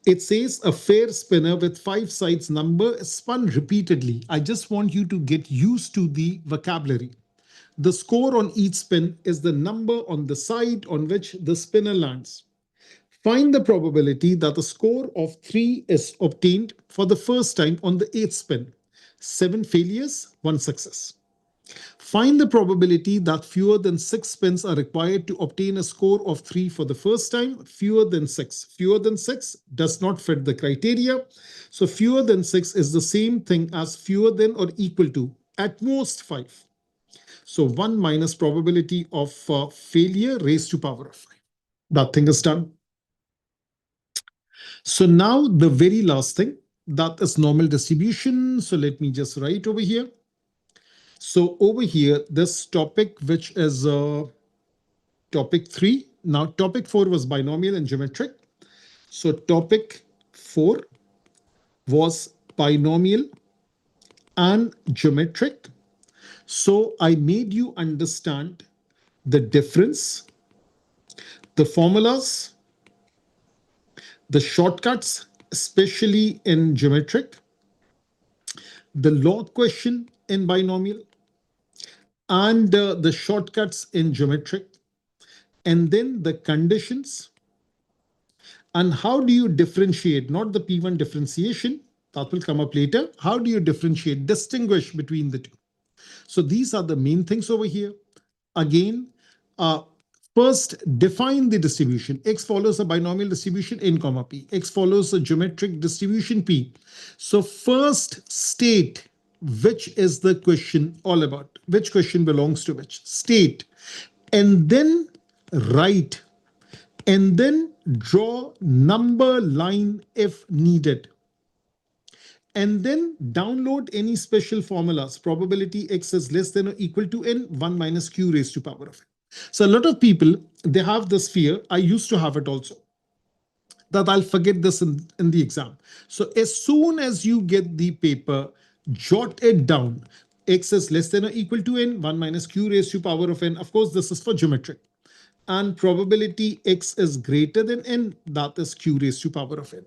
It says a fair spinner with 5 sides number spun repeatedly. I just want you to get used to the vocabulary. The score on each spin is the number on the side on which the spinner lands. Find the probability that the score of 3 is obtained for the first time on the 8th spin. 7 failures, 1 success. Find the probability that fewer than 6 spins are required to obtain a score of 3 for the first time. Fewer than 6. Fewer than 6 does not fit the criteria. So fewer than 6 is the same thing as fewer than or equal to at most 5. So 1 minus probability of failure raised to power of 5. That thing is done. So now the very last thing, that is normal distribution. So let me just write over here. So over here, this topic, which is topic 3. Now topic 4 was binomial and geometric. So topic 4 was binomial and geometric. So I made you understand the difference, the formulas, the shortcuts, especially in geometric, the log question in binomial, and the shortcuts in geometric, and then the conditions. And how do you differentiate, not the P1 differentiation, that will come up later. How do you differentiate, distinguish between the two? So these are the main things over here. Again, first define the distribution. X follows a binomial distribution n comma p. X follows a geometric distribution p. So first state which is the question all about, which question belongs to which, state, and then write, and then draw number line if needed, and then download any special formulas. Probability x is less than or equal to n, 1 minus q raised to power of n. So a lot of people, they have this fear. I used to have it also, that I'll forget this in the exam. So as soon as you get the paper, jot it down. X is less than or equal to n, 1 minus q raised to power of n. Of course, this is for geometric. And probability x is greater than n, that is q raised to power of n.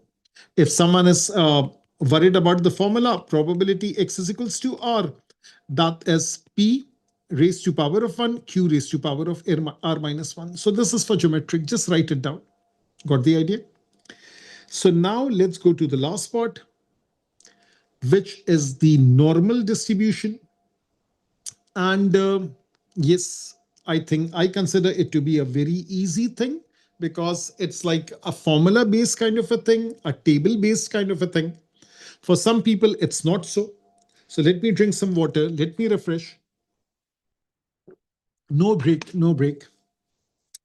If someone is worried about the formula, probability x is equals to r, that is p raised to power of 1, q raised to power of r minus 1. So this is for geometric. Just write it down. Got the idea? So now let's go to the last part, which is the normal distribution. And yes, I think I consider it to be a very easy thing, because it's like a formula based kind of a thing, a table based kind of a thing. For some people, it's not so. So let me drink some water. Let me refresh. No break, no break.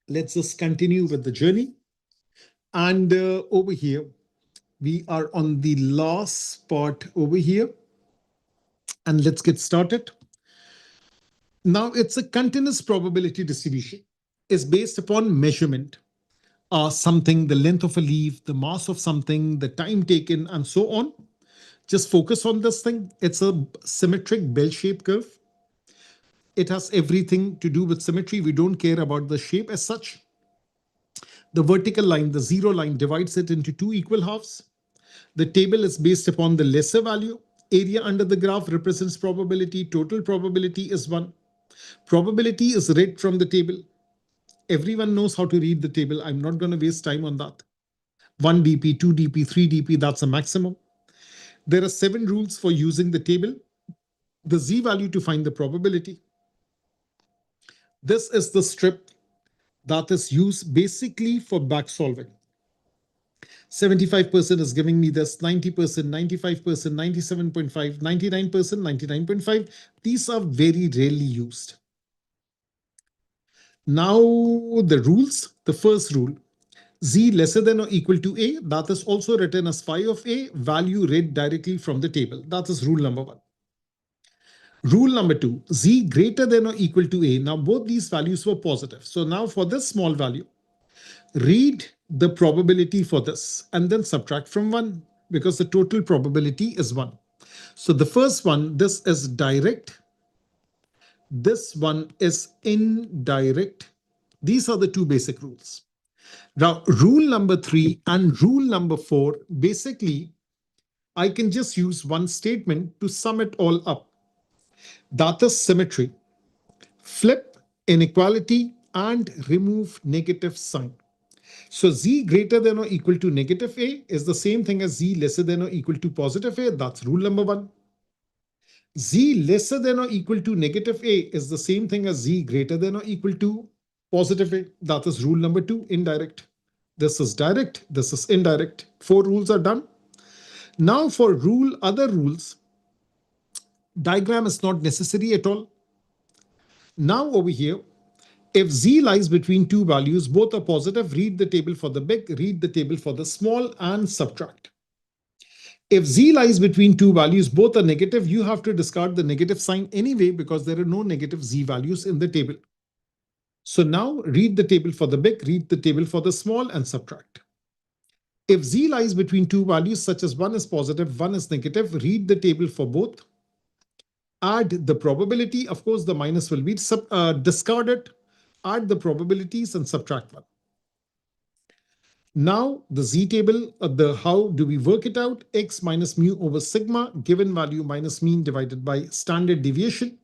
Let's just continue with the journey. And over here, we are on the last part over here. And let's get started. Now, it's a continuous probability distribution. It's based upon measurement. Something, the length of a leaf, the mass of something, the time taken, and so on. Just focus on this thing. It's a symmetric bell-shaped curve. It has everything to do with symmetry. We don't care about the shape as such. The vertical line, the zero line, divides it into 2 equal halves. The table is based upon the lesser value. Area under the graph represents probability. Total probability is 1. Probability is read from the table. Everyone knows how to read the table. I'm not going to waste time on that. 1 dp, 2 dp, 3 dp, that's a maximum. There are 7 rules for using the table. The z value to find the probability. This is the strip. that is used basically for back solving. 75% is giving me this, 90%, 95%, 97.5, 99%, 99.5. These are very rarely used. Now the rules. The first rule, z lesser than or equal to a, that is also written as phi of a, value read directly from the table. That is rule number one. Rule number two, z greater than or equal to a. Now both these values were positive. So now for this small value, read the probability for this and then subtract from 1 because the total probability is 1. So the first one, this is direct. This one is indirect. These are the two basic rules. Now, rule number 3 and rule number 4, basically, I can just use one statement to sum it all up. That is symmetry. Flip inequality and remove negative sign. So z greater than or equal to negative a is the same thing as z lesser than or equal to positive a. That's rule number 1. Z lesser than or equal to negative a is the same thing as z greater than or equal to positive a. That is rule number 2, indirect. This is direct, this is indirect. 4 rules are done. Now for other rules, diagram is not necessary at all. Now over here, if z lies between two values, both are positive, read the table for the big, read the table for the small, and subtract. If z lies between two values, both are negative, you have to discard the negative sign anyway because there are no negative z values in the table. So now read the table for the big, read the table for the small, and subtract. If z lies between two values such as 1 is positive, 1 is negative, read the table for both. Add the probability. Of course, the minus will be discarded. Add the probabilities and subtract 1. Now the z table, how do we work it out? X minus mu over sigma, given value minus mean divided by standard deviation.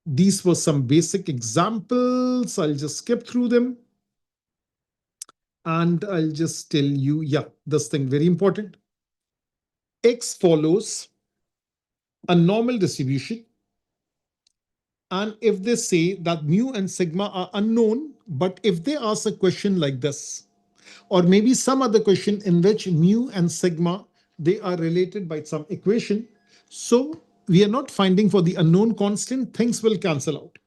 These were some basic examples. I'll just skip through them. And I'll just tell you, this thing very important. X follows a normal distribution. And if they say that mu and sigma are unknown, but if they ask a question like this, or maybe some other question in which mu and sigma, they are related by some equation, so we are not finding for the unknown constant, things will cancel out.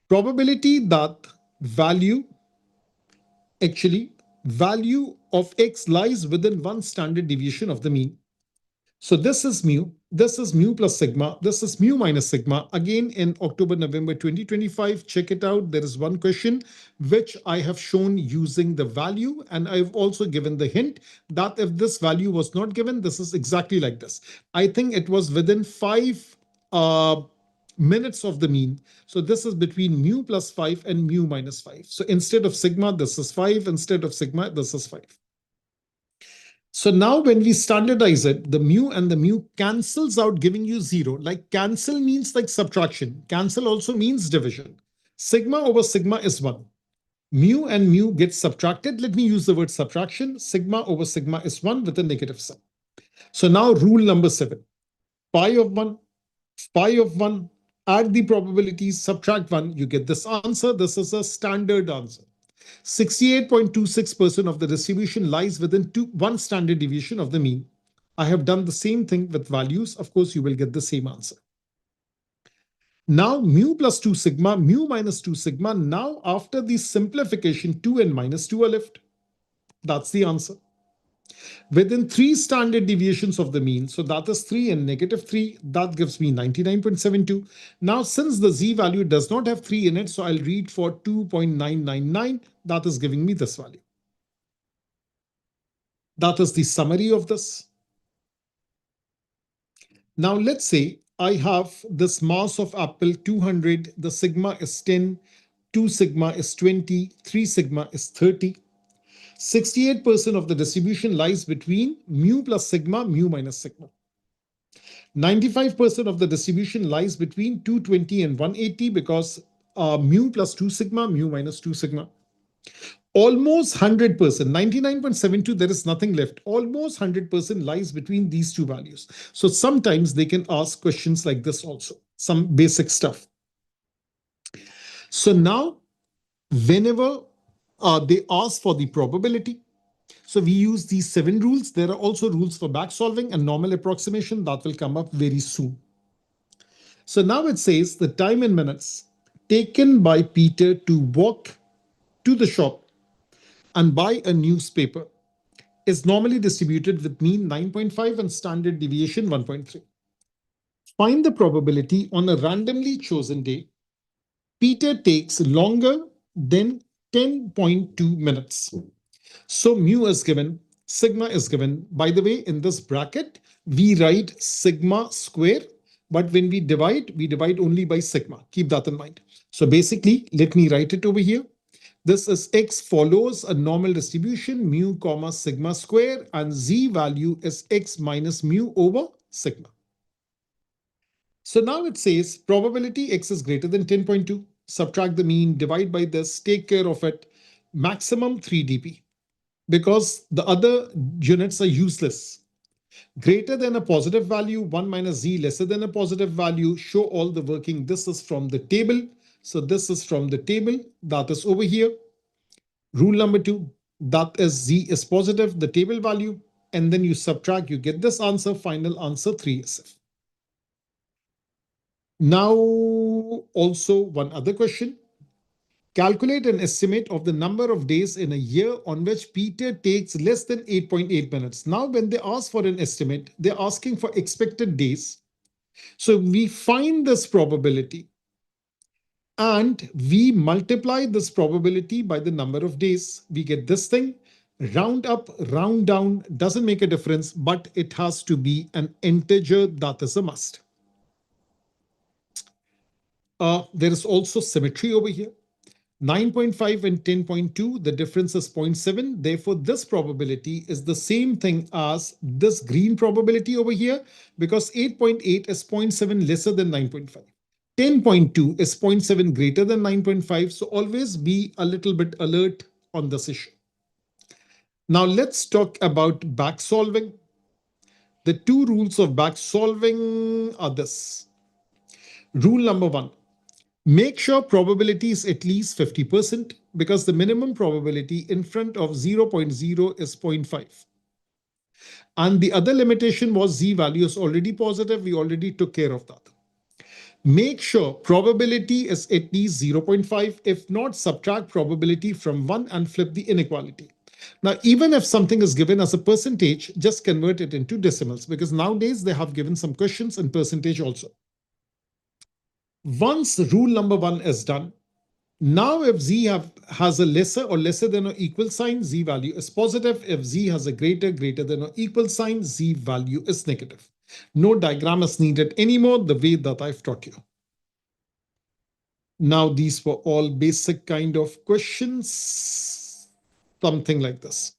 Probability that value of x lies within one standard deviation of the mean. So this is mu plus sigma, this is mu minus sigma. Again, in October, November 2025, check it out. There is one question which I have shown using the value, and I've also given the hint that if this value was not given, this is exactly like this. I think it was within 5 minutes of the mean. So this is between mu plus 5 and mu minus 5. So instead of sigma, this is 5. Instead of sigma, this is 5. So now when we standardize it, the mu and the mu cancels out, giving you 0. Like cancel means like subtraction. Cancel also means division. Sigma over sigma is 1. Mu and mu gets subtracted. Let me use the word subtraction. Sigma over sigma is 1 with a negative sign. So now rule number 7. Pi of 1, add the probabilities, subtract 1, you get this answer. This is a standard answer. 68.26% of the distribution lies within one standard deviation of the mean. I have done the same thing with values. Of course, you will get the same answer. Now, mu plus 2 sigma, mu minus 2 sigma. Now, after the simplification, 2 and minus 2 are left. That's the answer. Within 3 standard deviations of the mean, so that is 3 and negative 3, that gives me 99.72. Now, since the z value does not have 3 in it, so I'll read for 2.999. That is giving me this value. That is the summary of this. Now, let's say I have this mass of apple 200, the sigma is 10, 2 sigma is 20, 3 sigma is 30. 68% of the distribution lies between mu plus sigma, mu minus sigma. 95% of the distribution lies between 220 and 180 because mu plus 2 sigma, mu minus 2 sigma. Almost 100%, 99.72, there is nothing left. Almost 100% lies between these two values. So sometimes they can ask questions like this also, some basic stuff. So now Whenever they ask for the probability, so we use these 7 rules. There are also rules for back solving and normal approximation that will come up very soon. So now it says the time in minutes taken by Peter to walk to the shop and buy a newspaper is normally distributed with mean 9.5 and standard deviation 1.3. Find the probability on a randomly chosen day Peter takes longer than 10.2 minutes. So mu is given, sigma is given. By the way, in this bracket, we write sigma square, but when we divide only by sigma. Keep that in mind. So basically, let me write it over here. This is x follows a normal distribution, mu comma sigma square, and z value is x minus mu over sigma. So now it says probability x is greater than 10.2. Subtract the mean, divide by this, take care of it. Maximum 3 dp because the other units are useless. Greater than a positive value, 1 minus z, lesser than a positive value, show all the working. This is from the table. So this is from the table that is over here. Rule number 2, that is z is positive, the table value, and then you subtract, you get this answer, final answer 3SF. Now, also one other question. Calculate an estimate of the number of days in a year on which Peter takes less than 8.8 minutes. Now, when they ask for an estimate, they're asking for expected days. So we find this probability and we multiply this probability by the number of days. We get this thing. Round up, round down, doesn't make a difference, but it has to be an integer. That is a must. There is also symmetry over here. 9.5 and 10.2, the difference is 0.7. Therefore, this probability is the same thing as this green probability over here because 8.8 is 0.7 lesser than 9.5. 10.2 is 0.7 greater than 9.5. So always be a little bit alert on this issue. Now let's talk about back solving. The 2 rules of back solving are this. Rule number 1. Make sure probability is at least 50% because the minimum probability in front of 0.0 is 0.5. And the other limitation was z value is already positive. We already took care of that. Make sure probability is at least 0.5. If not, subtract probability from 1 and flip the inequality. Now, even if something is given as a percentage, just convert it into decimals because nowadays they have given some questions in percentage also. Once rule number 1 is done, now if z has a lesser or lesser than or equal sign, z value is positive. If z has a greater than or equal sign, z value is negative. No diagram is needed anymore the way that I've taught you. Now these were all basic kind of questions, something like this.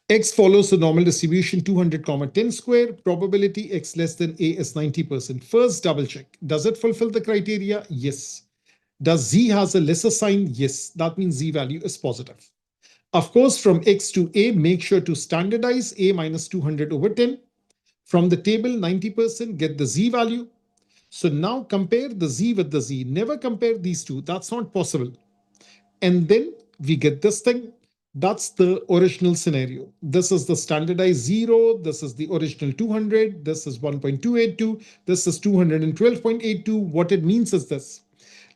X follows the normal distribution 200, 10 square. Probability x less than a is 90%. First double check. Does it fulfill the criteria? Yes. Does z has a lesser sign? Yes. That means z value is positive. Of course, from x to a, make sure to standardize a minus 200 over 10. From the table, 90%, get the z value. So now compare the z with the z. Never compare these two. That's not possible. And then we get this thing. That's the original scenario. This is the standardized 0. This is the original 200. This is 1.282. This is 212.82. What it means is this.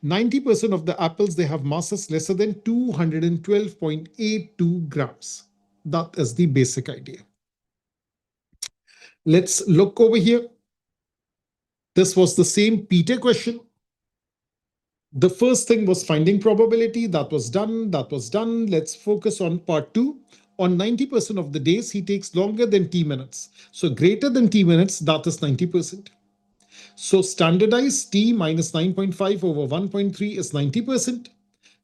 90% of the apples, they have masses lesser than 212.82 grams. That is the basic idea. Let's look over here. This was the same Peter question. The first thing was finding probability. That was done. That was done. Let's focus on part 2. On 90% of the days, he takes longer than t minutes. So greater than t minutes, that is 90%. So standardize t minus 9.5 over 1.3 is 90%.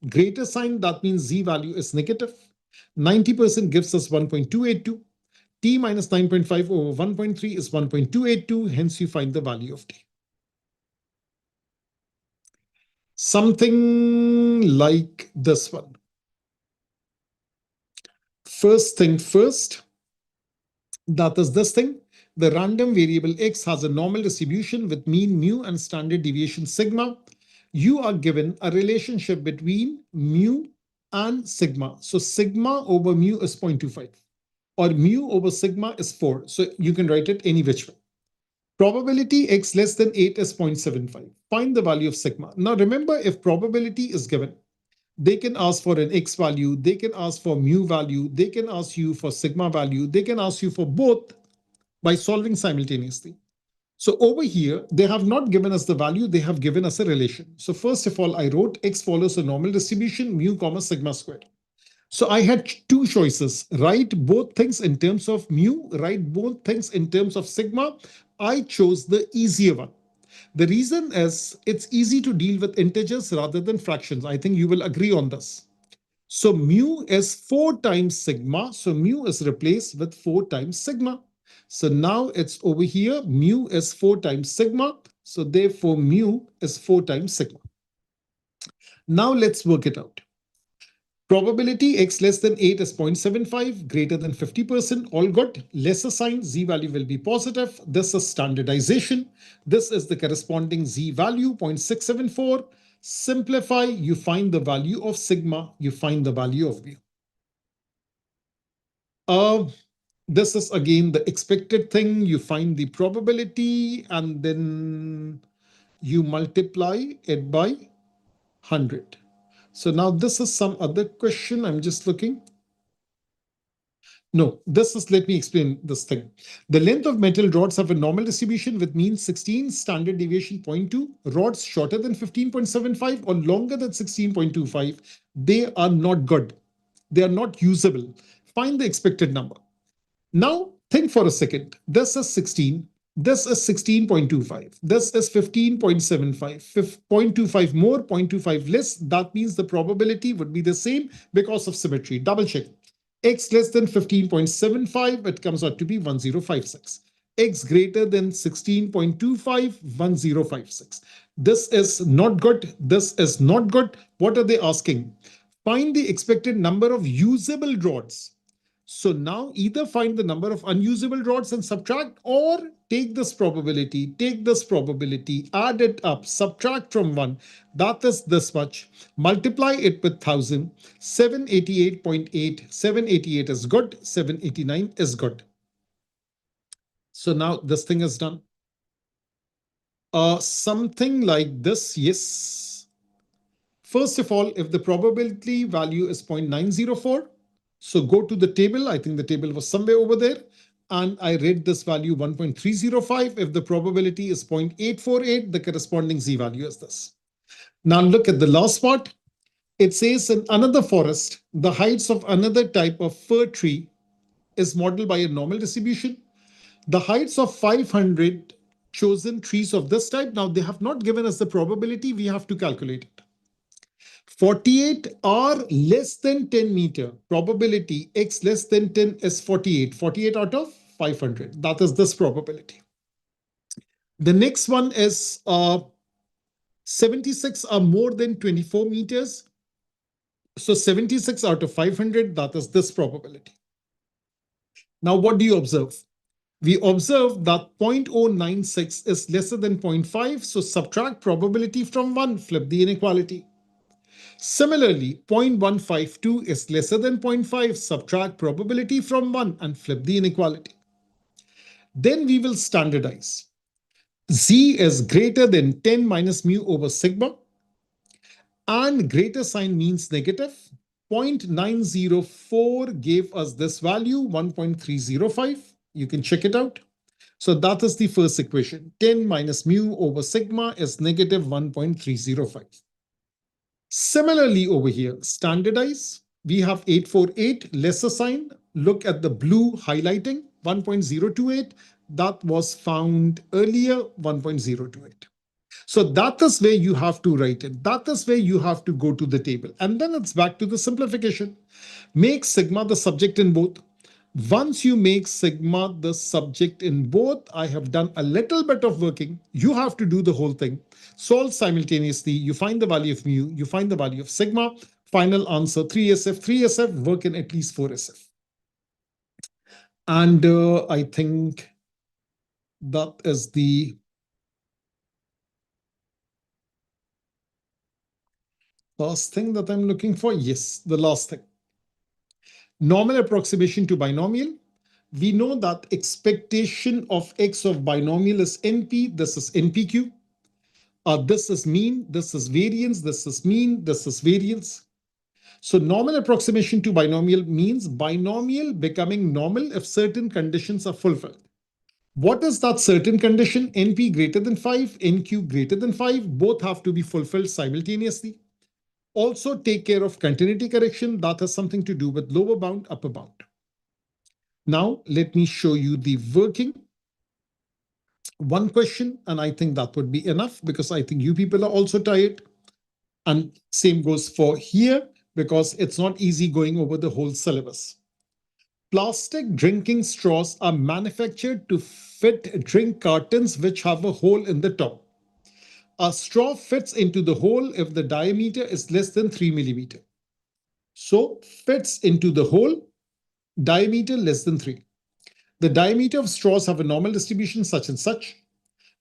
Greater sign, that means z value is negative. 90% gives us 1.282. T minus 9.5 over 1.3 is 1.282. Hence, you find the value of t. Something like this one. First thing first, that is this thing. The random variable x has a normal distribution with mean mu and standard deviation sigma. you are given a relationship between mu and sigma. So sigma over mu is 0.25 or mu over sigma is 4. So you can write it any which way. Probability x less than 8 is 0.75. Find the value of sigma. Now remember, if probability is given, they can ask for an x value, they can ask for mu value, they can ask you for sigma value, they can ask you for both by solving simultaneously. So over here, they have not given us the value, they have given us a relation. So first of all, I wrote x follows a normal distribution, mu comma sigma squared. So I had two choices, write both things in terms of mu, write both things in terms of sigma. I chose the easier one. The reason is it's easy to deal with integers rather than fractions. I think you will agree on this. So mu is 4 times sigma. So mu is replaced with 4 times sigma. So now it's over here. Mu is 4 times sigma. So therefore mu is 4 times sigma. Now let's work it out. Probability x less than 8 is 0.75, greater than 50%, all good. Lesser sign, z value will be positive. This is standardization. This is the corresponding z value, 0.674. Simplify, you find the value of sigma, you find the value of mu. This is again the expected thing. You find the probability and then you multiply it by 100. So now this is some other question. I'm just looking. No, this is, let me explain this thing. The length of metal rods have a normal distribution with mean 16, standard deviation 0.2. Rods shorter than 15.75 or longer than 16.25, they are not good. They are not usable. Find the expected number. Now think for a second. This is 16. This is 16.25. This is 15.75. 0.25 more, 0.25 less. That means the probability would be the same because of symmetry. Double check. X less than 15.75, it comes out to be 1056. X greater than 16.25, 1056. This is not good. This is not good. What are they asking? Find the expected number of usable rods. So now either find the number of unusable rods and subtract, or take this probability, add it up, subtract from 1. That is this much. Multiply it with 1000. 788.8. 788 is good. 789 is good. So now this thing is done. Something like this, yes. First of all, if the probability value is 0.904, so go to the table. I think the table was somewhere over there. And I read this value 1.305. If the probability is 0.848, the corresponding z value is this. Now look at the last part. It says in another forest, the heights of another type of fir tree is modeled by a normal distribution. The heights of 500 chosen trees of this type. Now they have not given us the probability. We have to calculate it. 48 are less than 10 meter. Probability x less than 10 is 48. 48 out of 500. That is this probability. The next one is 76 are more than 24 meters. So 76 out of 500, that is this probability. Now, what do you observe? We observe that 0.096 is lesser than 0.5. So subtract probability from 1, flip the inequality. Similarly, 0.152 is lesser than 0.5, subtract probability from 1 and flip the inequality. Then we will standardize. Z is greater than 10 minus mu over sigma, and greater sign means negative. 0.904 gave us this value, 1.305. You can check it out. So that is the first equation. 10 minus mu over sigma is negative 1.305. Similarly, over here, standardize. We have 848, lesser sign. Look at the blue highlighting, 1.028. That was found earlier, 1.028. So that is where you have to write it. That is where you have to go to the table. And then it's back to the simplification. Make sigma the subject in both. Once you make sigma the subject in both, I have done a little bit of working. You have to do the whole thing. Solve simultaneously. You find the value of mu. You find the value of sigma. Final answer 3SF. 3SF, work in at least 4SF. And I think that is the Last thing that I'm looking for. Yes, the last thing. Normal approximation to binomial. We know that expectation of x of binomial is NP. This is NPQ. This is mean. This is variance. This is mean. This is variance. So normal approximation to binomial means binomial becoming normal if certain conditions are fulfilled. What is that certain condition? NP greater than 5, NQ greater than 5. Both have to be fulfilled simultaneously. Also take care of continuity correction. That has something to do with lower bound, upper bound. Now, let me show you the working. One question, and I think that would be enough because I think you people are also tired. And same goes for here because it's not easy going over the whole syllabus. Plastic drinking straws are manufactured to fit drink cartons which have a hole in the top. A straw fits into the hole if the diameter is less than 3 millimeter. So fits into the hole, diameter less than 3. The diameter of straws have a normal distribution such and such.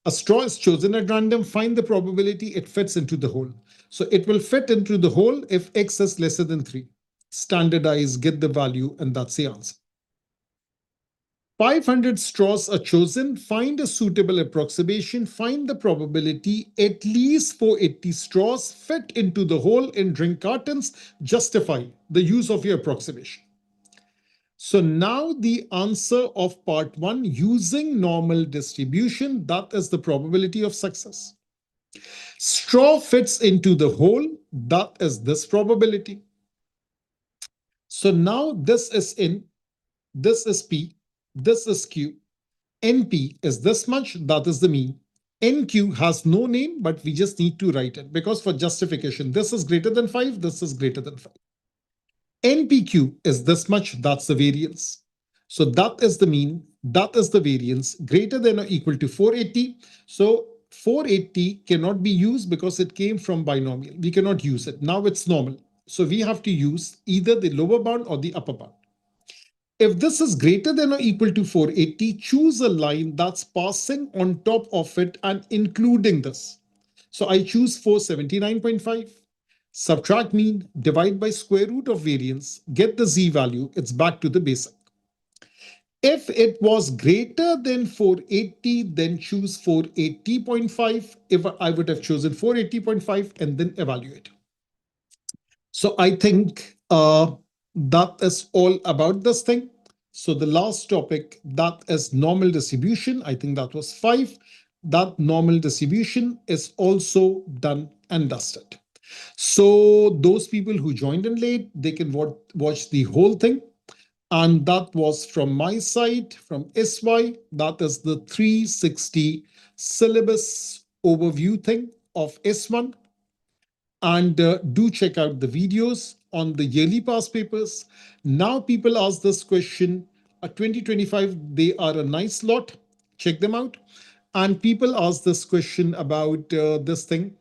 A straw is chosen at random. Find the probability it fits into the hole. So it will fit into the hole if x is lesser than 3. Standardize, get the value, and that's the answer. 500 straws are chosen. Find a suitable approximation. Find the probability at least 480 straws fit into the hole in drink cartons. Justify the use of your approximation. So now the answer of part 1 using normal distribution, that is the probability of success. Straw fits into the hole, that is this probability. So now this is in, this is P, this is Q. NP is this much, that is the mean. NQ has no name, but we just need to write it because for justification, this is greater than 5, this is greater than 5. NPQ is this much, that's the variance. So that is the mean, that is the variance, greater than or equal to 480. So 480 cannot be used because it came from binomial. We cannot use it. Now it's normal. So we have to use either the lower bound or the upper bound. If this is greater than or equal to 480, choose a line that's passing on top of it and including this. So I choose 479.5. Subtract mean, divide by square root of variance, get the z value, it's back to the basic. If it was greater than 480, then choose 480.5. If I would have chosen 480.5 and then evaluate. So I think that is all about this thing. So the last topic, that is normal distribution. I think that was 5. That normal distribution is also done and dusted. So those people who joined in late, they can watch the whole thing. And that was from my side, from SY. That is the 360 syllabus overview thing of S1. And do check out the videos on the yearly past papers. Now people ask this question, 2025, they are a nice lot. Check them out. And people ask this question about this thing,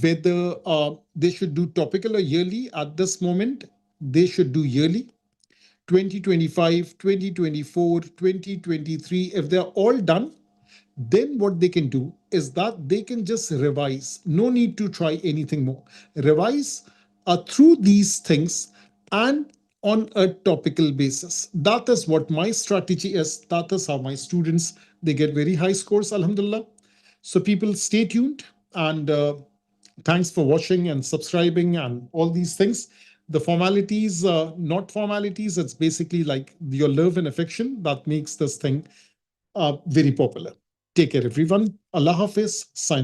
whether they should do topical or yearly. At this moment, they should do yearly. 2025, 2024, 2023, if they're all done, then what they can do is that they can just revise. No need to try anything more. Revise through these things and on a topical basis. That is what my strategy is. That is how my students, they get very high scores, alhamdulillah. So people stay tuned and thanks for watching and subscribing and all these things. The formalities, not formalities, it's basically like your love and affection that makes this thing very popular. Take care, everyone. Allah Hafiz. Sign